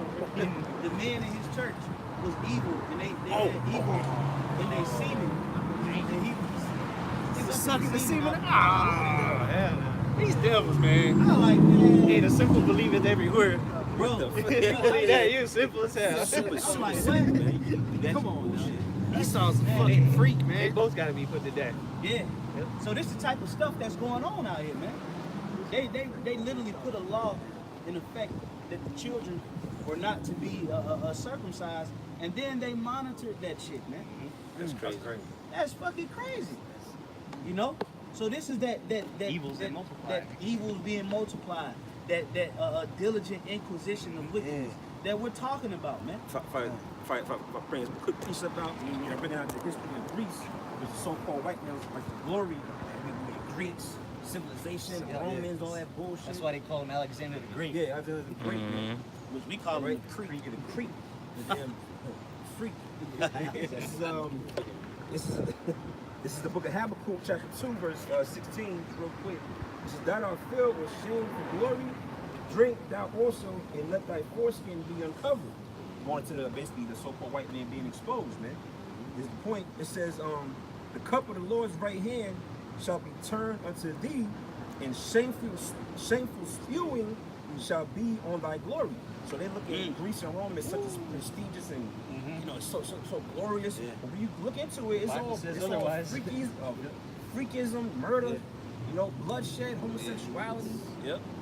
the men in his church was evil and they had evil in their semen. And he was sucking the semen. These devils, man. I like that. Hey, the simple believers everywhere. Bro, Yeah, you simple as hell. I'm like, what? Come on, man. Esau's a fucking freak, man. They both gotta be put to death. Yeah. So this is the type of stuff that's going on out here, man. They literally put a law in effect that the children were not to be circumcised, and then they monitored that shit, man. That's crazy. That's fucking crazy. You know? So this is that Evils that multiply. That evils being multiplied. That diligent inquisition of wickedness that we're talking about, man. If I bring a quick piece about, bringing out the history of Greece, which is so-called white males, like the glory, the Greeks, civilization, Yeah. Romans, all that bullshit. That's why they call him Alexander the Great. Yeah, Alexander the Great, man. Which we call him the Creek. The creep. The damn freak. This is the book of Habakkuk, chapter 2, verse 16, real quick. It says, "Thou art filled with shame for glory, drink thou also, and let thy foreskin be uncovered." Going to the basically the so-called white man being exposed, man. This is the point. It says, "The cup of the Lord's right hand shall be turned unto thee, and shameful spewing shall be on thy glory." So they look at Greece and Rome as such as prestigious and you know so glorious. Yeah. But when you look into it, it's Bible all says it's all otherwise. freakism, murder, you know, bloodshed, homosexuality,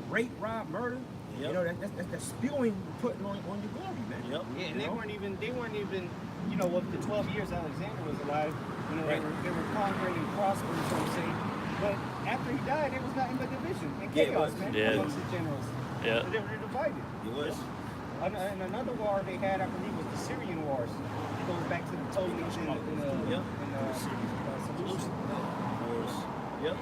rape, rob, murder. Yep. You know that's spewing, putting on your glory, man. Yep. You know? Yeah, Mm-hmm. and they weren't even, you know, of the 12 years Alexander was alive, you know, they were conquering and prospering, so to say. But after he died, there was nothing but division and Yeah, it chaos, was. man, Yeah. amongst the generals. Yeah. They were divided. It was. And another war they had, I believe, was the Syrian Wars. It goes back to the Ptolemies and Seleucid. Yep.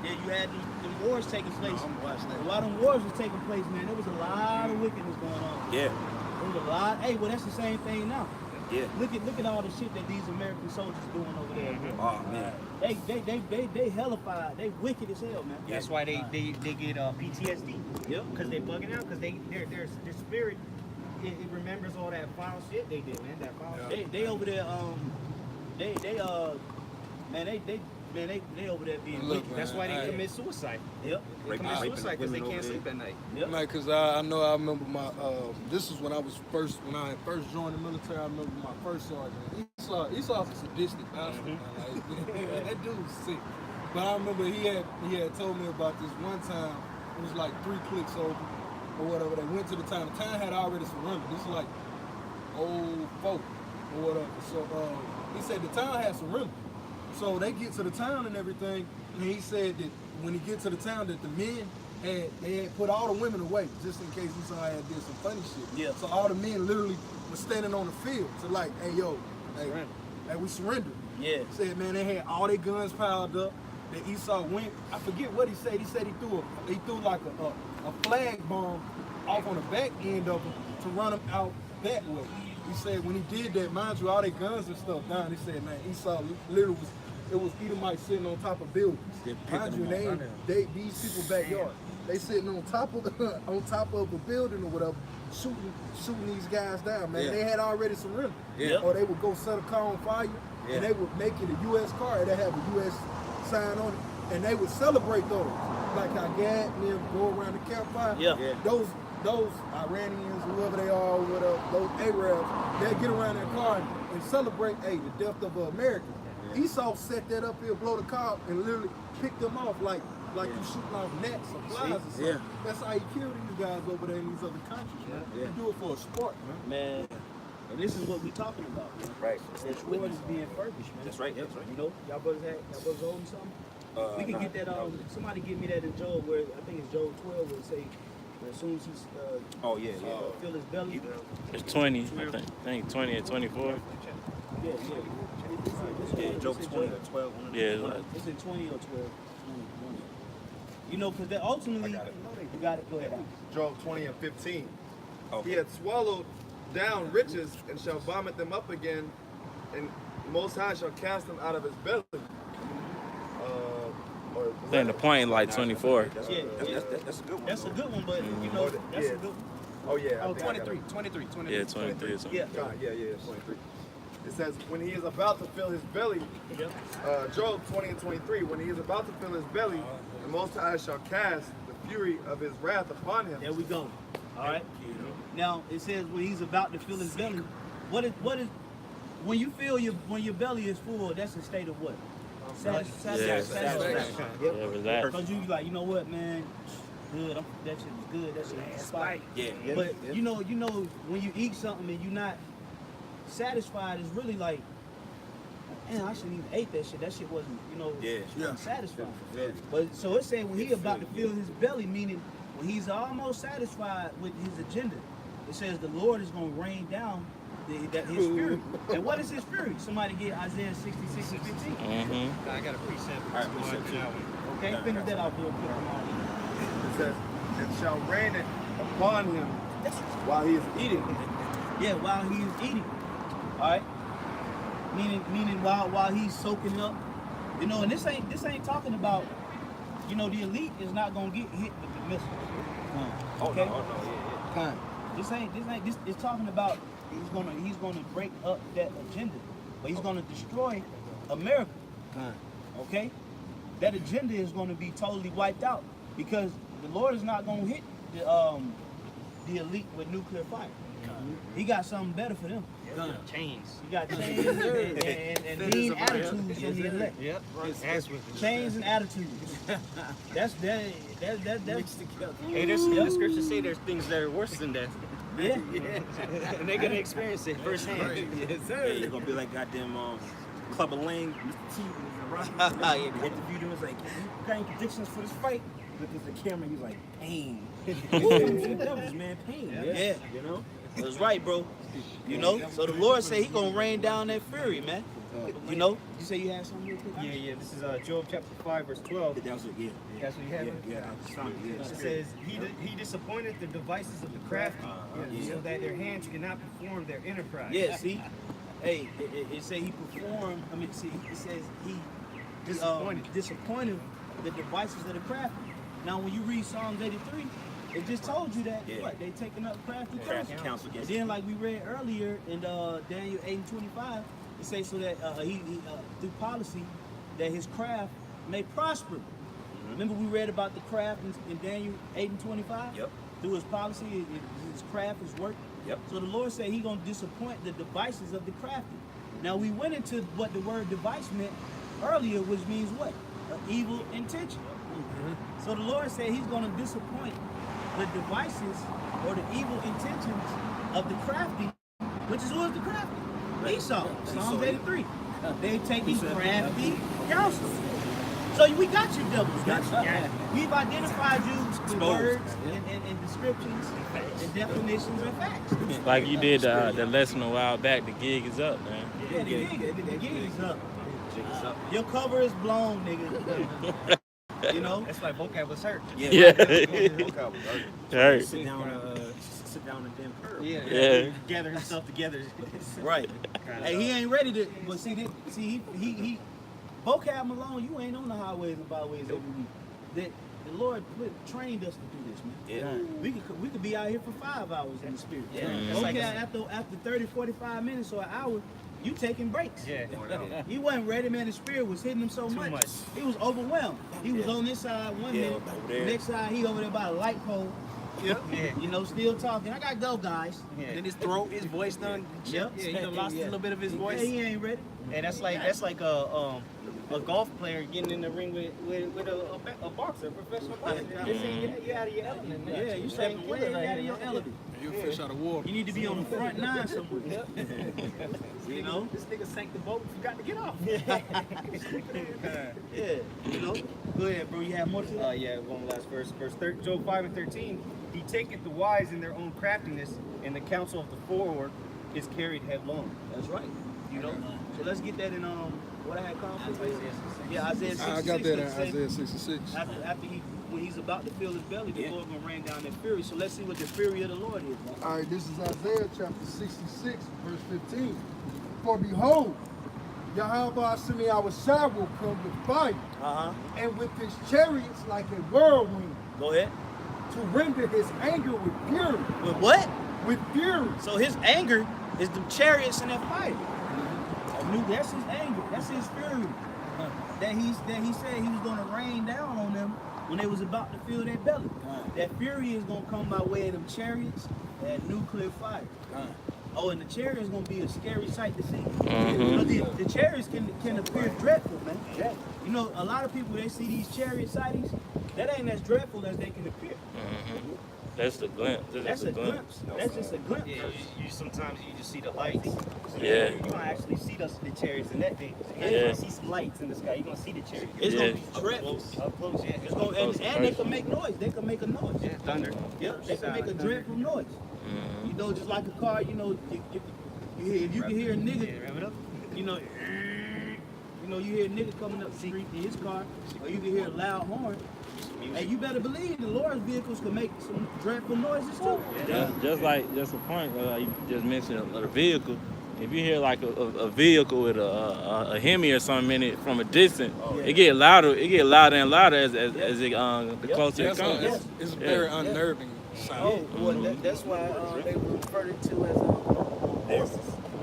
Yeah, you had the wars taking place. A lot of them wars was taking place, man. There was a lot of wickedness going on. Yeah. There was a lot. Hey, well, that's the same thing now. Yeah. Look at all the shit that these American soldiers doing over there. Oh man. They hellified. They wicked as hell, man. That's why they get PTSD. Yep. Because they bugging out. Because their spirit it remembers all that foul shit they did, man. That foul shit. They over there they over there being Look, wicked. man, That's why they commit suicide. Yep. They Right, commit raping suicide because they women can't over sleep there. at night. Yep. Like, cause I know I remember my this was when I had first joined the military. I remember my first sergeant. Esau's a sadistic bastard. Man. Like, that dude was sick. But I remember he had told me about this one time. It was like 3 clicks over or whatever. They went to the town. The town had already surrendered. This is like old folk or whatever. So he said the town had surrendered. So they get to the town and everything, and he said that when he get to the town that the men had put all the women away just in case Esau had did some funny shit. Yeah. So all the men literally were standing on the field. So like, hey yo, hey we surrendered. Yeah. Said man they had all their guns piled up. That Esau went. I forget what he said. He said he threw like a flag bomb off on the back end of him to run him out that way. He said when he did that, mind you, all their guns and stuff down. He said, man, Esau literally was Edomites sitting on top of buildings. Mind you, these people backyard. They sitting on top of a building or whatever, shooting these guys down, man. Yeah. They had already surrendered. Yeah. Or they would go set a car on fire, and they would make it a U.S. car that have a U.S. sign on it, and they would celebrate those. Like how Gad and them go around the campfire. Yeah. Yeah. Those Iranians, whoever they are, whatever, those Arabs, they get around their car and celebrate, hey, the death of an American. Yeah. Esau set that up here, blow the car up, and literally pick them off like you shooting off gnats or flies or something. Yeah. That's how you kill these guys over there in these other countries, man. Yeah. You do it for a sport, man. And this is what we talking about, man. Right. It's what is being furbished, man. That's right. That's right. You know, y'all brothers holding something? We can get that. Somebody give me that in Job, where I think it's Job 12, where it say, as soon as he's feel his belly. It's 20. I think 20 and 24. Yeah, Job 20 or 12. Yeah, it's like, It's in 20 or 12. You know, because ultimately, you got it. Go ahead. Job 20 and 15. Okay. He had swallowed down riches and shall vomit them up again, and Most High shall cast them out of his belly. I think the point like 24. That's a good one. That's a good one, but you know, that's a good one. Oh yeah. Oh, 23. 23. Yeah, 23 or something. Yeah. Yeah, 23. It says, when he is about to fill his belly, Job 20 and 23, when he is about to fill his belly, the Most High shall cast the fury of his wrath upon him. There we go. All right. Now it says when he's about to fill his belly. What is when you feel when your belly is full? That's a state of what? Satisfaction. Yeah, Because you like, you know what, man? Good. That shit was good. That shit was spike. Yeah. But you know when you eat something and you're not satisfied, it's really like, man, I shouldn't even ate that shit. That shit wasn't, satisfying. Yeah. But so it's saying when he about to fill his belly, meaning when he's almost satisfied with his agenda, it says the Lord is going to rain down his fury. And what is his fury? Somebody get Isaiah 66 and 15. Mm-hmm. I got a precept. All right, precept. Okay, finish that off real quick. Come on. It says, and shall rain it upon him while he is eating. Yeah, while he is eating. All right. Meaning while he's soaking up. You know, and this ain't talking about. You know, the elite is not gonna get hit with the missiles. Okay. This is talking about he's gonna break up that agenda, but he's gonna destroy America. Okay. That agenda is gonna be totally wiped out because the Lord is not gonna hit the elite with nuclear fire. He got something better for them. Chains. He got chains and mean attitudes in the elect. Yep. Chains and attitudes. That's Mixed together. Hey, the scriptures say there's things that are worse than that. Yeah. And they're gonna experience it firsthand. Yes, sir. They're gonna be like goddamn Club of Lang, Mr. T, and Rocky. Interviewed him, was like, you got any predictions for this fight? Looked at the camera, he was like, pain. Devils, man, pain. Yeah. You know? That's right, bro. You know? So the Lord said he gonna rain down that fury, man. You know? You say you had something real quick? Yeah. This is Job chapter 5, verse 12. That was it, yeah. That's what you have? Yeah, I just found it, yeah. It says, he disappointed the devices of the crafty, so that their hands cannot perform their enterprise. Yeah, see? Hey, it say he performed, it says he disappointed the devices of the crafty. Now when you read Psalms 83, it just told you that they taking up crafty counsel. And then like we read earlier in Daniel 8:25, it says so that he through policy that his craft may prosper. Remember we read about the craft in Daniel 8:25? Yep. Through his policy, his craft, his work. Yep. So the Lord said he's gonna disappoint the devices of the crafty. Now we went into what the word device meant earlier, which means what? An evil intention. So the Lord said he's gonna disappoint the devices or the evil intentions of the crafty, which is who is the crafty? Esau. Psalms 83. They taking crafty counsel. So we got you, devils. We've identified you with words and descriptions and definitions and facts. Like you did the lesson a while back. The gig is up, man. Yeah, the gig is up. Your cover is blown, nigga. You know? That's why vocab was hurt. Yeah. Vocab was hurt. Sit down and damn curve. Yeah. Gather himself together. Right. Hey, he ain't ready to. But he vocab Malone, you ain't on the highways and byways every week. The Lord trained us to do this, man. Yeah. We could be out here for 5 hours in the spirit. Yeah. Okay, after 30, 45 minutes or an hour, you taking breaks. Yeah. He wasn't ready, man. The spirit was hitting him so much. He was overwhelmed. He was on this side one minute, over there. next side he over there by a light pole. Yep. You know, still talking. I gotta go, guys. Then his throat, his voice done. Yep. Yeah, he done lost a little bit of his voice. Yeah, he ain't ready. And that's like a golf player getting in the ring with a boxer, a professional boxer. You out of your element, man. Yeah, you stepping way out of your element. You a fish out of water. You need to be on the front nine somewhere. You know? This nigga sank the boat and forgot to get off. Yeah. You know? Go ahead, bro. You have more to that? Yeah, one last verse. Job 5 and 13. He taketh the wise in their own craftiness, and the counsel of the forward is carried headlong. That's right. You know? So let's get that in what I had called for. Yeah, Isaiah 66. I got that in Isaiah 66. After when he's about to fill his belly, the Lord gonna rain down that fury. So let's see what the fury of the Lord is. Man. All right, this is Isaiah chapter 66, verse 15. For behold, Yahweh Shemi will come with fire, and with his chariots like a whirlwind, Go ahead. to render his anger with fury. With what? With fury. So his anger is the chariots and that fire. That's his anger. That's his fury. That he said he was gonna rain down on them when they was about to fill their belly. That fury is gonna come by way of them chariots and nuclear fire. Oh, and the chariot is gonna be a scary sight to see. You know, the chariots can appear dreadful, man. Yeah. You know, a lot of people they see these chariot sightings, that ain't as dreadful as they can appear. That's the glimpse. That's a glimpse. That's just a glimpse. Yeah, you sometimes you just see the lights. Yeah. You're gonna actually see the chariots in that day. You're Yeah. gonna see some lights in the sky. You're gonna see the chariots. It's Yeah. gonna be dreadful. Up close, yeah. It's gonna, and they can make noise. They can make a noise. Yeah, thunder. Yep, they can make a dreadful noise. You know, just like a car. You know, if you can hear a nigga, Yeah, rev it up. you know, you know, you hear a nigga coming up the street in his car, or you can hear a loud horn. And you better believe the Lord's vehicles can make some dreadful noises too. Just a point, you just mentioned a vehicle. If you hear like a vehicle with a Hemi or something in it from a distance, it get louder. It get louder and louder as it the closer it comes. It's very unnerving sound. Oh, well, that's why they refer to as horses.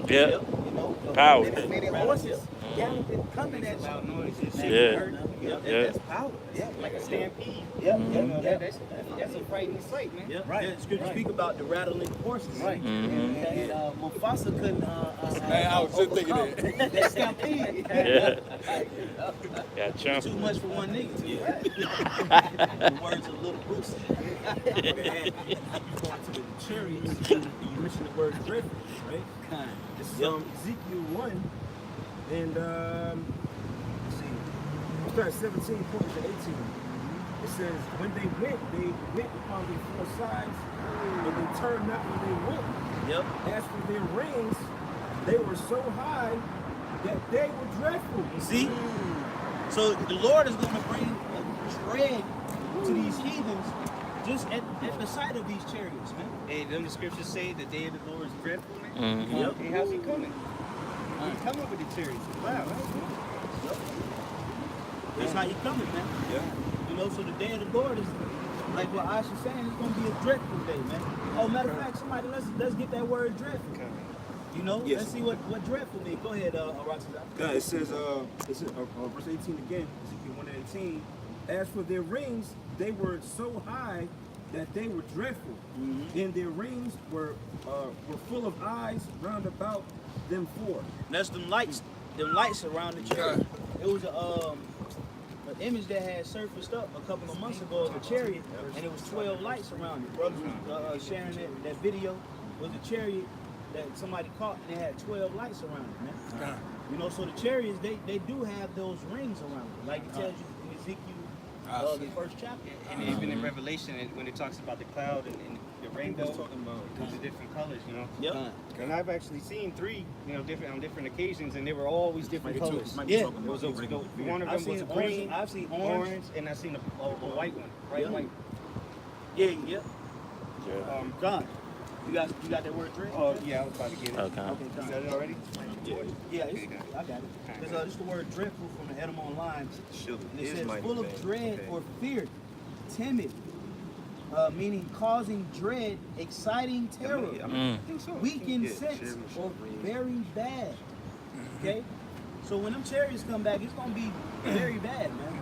Yeah. You know, Power. many horses galloping, coming at Loud you. noises. Yeah. That's power. Yeah, like a stampede. Yeah, You know, that's a frightening sight, man. yeah. Right. The scripture speak about the rattling horses. Right. And Mufasa couldn't. Man, I was just thinking that. That stampede. Yeah. Yeah, Too Trump. much for one nigga. The words of Little Bruce. You go into the chariots, you mentioned the word drift, right? This is Ezekiel 1, and let's see, start 17 points to 18. It says, when they went upon the four sides, and they turned not when they went. Yep. As for their rings, they were so high that they were dreadful. See? So the Lord is going to bring a dread to these heathens just at the sight of these chariots, man. Hey, don't the scriptures say the day of the Lord is dreadful, man? Yep. Hey, how's he coming? He's coming with the chariots. Wow. That's how you coming, man. Yeah. You know, so the day of the Lord is like what Aisha's saying. It's going to be a dreadful day, man. Oh, matter of fact, somebody let's get that word dreadful. You know, let's see what dreadful means. Go ahead, Roxy. It says, verse 18 again, Ezekiel 1 and 18. As for their rings, they were so high that they were dreadful. And their rings were full of eyes round about them four. That's them lights around the chariot. It was an image that had surfaced up a couple of months ago of a chariot, and it was 12 lights around it. Brothers was sharing that video was a chariot that somebody caught, and it had 12 lights around it, man. You know, so the chariots, they do have those rings around it, like it tells you in Ezekiel, the first chapter. And even in Revelation, when it talks about the cloud and the rainbow, the different colors, you know. Yep. And I've actually seen three, you know, on different occasions, and they were always different colors. Yeah. It was one of I've them was seen green, I've seen orange, and I've seen a white one, bright white. Yeah. God, you got that word dread? Oh yeah, I was about to get it. Okay. Okay, You got it already? Yeah, I got it. Because it's the word dreadful from the Edamon line. And it says full of dread or fear, timid, meaning causing dread, exciting terror, weak in sense, or very bad. Okay? So when them chariots come back, it's going to be very bad, man.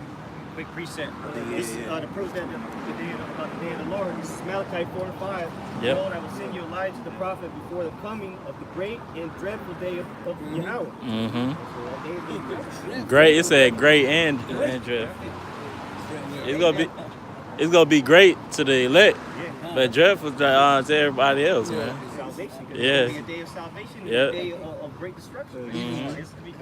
Quick preset. The proof that about the day of the Lord. This is Malachi 4 and 5. Yep. Behold, I will send you Elijah the prophet before the coming of the great and dreadful day of Yahweh. So that day is dreadful. Great. It said great and dreadful. It's gonna be great to the elect, but dreadful to everybody else, man. Salvation. Yeah. It's a day of salvation. Yeah. A day of great destruction. It's to be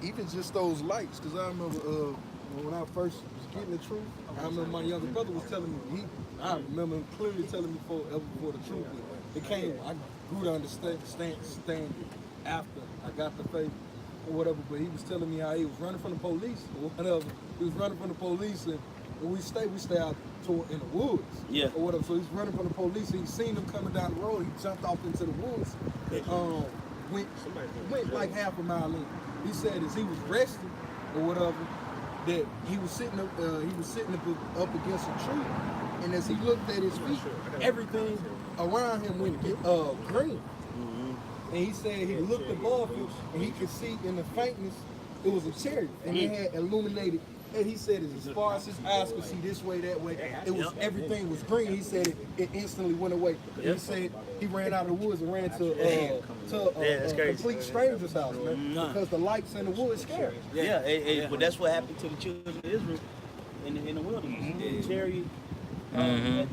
Even just those lights, because I remember when I first was getting the truth, I remember my younger brother was telling me, I remember him clearly telling me before the truth. It came, I grew to understand it after I got the faith or whatever, but he was telling me how he was running from the police or whatever. He was running from the police and we stay out in the woods or whatever. So he's running from the police and he seen them coming down the road. He jumped off into the woods and went like half a mile in. He said as he was resting or whatever, that he was sitting up against a tree, and as he looked at his feet, everything around him went green. And he said he looked above him, and he could see in the faintness it was a chariot, and it had illuminated. And he said as far as his eyes could see this way, that way, it was everything was green. He said it instantly went away. He said he ran out of the woods and ran to a complete stranger's house, man, because the lights in the woods scared. But that's what happened to the children of Israel in the wilderness. The chariot, the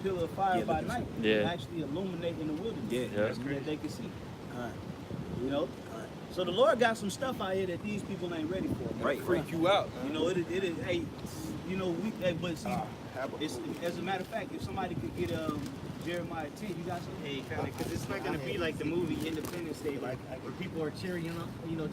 pillar of fire by night, actually illuminate in the wilderness, that they could see. You know. So the Lord got some stuff out here that these people ain't ready for. Man. Right. Freak you out. You know, it is. Hey, you know, but see, it's, as a matter of fact, if somebody could get Jeremiah 10, you got some. Hey, kind of, because it's not gonna be like the movie Independence Day, like where people are cheering on the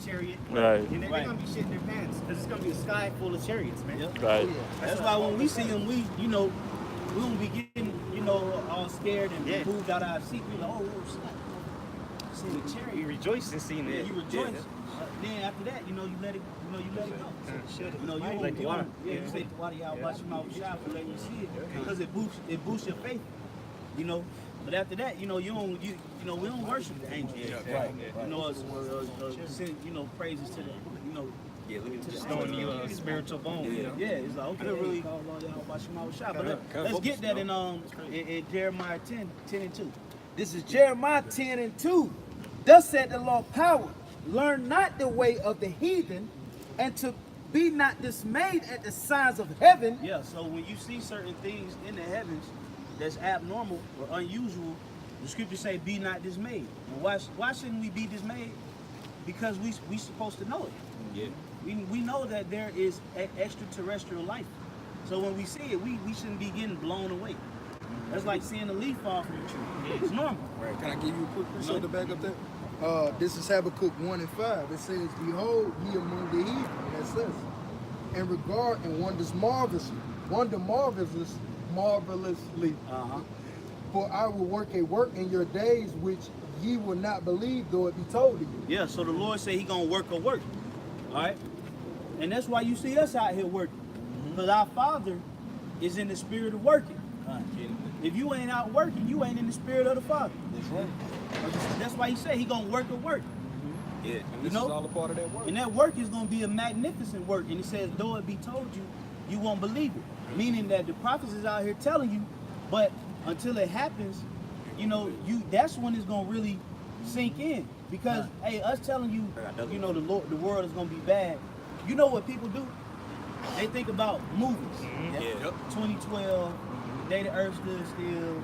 chariot. Right. And they're gonna be shitting their pants because it's gonna be a sky full of chariots, man. Yep. Right. That's why when we see them, we don't be getting, all scared and moved out our seat. We like, oh, snap. See the chariot. You rejoice in seeing Yeah, it. you rejoice. Then after that, you let it go. You don't, you say to water y'all watch your mouth shop and let you see it because it boosts your faith. But after that, we don't worship the angels. Praises to the, Just throwing you a spiritual bone. Yeah, it's like, okay, really call on y'all watch your mouth shop. But let's get that in Jeremiah 10 and 2. This is Jeremiah 10 and 2. Thus said the Lord power, learn not the way of the heathen, and to be not dismayed at the signs of heaven. Yeah, so when you see certain things in the heavens that's abnormal or unusual, the scriptures say, be not dismayed. And why shouldn't we be dismayed? Because we supposed to know it. Yeah. We know that there is extraterrestrial life. So when we see it, we shouldn't be getting blown away. That's like seeing a leaf fall from a tree. It's normal. Right. Can I give you a quick precept to back up that? This is Habakkuk 1 and 5. It says, behold, ye among the heathen, and that says, and regard and wonder marvelously. For I will work a work in your days which ye will not believe, though it be told to you. Yeah, so the Lord said he gonna work a work. All right? And that's why you see us out here working. Because our Father is in the spirit of working. If you ain't out working, you ain't in the spirit of the Father. That's right. That's why he said he gonna work a work. Yeah. And this is all a part of that work. And that work is gonna be a magnificent work. And he says, though it be told you, you won't believe it. Meaning that the prophets is out here telling you, but until it happens, that's when it's gonna really sink in. Because hey, us telling you, the world is gonna be bad. You know what people do? They think about movies. 2012, the day the earth stood still.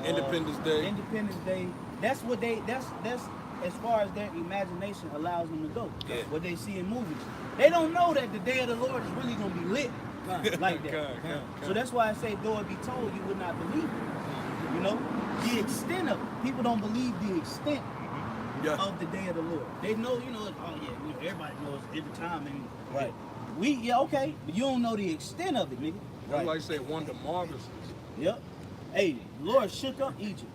Independence Day. Independence Day. That's what that's as far as their imagination allows them to go. Yeah. What they see in movies. They don't know that the day of the Lord is really gonna be lit like that. So that's why I say, though it be told, you would not believe it. The extent of it. People don't believe the extent of the day of the Lord. They know, everybody knows every time. And Right. Okay, but you don't know the extent of it, nigga. Right. Like I say, wonder marvelously. Yep. Hey, the Lord shook up Egypt.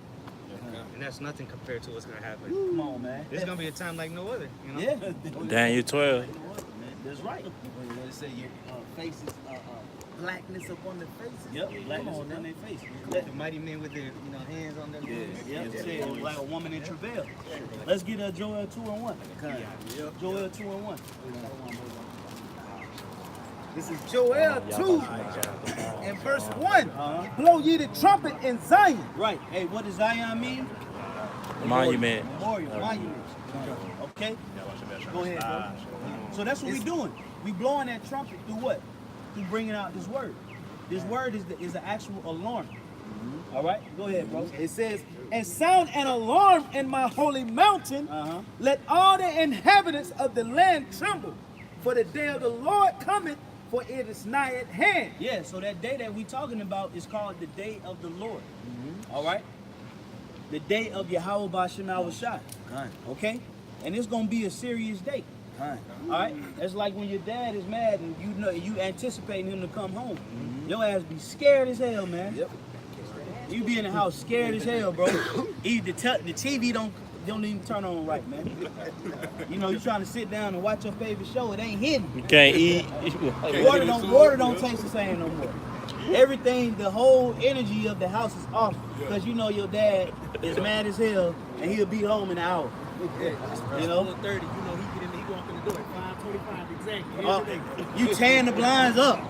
And that's nothing compared to what's gonna happen. Come on, man. There's gonna be a time like no other. Yeah. Daniel 12. That's right. They say your faces, blackness upon the faces. Yep. Blackness on their face. The mighty men with their hands on their Yep. Say like a woman in travail. Let's get Joel 2 and 1. Joel 2 and 1. This is Joel 2 and verse 1. Blow ye the trumpet in Zion. Right. Hey, what does Zion mean? Monument. Memorial. Monument. Okay? Go ahead, bro. So that's what we doing. We blowing that trumpet through what? Through bringing out this word. This word is the actual alarm. All right? Go ahead, bro. It says, and sound an alarm in my holy mountain. Let all the inhabitants of the land tremble. For the day of the Lord cometh, for it is nigh at hand. Yeah, so that day that we talking about is called the day of the Lord. All right? The day of Yahweh B'Shem Shai. Okay? And it's going to be a serious day. All right? That's like when your dad is mad and you anticipating him to come home. Your ass be scared as hell, man. Yep. You be in the house scared as hell, bro. The TV don't even turn on right, man. You trying to sit down and watch your favorite show, it ain't hidden. You can't eat. Water don't taste the same no more. Everything, the whole energy of the house is off because your dad is mad as hell and he'll be home in an hour. 30, he going up in the door at 5:25 exactly. You tearing the blinds up.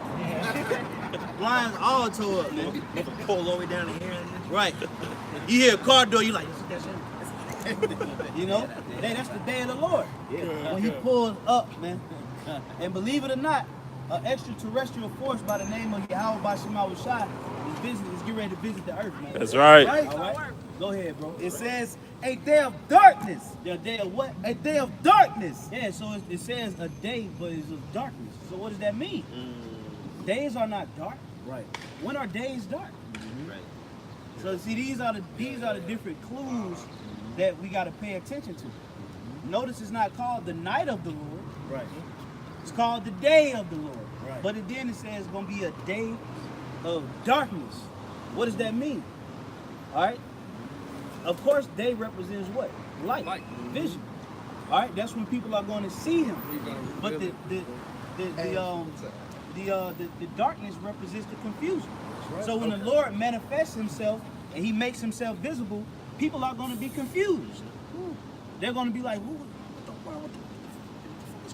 Blinds all tore up, man. pull all the way down here. Right. You hear a car door, you like, that's him. Hey, that's the day of the Lord. When he pulls up, man. And believe it or not, an extraterrestrial force by the name of Yahweh B'Shem Shai is getting ready to visit the earth, man. That's right. All right? Go ahead, bro. It says a day of darkness. The day of what? A day of darkness. Yeah, so it says a day, but it's of darkness. So what does that mean? Days are not dark. Right. When are days dark? Right. So see, these are the different clues that we got to pay attention to. Notice it's not called the night of the Lord. Right. It's called the day of the Lord. Right. But then it says it's going to be a day of darkness. What does that mean? All right. Of course, day represents what? Light. Vision. All right. That's when people are going to see Him. But the darkness represents the confusion. So when the Lord manifests Himself and He makes Himself visible, people are going to be confused. They're going to be like, what's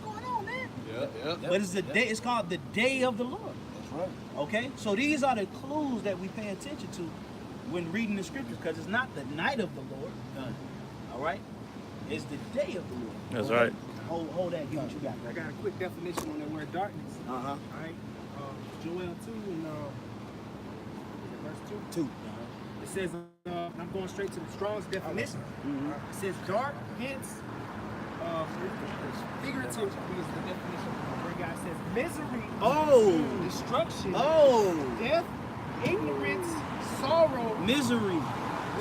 going on, man? Yeah. But it's the day. It's called the day of the Lord. That's right. Okay, so these are the clues that we pay attention to when reading the scriptures, because it's not the night of the Lord. All right, it's the day of the Lord. That's right. Hold that. Get what you got. I got a quick definition on that word darkness. Uh-huh. All right. Joel 2 and verse 2. It says, I'm going straight to the Strong's definition. It says dark, hence, figuratively is the definition where God says misery, destruction, death, ignorance, sorrow, Misery,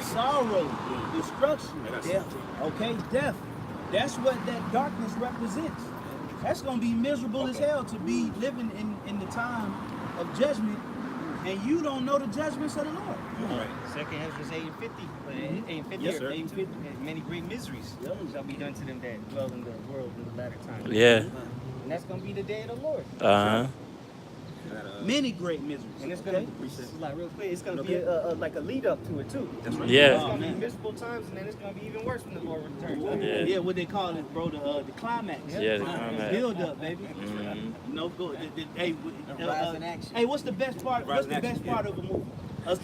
sorrow, destruction, death. Okay, death. That's what that darkness represents. That's going to be miserable as hell to be living in the time of judgment, and you don't know the judgments of the Lord. Right. Second Ezra 8:50. 8:50. Yes, sir. 8:50. Many great miseries shall be done to them that dwell in the world in the latter time. Yeah. And that's going to be the day of the Lord. Uh-huh. Many great miseries. And it's going to be, like real quick, it's going to be like a lead up to it too. That's right. It's Yeah. going to be miserable times, and then it's going to be even worse when the Lord returns. Yeah. Yeah, what they call it, bro, the climax. Yeah, the climax. Build up, baby. Mhm. You know, go. Hey, rise in action. hey, what's the best part? Rise What's in the best action, part of a movie?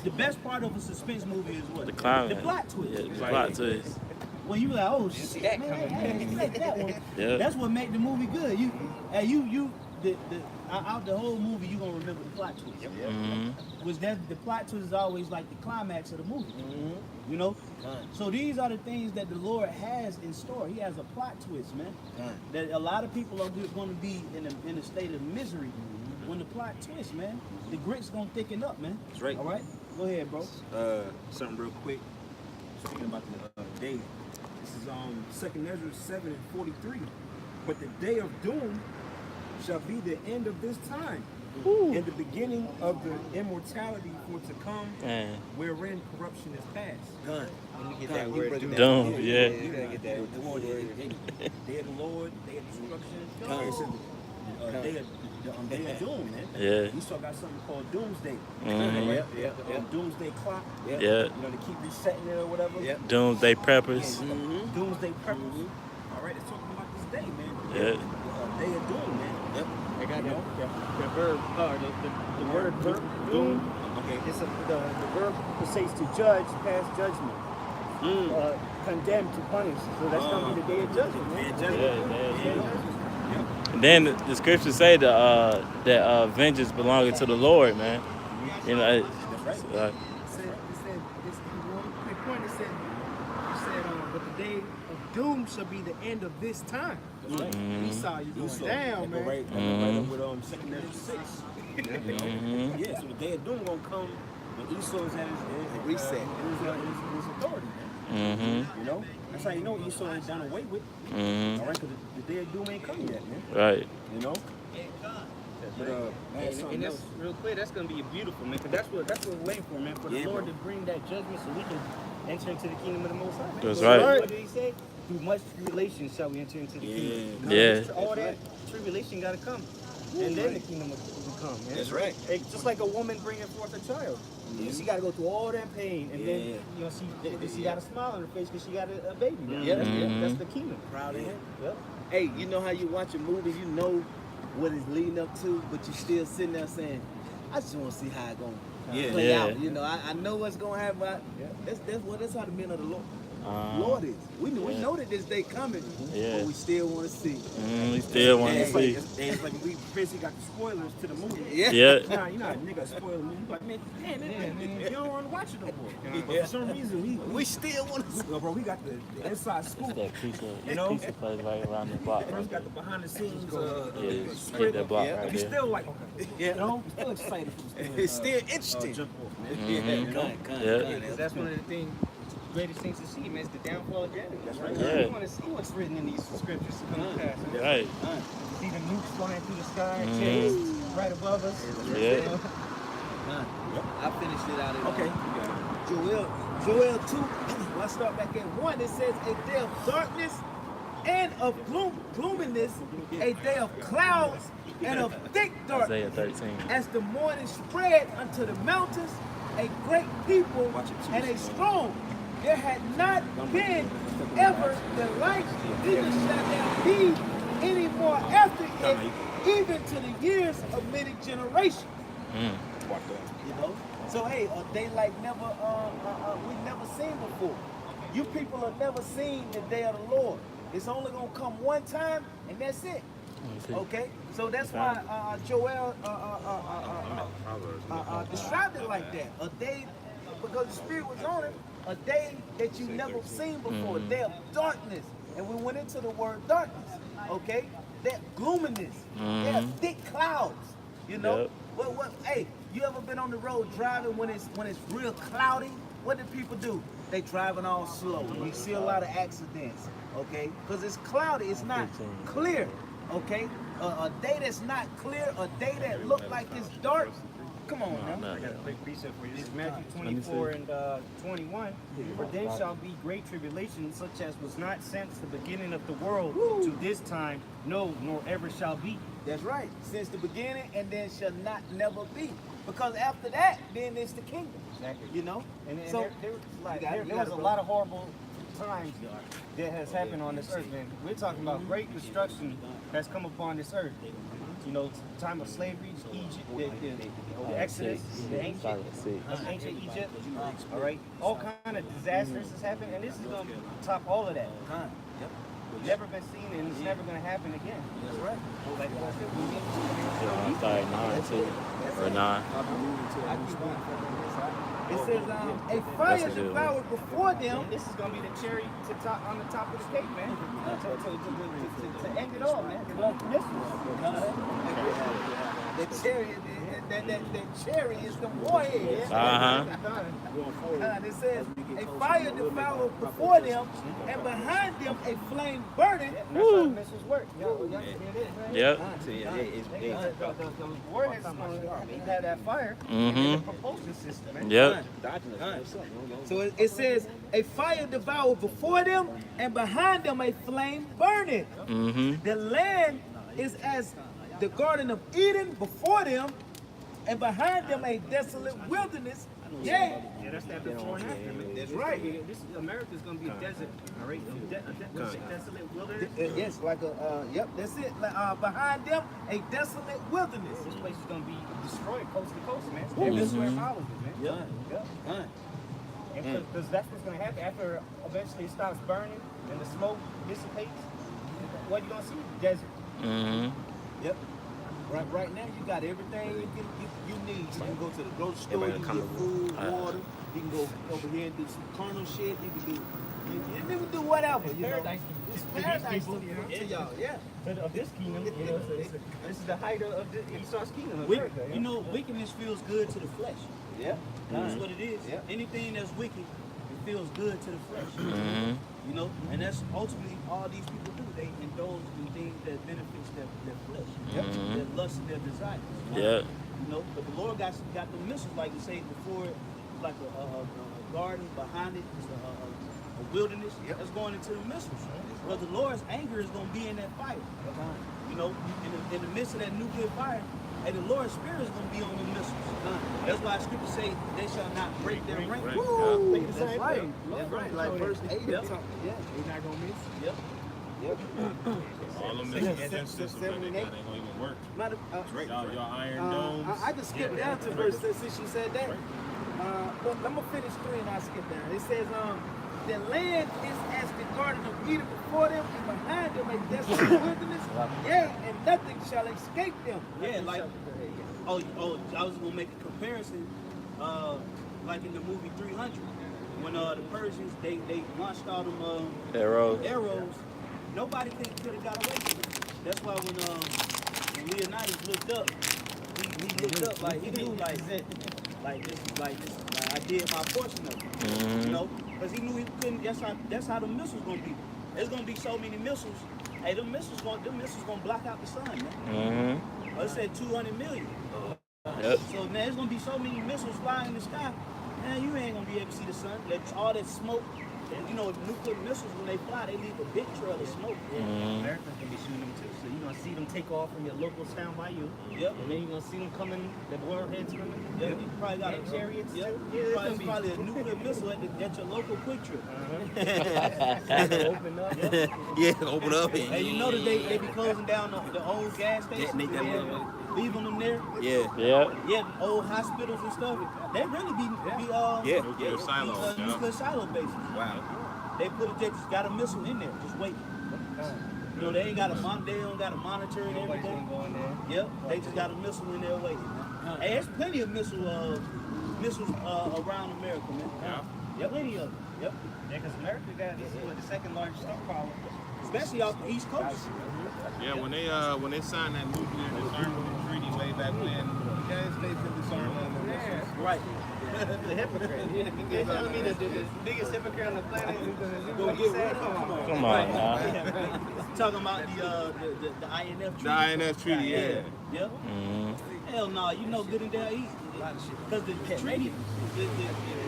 The best part of a suspense movie is what? The climax. The plot twist. Yeah, the plot twist. When you like, oh shit, that man, I didn't expect that one. Yeah. That's what make the movie good. Out the whole movie, you gonna remember the plot twist. Mhm. Which the plot twist is always like the climax of the movie. You know? So these are the things that the Lord has in store. He has a plot twist, man. That a lot of people are going to be in a state of misery when the plot twists, man. The grit's going to thicken up, man. That's right. All right? Go ahead, bro. Something real quick. Speaking about the day. This is 2nd Ezra 7:43. But the day of doom shall be the end of this time, and the beginning of the immortality for to come, Man. wherein corruption is past. Done. Let me get that word. Doom, yeah. You gotta get that. The Lord, day of the Lord, day of destruction. It says day of doom, man. Yeah. Esau got something called doomsday. Mhm. Doomsday clock. Yeah. You know, to keep resetting it or whatever. Yep. Doomsday preppers. Doomsday preppers. All right, it's talking about this day, man. Yeah. Day of doom, man. I got the verb, the word verb, doom. Okay. It's the verb states to judge, pass judgment, condemn, to punish. So that's going to be the day of judgment, man. And then the scriptures say that vengeance belonging to the Lord, man. You know, That's right. It said, one quick point, it said, but the day of doom shall be the end of this time. That's right. Esau, you going Esau. down, That go man. right up with 2nd Ezra 6. Yeah, so the day of doom gonna come when Esau's at his Reset. his authority, man. Mm-hmm. You know, that's how you know Esau ain't done away with. Mm-hmm. All right, because the day of doom ain't come yet, man. Right. You know. But And that's real quick. That's gonna be beautiful, man. Cause that's what we're waiting for, man. For the Yeah, Lord bro. to bring that judgment, so we can enter into the kingdom of the Most High. Man. That's So right. What did He say? Through much tribulation shall we enter into the kingdom. Yeah. All that tribulation got to come, and then the kingdom will come. Man. That's right. It's just like a woman bringing forth a child. She got to go through all that pain, and then Yeah. she got a smile on her face because she got a baby. Yeah. That's the kingdom. Proud of him. Yep. Hey, you know how you watch a movie, you know what it's leading up to, but you still sitting there saying, I just want to see how it's going to play Yeah. out. You know, I know what's going to happen, but that's how the men of the Lord. Lord is. We know that this day coming, Yeah. but we still want to see. We still want to It's like, see. it's like we basically got the spoilers to the movie. Yeah. Yeah. Nah, you know, a nigga spoil the movie. Like, man, damn, you don't want to watch it no more. But for some reason, We still want to see. bro, we got the inside scoop. That pizza, You know? pizza place right around the block. First got the behind the scenes Yeah, script. hit that block Yeah. right We there. still like, you know, we still excited for this It's still interesting. jump off, man. Mhm. Yeah, 'cause that's one of the greatest things to see, man. It's the downfall of Jacob. That's right. Yeah. You want to see what's written in these scriptures to come to pass. Man. Right. See the nukes flying through the sky, Mhm. chariots right above us. Yeah. I finished it out of Okay. Joel 2, let's start back at 1. It says, a day of darkness and of gloominess, a day of clouds and of thick Isaiah darkness. 13. As the morning spread unto the mountains, a great people and a strong. There had not been ever the like, neither shall there be any more after it, even to the years of many generations. You know? So hey, a day like never we've never seen before. You people have never seen the day of the Lord. It's only gonna come one time, and that's it. Okay, so that's why Joel described it like that. A day, because the Spirit was on it. A day that you never seen before. A day of darkness, and we went into the word darkness. Okay, that gloominess, that thick clouds. You know, Yep. what? Hey, you ever been on the road driving when it's real cloudy? What do people do? They driving all slow. You see a lot of accidents. Okay, because it's cloudy. It's not clear. Okay, a day that's not clear, a day that look like it's dark. Come on now. I got a quick precept for you. This is Matthew 24 and 21. For then shall be great tribulation, such as was not since the beginning of the world to this time, no, nor ever shall be. That's right. Since the beginning, and then shall not never be. Because after that, then it's the kingdom. Exactly. You know. And So there was a lot of horrible times that has happened on this earth, man. We're talking about great destruction has come upon this earth. You know, time of slavery, Egypt, the Exodus, the ancient Egypt. All right, all kind of disasters has happened, and this is going to top all of that. Never been seen, and it's never going to happen again. That's right. Like I said, we need Yeah, I started 9 too. Or 9. It says, a fire devoured before them. and this is going to be the cherry on the top of the cake, man. To end it all, man. The cherry, that cherry is the warhead. It says, a fire devoured before them, and behind them a flame burning. That's how missiles work. Yep. The warheads is going to have that fire and the propulsion system, man. Yep. So it says, a fire devoured before them, and behind them a flame burning. The land is as the Garden of Eden before them, and behind them a desolate wilderness. Yeah, That's that before and after, man. that's right. America's going to be a desert, all right? A desolate wilderness. Yes, like yep, that's it. Behind them a desolate wilderness. This place is going to be destroyed coast to coast, man. Every square mile of it, man. Because that's what's going to happen after eventually it stops burning and the smoke dissipates. What are you going to see? Desert. Yep. Right now you got everything you need. You can go to the grocery store, you can get food, water. You can go over here and do some carnal shit. You can do whatever. You know, it's paradise to y'all. Yeah. Of this kingdom, you know, this is the height of the Esau's kingdom. Of America, You know, wickedness feels good to the flesh. Yeah. That's what it is. Yeah. Anything that's wicked, it feels good to the flesh. You know, and that's ultimately all these people do. They indulge in things that benefits their flesh, their lust and their desires. Yeah. You know, but the Lord got the missiles, like you say before, like a garden behind it, is a wilderness that's going into the missiles. But the Lord's anger is going to be in that fire. You know, in the midst of that nuclear fire, and the Lord's Spirit is going to be on the missiles. That's why Scripture say they shall not break their rank. Woo! That's right. That's right. Like verse 8. Yep. Yeah. We're not gonna miss. Yep. Yep. All them systems, they ain't gonna even work. Matter, Y'all iron domes. I can skip down to verse 6 since you said that. But I'm gonna finish 3 and I'll skip down. It says, the land is as the garden of Eden before them, and behind them a desolate wilderness. Yea, and nothing shall escape them. Yeah, like, oh, I was gonna make a comparison, like in the movie 300, when the Persians they launched all them arrows, nobody could have got away from it. That's why when Leonidas looked up, he looked up like he knew like I did my portion of it, you know, because he knew he couldn't. That's how the missiles gonna be. There's gonna be so many missiles. Hey, them missiles gonna block out the sun, man. Let's say 200 million. Yep. So now there's gonna be so many missiles flying in the sky, man, you ain't gonna be able to see the sun. All that smoke, and you know, nuclear missiles when they fly, they leave a big trail of smoke. Americans gonna be shooting them too, so you're gonna see them take off from your local town by you. Yep. And then you're gonna see them coming, the warheads coming. Yep. You probably got a chariots Yep. too. Yeah, probably a nuclear missile at your local Quick Trip. Open up. Yeah, open up. Hey, you know that they be closing down the old gas stations, Detonate that and motherfucker. leaving them there. Yeah. Yeah, old hospitals and stuff. They really be nuclear silo bases. Wow. They just got a missile in there, just wait. You know, they ain't got they don't got to monitor and everything. Yep, they just got a missile in there waiting. Man. Hey, there's plenty of missiles around America, man. Yeah. Yep, plenty of them. Yep. Yeah, because America got this is the second largest stockpile. Especially off the East Coast. Yeah, when they signed that nuclear disarmament treaty way back when, the United States had disarmed all the missiles. Right. The hypocrite. You're telling me that the biggest hypocrite on the planet is Go what he get said? rid of them. Come on now. Talking about the INF treaty. The INF treaty, yeah. Yep. Hell no, you know good and damn easy. Because the treaty, the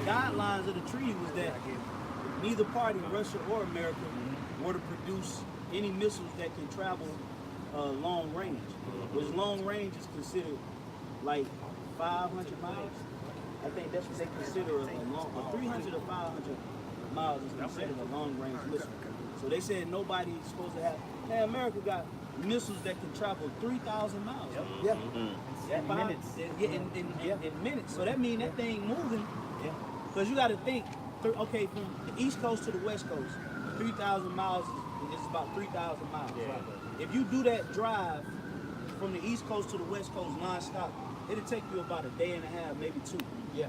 guidelines of the treaty was that neither party, Russia or America, were to produce any missiles that can travel long range. Which long range is considered like 500 miles. I think that's what they consider a 300 or 500 miles is considered a long range missile. So they said nobody's supposed to have. Man, America got missiles that can travel 3,000 miles. Yeah. In minutes. In minutes. So that means that thing moving. Because you got to think, okay, from the East Coast to the West Coast, 3,000 miles is about 3,000 miles. Right? If you do that drive from the East Coast to the West Coast nonstop, it'll take you about a day and a half, maybe two. Yeah.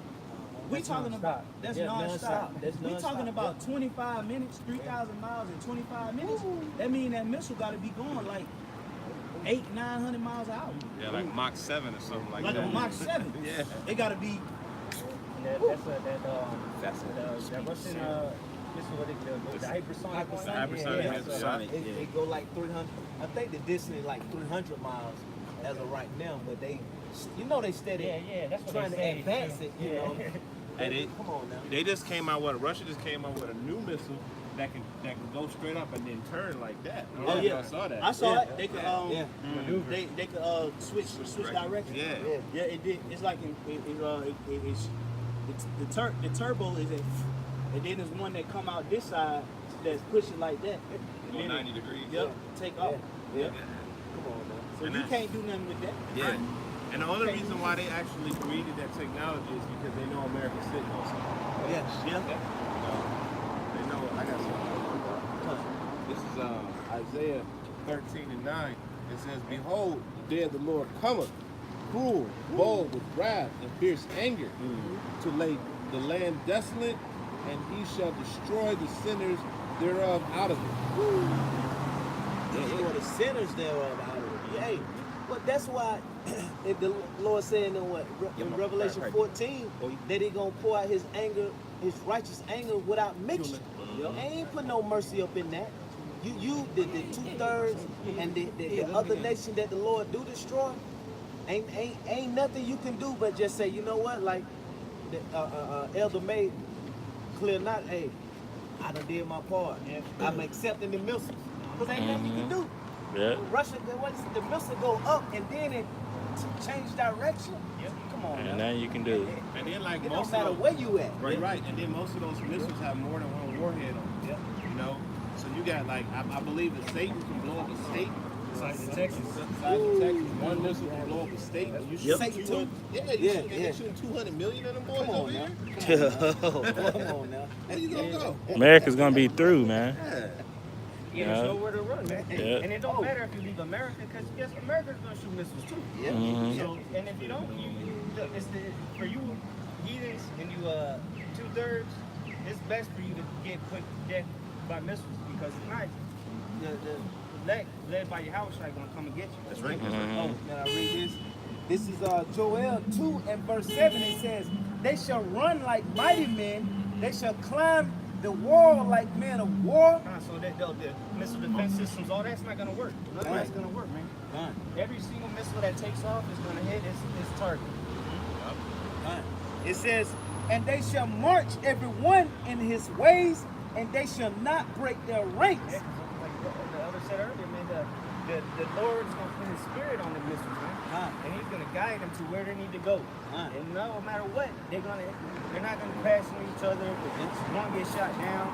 We talking about that's nonstop. We talking about 25 minutes, 3,000 miles in 25 minutes. That means that missile got to be going like 800-900 miles an hour. Yeah, like Mach 7 or something like Like that. a Mach 7. Yeah. They got to be. That Russian missile, what the hypersonic one? The hypersonic missile, Yeah. It go like 300. I think the distance is like 300 miles as of right now, but they steady that's what trying they to say, advance too. it, you know. And Come on now. they just came out with Russia just came out with a new missile that can go straight up and then turn like that. I don't know if y'all saw that. I saw it. They could maneuver. they could switch direction. Yeah. It did. It's like the turbo is at, and then there's one that come out this side that's pushing like that. Go 90 degrees. Yep. Take off. Yep. Come on now. So And you that's- can't do nothing with that. Yeah. And the only reason why they actually created that technology is because they know America's sitting on something. Yeah. They know I got something. This is Isaiah 13:9. It says, "Behold, the day of the Lord cometh, cruel, bold with wrath and fierce anger, to lay the land desolate, and he shall destroy the sinners thereof out of it." Destroy the sinners thereof out of it. Hey, well, that's why the Lord said in Revelation 14 that He gonna pour out His anger, His righteous anger without mixture. He ain't put no mercy up in that. The 2/3 and the other nation that the Lord do destroy, ain't nothing you can do but just say, you know what, like the Elder made clear not, hey, I done did my part. I'm accepting the missiles. Because ain't nothing you can do. Yeah. Russia, the missile go up and then it change direction. Come on, And man. now you can do it. And then like It most don't matter of where you at. right. And then most of those missiles have more than one warhead on them. You know, so you got like I believe that Satan can blow up a state, Besides the Texas. Besides the Texas, one missile can blow up a state. You shoot Satan 200 too? They shooting 200 million of them boys Come over on here. now. Come on now. Where you gonna go? America's gonna be through, man. Yeah. Yeah, there's nowhere to run, man. Yeah. And it don't matter if you leave America, because guess America's gonna shoot missiles too. Yeah. Mhm. So, and if you don't, look, for you heathens and you 2/3, it's best for you to get put to death by missiles, because tonight the led by your house are gonna come and get you. That's right. Oh, can I read this? This is Joel 2 and verse 7. It says, they shall run like mighty men. They shall climb the wall like men of war. So the missile defense systems, all that's not gonna work. None of that's gonna work, man. Done. Every single missile that takes off is gonna hit its target. Done. It says, and they shall march every one in his ways, and they shall not break their ranks. Yeah, 'cause like the other said earlier, man, the Lord's gonna put his spirit on the missiles, man. And he's gonna guide them to where they need to go. And no matter what, they're not gonna crash into each other. One get shot down.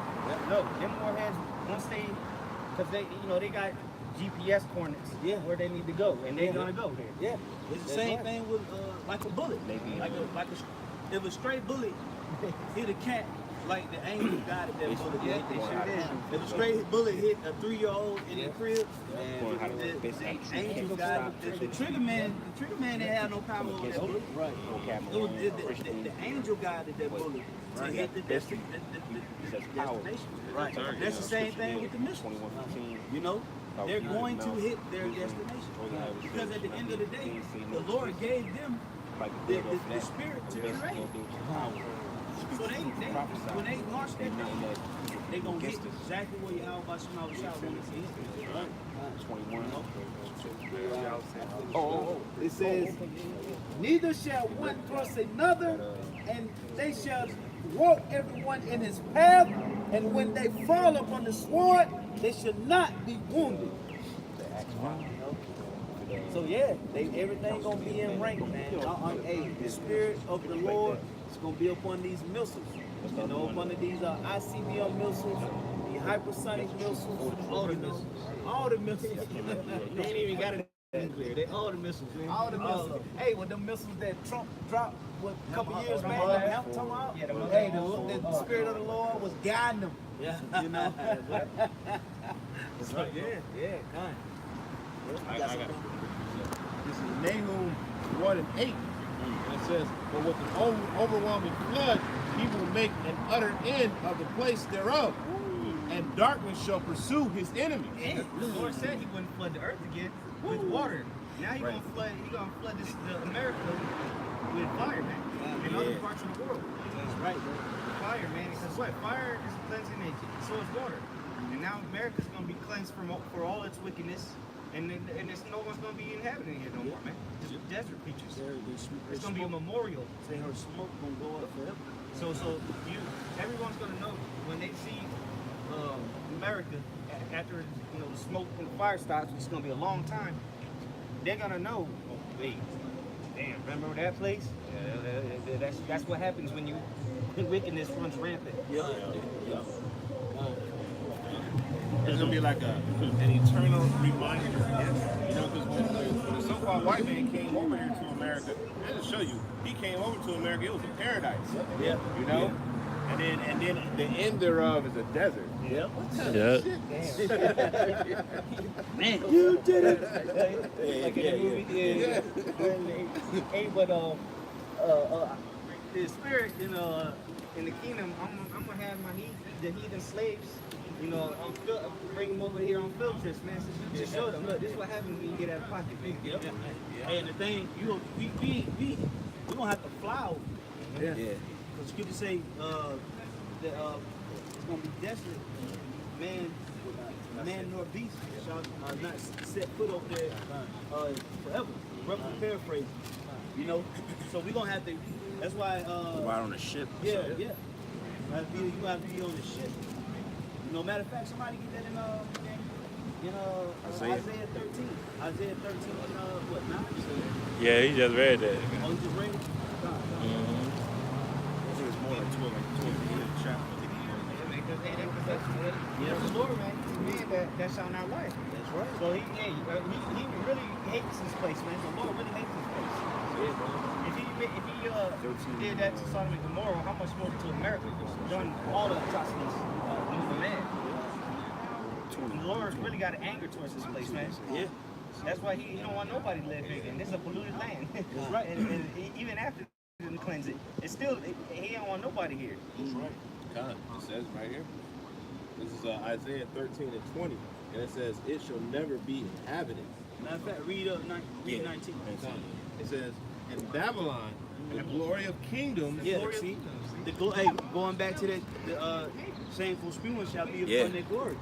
No, them warheads, once because they got GPS coordinates where they need to go, and they're gonna go there. Yeah. It's the same thing with like a bullet. If a stray bullet hit a cat, like the angel guided that bullet. Yeah, they sure did. If a stray bullet hit a 3-year-old in the crib, the angel guided the trigger man didn't have no power over that bullet. Right. It was the angel guided that bullet to hit the destination. Right. That's the same thing with the missile. You know, they're going to hit their destination. Because at the end of the day, the Lord gave them the spirit to create. So when they launch that thing, they're going to hit exactly where Yahweh Bashima was shot when It says, neither shall one thrust another, and they shall walk everyone in his path, and when they fall upon the sword, they shall not be wounded. So yeah, everything gonna be in rank, man. Hey, the spirit of the Lord is gonna be upon these missiles. You know, upon these ICBM missiles, the hypersonic missiles, all the missiles. They ain't even got it nuclear. They all the missiles, man. All the missiles. Hey, with the missiles that Trump dropped a couple years back, hey, the spirit of the Lord was guiding them. Yeah. You know. That's right. Yeah, kind. This is Nahum 1 and 8. And it says, but with an overwhelming flood, he will make an utter end of the place thereof. And darkness shall pursue his enemies. And the Lord said he wouldn't flood the earth again with water. Now he's gonna flood America with fire, man. In other parts of the world. That's right, bro. Fire, man. Because what? Fire is a cleansing agent. So is water. And now America's gonna be cleansed for all its wickedness. And no one's gonna be inhabiting here no more, man. Just desert creatures. It's gonna be a memorial. Say her smoke gonna go up forever. So everyone's gonna know when they see America after the smoke and the fire stops, which is gonna be a long time. They're gonna know. Oh, wait, damn! Remember that place? That's what happens when wickedness runs rampant. Yeah. It's gonna be like an eternal reminder. You know, because when the so-called white man came over here to America, just to show you, he came over to America. It was a paradise. Yeah. You know, and then the end thereof is a desert. Yep. Yeah. Man, you did it. Like in the movie, Hey, but the spirit in the kingdom, I'm gonna have the heathen slaves. Bring them over here on field trips, man. Just show them, look, this is what happens when you get out of pocket, man. Yep. And the thing, we gonna have to fly over. Yeah. Because Scripture say that it's gonna be desolate. Man nor beast shall not set foot over there forever. Roughly paraphrasing. You know, so we gonna have to. That's why. Right on the ship. Yeah. You have to be on the ship. Matter of fact, somebody get that in Isaiah 13. Isaiah 13 what, 9? Yeah, he just read that. Oh, you just read it? I think it's more like 12 chapter. That's the Lord, man. He's a man that shall not lie. That's right. So he really hates this place, man. The Lord really hates this place. If he did that to Sodom and Gomorrah, how much more to America? Done all the atrocities of man. The Lord really got an anger towards this place, man. Yeah. That's why he don't want nobody to live here again. This is a polluted land. That's right. And even after he cleanse it, it's still, he don't want nobody here. That's right. God, it says right here. This is Isaiah 13 and 20. And it says, it shall never be inhabited. Matter of fact, read 19. It says, in Babylon, the glory of kingdoms. Yeah, see? Hey, going back to that, the shameful spewing shall be upon their glory.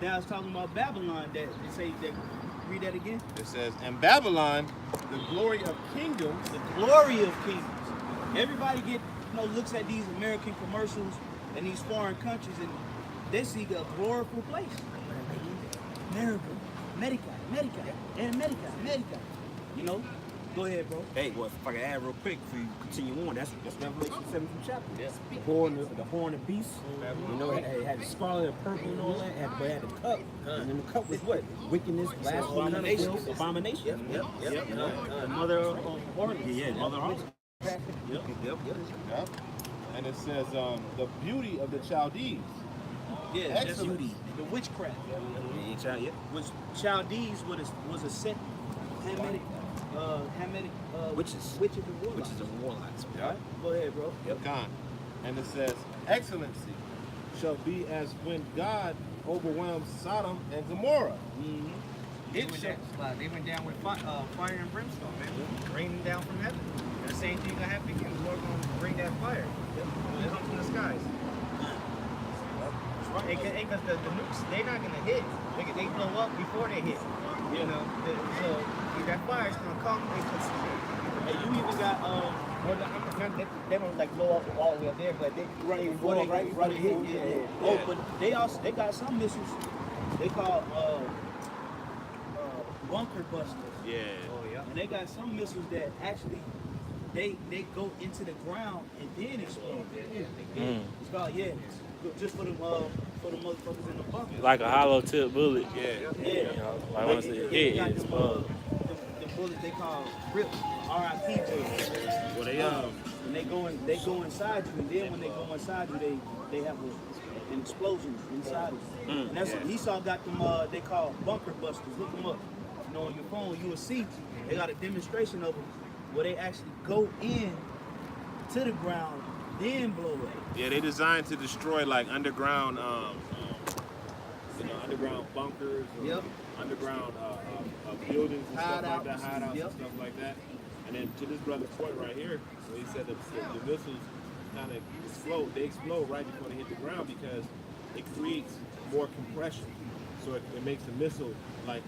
Now it's talking about Babylon, that it say that. Read that again. It says, in Babylon, the glory of kingdoms. The glory of kingdoms. Everybody looks at these American commercials and these foreign countries and they see a glorious place. America. You know? Go ahead, bro. Hey, well, if I can add real quick before you continue on, that's Revelation 7th chapter. Yeah. The horn of the beast. You know, it had the scarlet and purple and all that, but it had the cup. And then the cup was what? Wickedness, blasphemy, abomination. Yep. The mother of harlots. Yeah, mother of harlots. Yep. And it says, the beauty of the Chaldees. Yeah, that's beauty. The witchcraft. Yeah. Which Chaldees was a set Hamitic witches and warlocks. Yep. Go ahead, bro. Yep. God. And it says, excellency shall be as when God overwhelmed Sodom and Gomorrah. They went down with fire and brimstone, man. Raining down from heaven. And the same thing gonna happen again. The Lord gonna bring that fire. It'll come from the skies. Because the nukes, they're not gonna hit. They blow up before they hit. You know, so that fire's gonna come and consume it. Hey, you even got they don't like blow up all the way up there, but they right before they hit. Yeah. Oh, but they got some missiles. They call bunker busters. Yeah. Oh yeah. And they got some missiles that actually they go into the ground and then explode. It's called just for the motherfuckers in the bunker. Like a hollow tip bullet. Yeah. You know, like once it hit, it explodes. The bullets they call RIP, R.I.P. bullets. Well, and they go inside you, and then when they go inside you, they have an explosion inside you. And that's what Esau got them. They call bunker busters. Look them up. You know, on your phone, you will see they got a demonstration of them where they actually go in to the ground, then blow up. Yeah, they designed to destroy like underground, underground bunkers, or underground buildings and stuff like that, hideouts and stuff like that. And then to this brother's point right here, so he said that the missiles kind of explode. They explode right before they hit the ground because it creates more compression. So it makes the missile like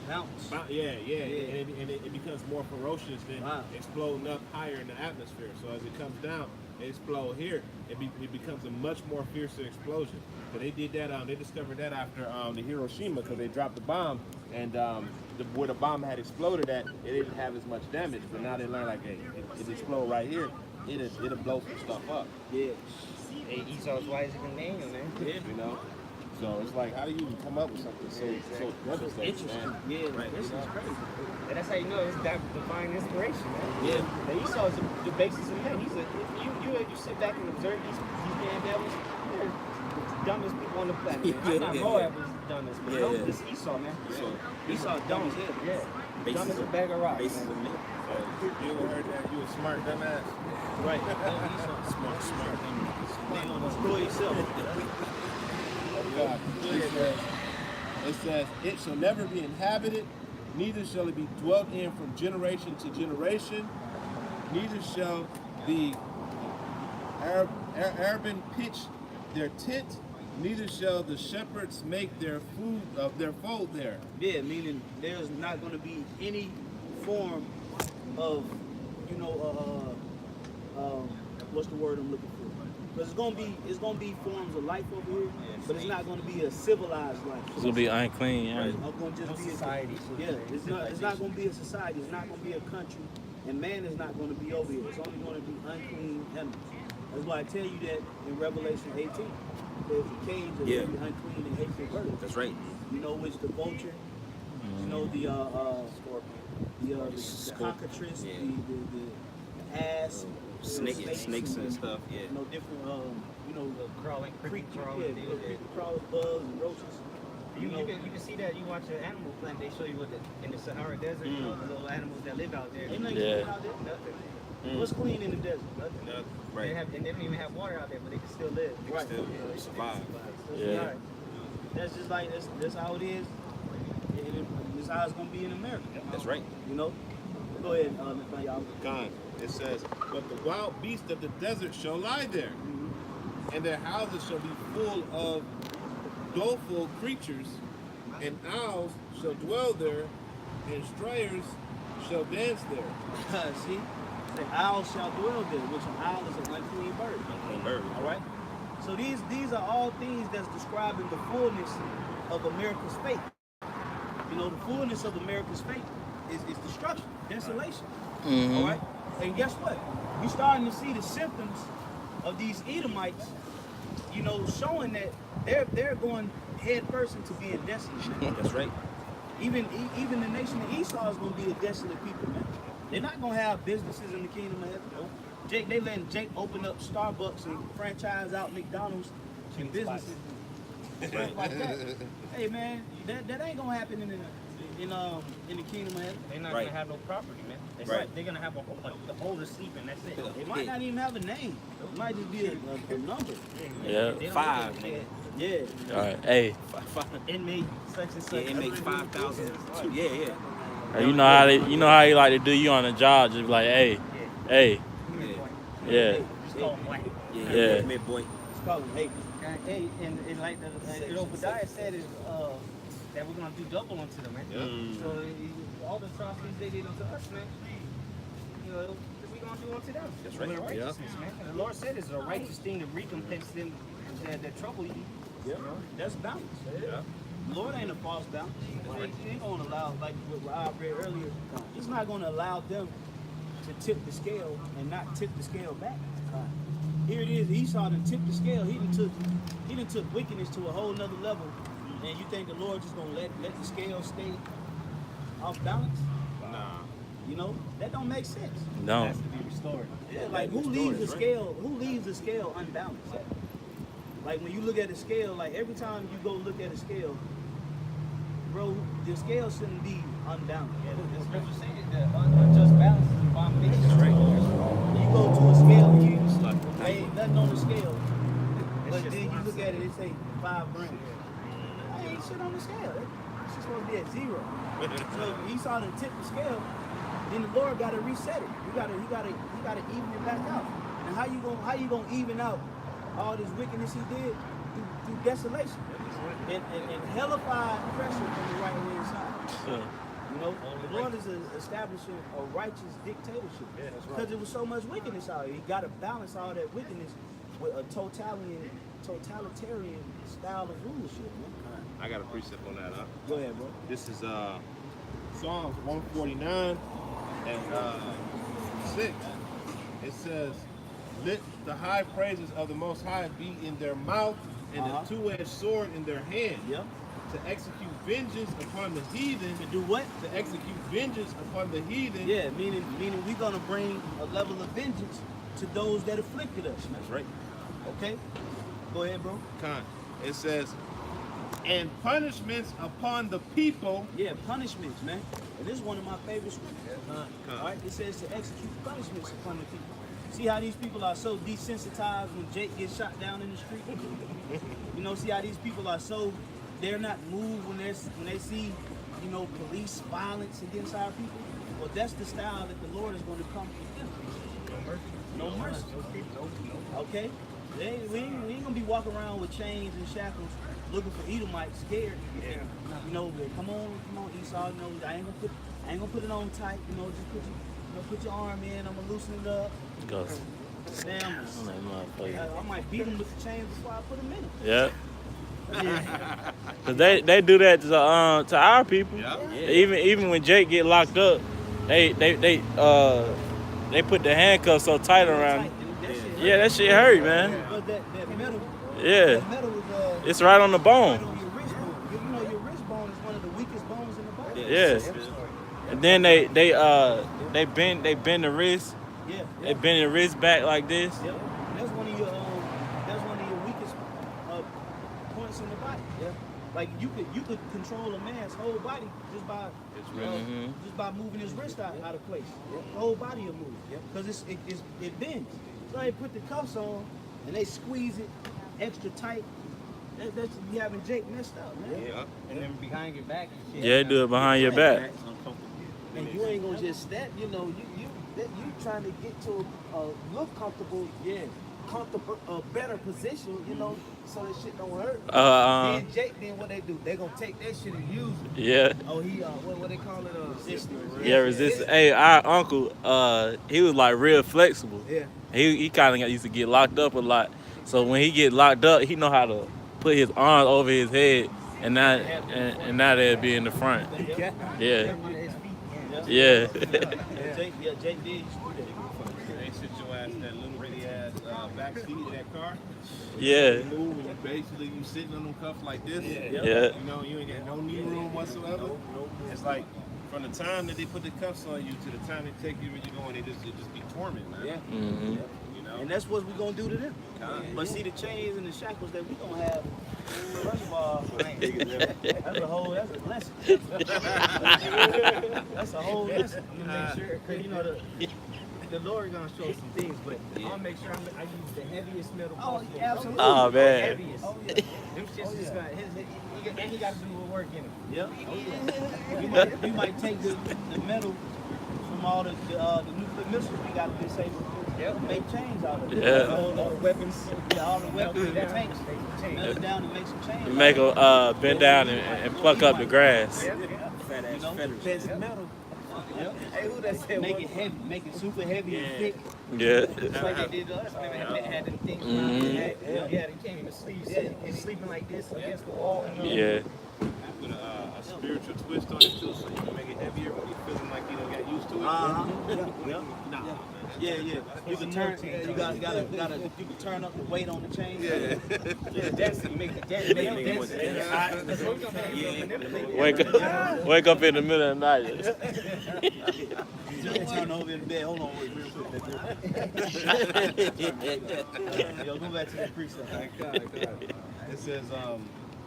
bounce. And it becomes more ferocious than exploding up higher in the atmosphere. So as it comes down, they explode here. It becomes a much more fiercer explosion. So they did that. They discovered that after the Hiroshima because they dropped the bomb, and where the bomb had exploded at, it didn't have as much damage. But now they learn like, hey, it explode right here, it'll blow some stuff up. Yeah. Hey, Esau's wiser than Daniel, man. Yeah. You know. So it's like, how do you even come up with something so interesting? Yeah, right. This is crazy. And that's how you know it's that divine inspiration, man. Yeah. Now Esau is the basis of man. You sit back and observe these damn devils. They're the dumbest people on the planet. Man. I'm not Moab is the dumbest, but no, it's Esau, man. Esau dumb as hell. Yeah. Dumb as a bag of rocks. You ever heard that? You a smart dumbass? Right. Esau smart dumbass. Man gonna destroy himself. It says, it shall never be inhabited, neither shall it be dwelt in from generation to generation, neither shall the Arabin pitch their tent, neither shall the shepherds make their fold there. Yeah, meaning there's not going to be any form of, what's the word I'm looking for? Because it's gonna be forms of life over here, but it's not gonna be a civilized life. It's gonna be unclean, yeah. It's gonna just be a society. It's not gonna be a society. It's not gonna be a country, and man is not gonna be over here. It's only gonna be unclean animals. That's why I tell you that in Revelation 18. there's a cage of Yeah. every unclean and hateful bird. That's right. You know, which the vulture, you know, the cockatrice, Yeah. the ass, Snakes and stuff. Yeah. you know, different, you know, Crawling, creepy creatures, crawling. yeah, creepy crawlers, bugs, and roaches. You can see that. You watch an animal planet. They show you what in the Sahara Desert. You know, the little animals that live out there. Ain't nothing Yeah. clean out there. Nothing. What's clean in the desert? Nothing. They have, and they don't even have water out there, but they can still live. Right. Still You know, they survive. Yeah. Right. That's just like that's how it is. This how it's gonna be in America. That's right. You know. Go ahead, y'all. God, it says, but the wild beasts of the desert shall lie there, and their houses shall be full of doleful creatures, and owls shall dwell there, and strayers shall dance there. See, the owl shall dwell there, which an owl is an unclean bird. Unclean bird. All right. So these are all things that's describing the fullness of America's fate. You know, the fullness of America's fate is destruction, desolation. All right. And guess what? You're starting to see the symptoms of these Edomites. You know, showing that they're going head first into being desolate. Man. That's right. Even the nation of Esau is going to be a desolate people, man. They're not going to have businesses in the kingdom of heaven. Jake, they letting Jake open up Starbucks and franchise out McDonald's and businesses and stuff like that. Hey, man, that ain't going to happen in the kingdom of heaven. They're not Right. gonna have no property, man. That's Right. right. They're gonna have the hole to sleep in. That's it. They might not even have a name. It might just be a number. Yeah. They don't 5, live nigga. Yeah. All right. Hey, Inmate such and such. Yeah, it makes 5,000. Yeah, yeah. you know how you like to do you on the job. Just be like, hey, yeah. Just call them black. Yeah. Mid boy. Let's call them haters. Hey, and like the Obadiah said is that we're gonna do double unto them, man. So all the atrocities they did unto us, man. You know, we're gonna do unto them. That's right. With righteousness, man. And the Lord said it's a righteous thing to recompense them that trouble you. Yeah. That's balance. Yeah. The Lord ain't a false balance. He ain't gonna allow, like what I read earlier, he's not gonna allow them to tip the scale and not tip the scale back. Here it is, Esau done tipped the scale. He done took wickedness to a whole nother level. And you think the Lord just gonna let the scale stay off balance? Nah. You know, that don't make sense. No. Has to be restored. Yeah, like who leaves the scale unbalanced? Like when you look at a scale, like every time you go look at a scale, bro, the scale shouldn't be unbalanced. Yeah, the scripture says that unjust balance is an abomination. That's right. You go to a scale and you ain't nothing on the scale, but then you look at it, it say 5 grams. I ain't shit on the scale. It's just supposed to be at 0. So if Esau done tip the scale, then the Lord got to reset it. You got to even it back out. And how you gonna even out all this wickedness he did through desolation and hellified pressure from the right hand side. You know, the Lord is establishing a righteous dictatorship because there was so much wickedness out here. He got to balance all that wickedness with a totalitarian style of rulership. Man. I got a precept on that, huh? Go ahead, bro. This is Psalms 149 and 6. It says, let the high praises of the Most High be in their mouth and a two-edged sword in their hand. Yep. To execute vengeance upon the heathen. To do what? To execute vengeance upon the heathen. Yeah, meaning we're gonna bring a level of vengeance to those that afflicted us. That's right. Okay? Go ahead, bro. It says, and punishments upon the people. Yeah, punishments, man. And this is one of my favorite scriptures. All right, it says to execute punishments upon the people. See how these people are so desensitized when Jake gets shot down in the street? You know, see how these people are so, they're not moved when they see, you know, police violence against our people? Well, that's the style that the Lord is going to come to them. No mercy. Okay? We ain't going to be walking around with chains and shackles looking for Edomites scared. Yeah. You know, come on, Esau. You know, I ain't gonna put it on tight. You know, just put your arm in. I'm gonna loosen it up. Go. Damn, I might beat him with the chains before I put him in it. Yeah. Cause they do that to our people. Yeah. Even when Jake get locked up, they put the handcuffs so tight around him. Yeah, that shit hurt, man. But that Yeah. That metal was It's right on the right bone. on your wrist bone. You know your wrist bone is one of the weakest bones in the body. Yeah. And then they bend the wrist. Yeah. They bend the wrist back like this. Yep. That's one of your weakest points in the body. Yeah. Like you could control a man's whole body just by moving his wrist out of place. The whole body will move. Because it bends. So they put the cuffs on and they squeeze it extra tight. That's you having Jake messed up, man. Yeah. And then behind your back and shit. Yeah, do it behind your back. And you ain't gonna just step, you know, you trying to get to look comfortable, comfortable, a better position, you know, so that shit don't hurt. Then Jake, then what they do? They gonna take that shit and use it. Yeah. Oh, he what they call it? Resistant. Yeah, resistant. Hey, our uncle, he was like real flexible. Yeah. He kind of used to get locked up a lot. So when he get locked up, he know how to put his arms over his head and not they'd be in the front. Yeah. Yeah. Jake did used to do that. They sit your ass in that little bitty ass back seat of that car. Yeah. You move and you basically you sitting on them cuffs like this. Yeah. You know, you ain't got no knee room whatsoever. It's like from the time that they put the cuffs on you to the time they take you where you're going, it just be torment, man. Yeah. Mm-hmm. You know. And that's what we're gonna do to them. But see the chains and the shackles that we gonna have. First of all, that's a lesson. That's a whole lesson. I'm gonna make sure, cause you know the Lord gonna show some things, but I'll make sure I use the heaviest metal possible. Absolutely. Oh man. Heaviest. Them shits is gonna, and he got to do a work in it. Yep. We might take the metal from all the nuclear missiles we got to disable. Make chains out of it. Yeah. All the weapons. Yeah, all the weapons, the tanks. Melt it down and make some chains. Make them bend down and pluck up the grass. You know, best metal. Hey, who that said Make it heavy, make it super heavy and thick. Yeah. Just like they did to us. They had them things. Yeah, they can't even sleep. It's sleeping like this against the wall. Yeah. Put a spiritual twist on it too, so you can make it heavier when you're feeling like you don't get used to it. Yeah. You can turn. You can turn up the weight on the chain. Wake up in the middle of the night. Turn over in the bed. Hold on, wait real quick. Yo, go back to the preset. It says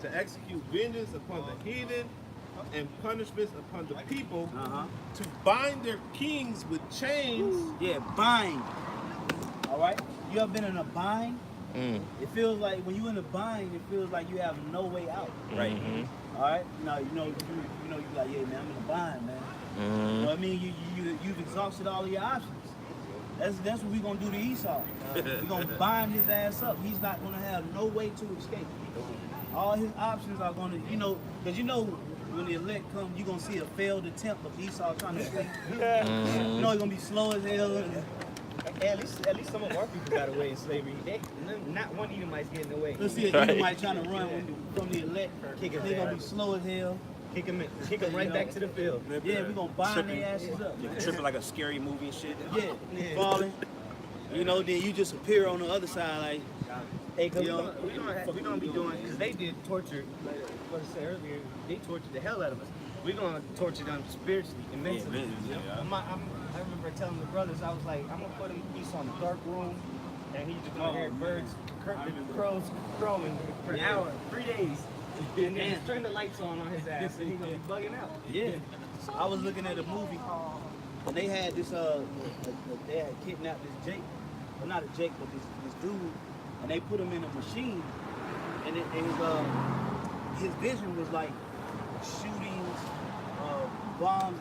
to execute vengeance upon the heathen and punishments upon the people, to bind their kings with chains. Yeah, bind. All right. You ever been in a bind? It feels like when you're in a bind, it feels like you have no way out. Right. All right. Now you know you're like, yeah, man, I'm in a bind, man. You know what I mean? You've exhausted all of your options. That's what we're gonna do to Esau. We're gonna bind his ass up. He's not gonna have no way to escape. All his options are gonna, because when the elect come, you're gonna see a failed attempt of Esau trying to escape. You know he's gonna be slow as hell. At least some of our people got away in slavery. Not one Edomite's getting away. Let's see an Edomite trying to run from the elect. They're gonna be slow as hell. Kick him right back to the field. Yeah, we're gonna bind their asses up. Tripping like a scary movie and shit. Yeah, falling. Then you just appear on the other side like, hey, cause we're gonna be doing, because they did torture, like what I said earlier, they tortured the hell out of us. We're gonna torture them spiritually and mentally. I remember telling the brothers, I was like, I'm gonna put him Esau in a dark room, and he's just gonna hear birds, crows crowing for an hour, 3 days. And then just turn the lights on his ass, and he's gonna be bugging out. Yeah. I was looking at a movie, and they had this, they had kidnapped this Jake, well not a Jake, but this dude, and they put him in a machine, and his vision was like shootings, bombs.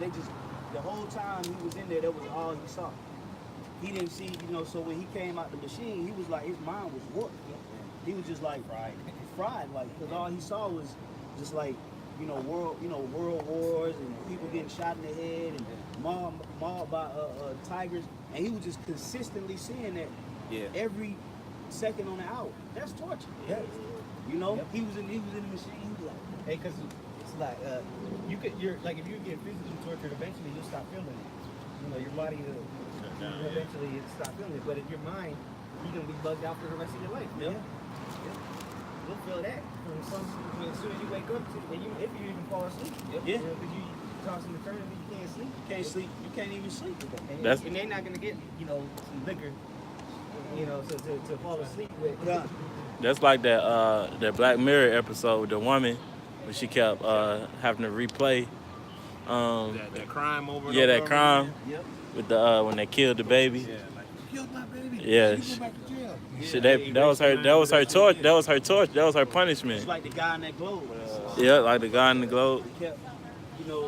The whole time he was in there, that was all he saw. He didn't see, so when he came out the machine, he was like, his mind was warped. He was just like fried, like, because all he saw was just like, world wars and people getting shot in the head and mauled by tigers, and he was just consistently seeing that every second on the hour. That's torture. Yeah. He was in the machine. He was like, hey, because it's like if you're getting physically tortured, eventually you'll stop feeling it. Your body eventually it stop feeling it. But in your mind, you're gonna be bugged out for the rest of your life. Man. Yeah. You'll feel that from some as soon as you wake up, and if you even fall asleep. Yeah. Because you tossing and turning, you can't sleep. You can't sleep. You can't even sleep with that. And they're not gonna get, some liquor, to fall asleep with. Yeah. That's like that Black Mirror episode with the woman when she kept having to replay. That crime over. Yeah, that crime Yep. with the when they killed the baby. Yeah, like you killed my baby. Yeah, You go back to jail. that was her. That was her torture. That was her torture. That was her punishment. It's like the guy in that globe. Yeah, like the guy in the globe. He kept,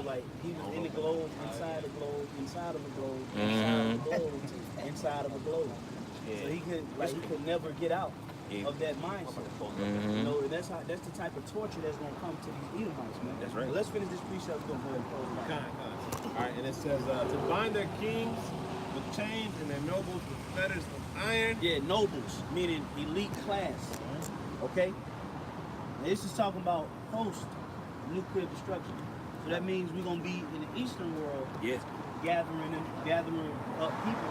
like he was in the globe, inside the globe, inside of the globe, inside of the globe, inside of the globe. So he could never get out of that mindset. And that's the type of torture that's gonna come to these Edomites, man. That's right. Well, let's finish this precept. Go ahead and close it out. All right, and it says to bind their kings with chains and their nobles with fetters of iron. Yeah, nobles, meaning elite class. Okay? Now, this is talking about post-nuclear destruction. So that means we're going to be in the Eastern world gathering up people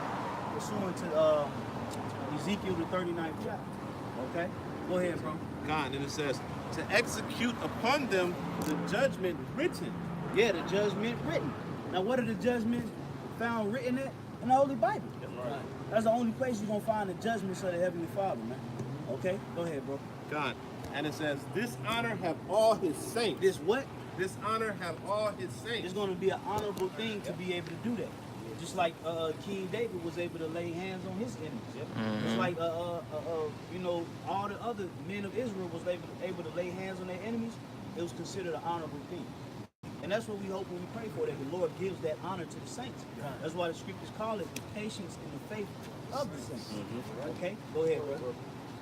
pursuant to Ezekiel the 39th chapter. Okay? Go ahead, bro. God, and it says to execute upon them the judgment written. Yeah, the judgment written. Now, what are the judgments found written at? In the Holy Bible. Right. That's the only place you're going to find the judgments of the Heavenly Father, man. Okay? Go ahead, bro. God, and it says this honor have all his saints. This what? This honor have all his saints. It's going to be an honorable thing to be able to do that. Just like King David was able to lay hands on his enemies. Just like all the other men of Israel was able to lay hands on their enemies. It was considered an honorable thing. And that's what we hope when we pray for, that the Lord gives that honor to the saints. That's why the scriptures call it the patience and the faith of the saints. Okay? Go ahead, bro.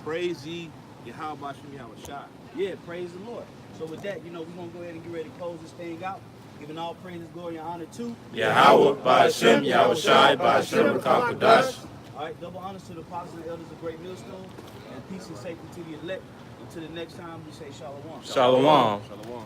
Praise ye Yahweh Bashem Yahweh Shai. Yeah, praise the Lord. So with that, we're going to go ahead and get ready to close this thing out. Giving all praises, glory, and honor to Yahweh, Bashem, Yahweh Shai, Bashem, Rakakadash. All right, double honors to the apostles and elders of Great Millstone, and peace and safety to the elect. Until the next time, we say shalom. Shalom. Shalom.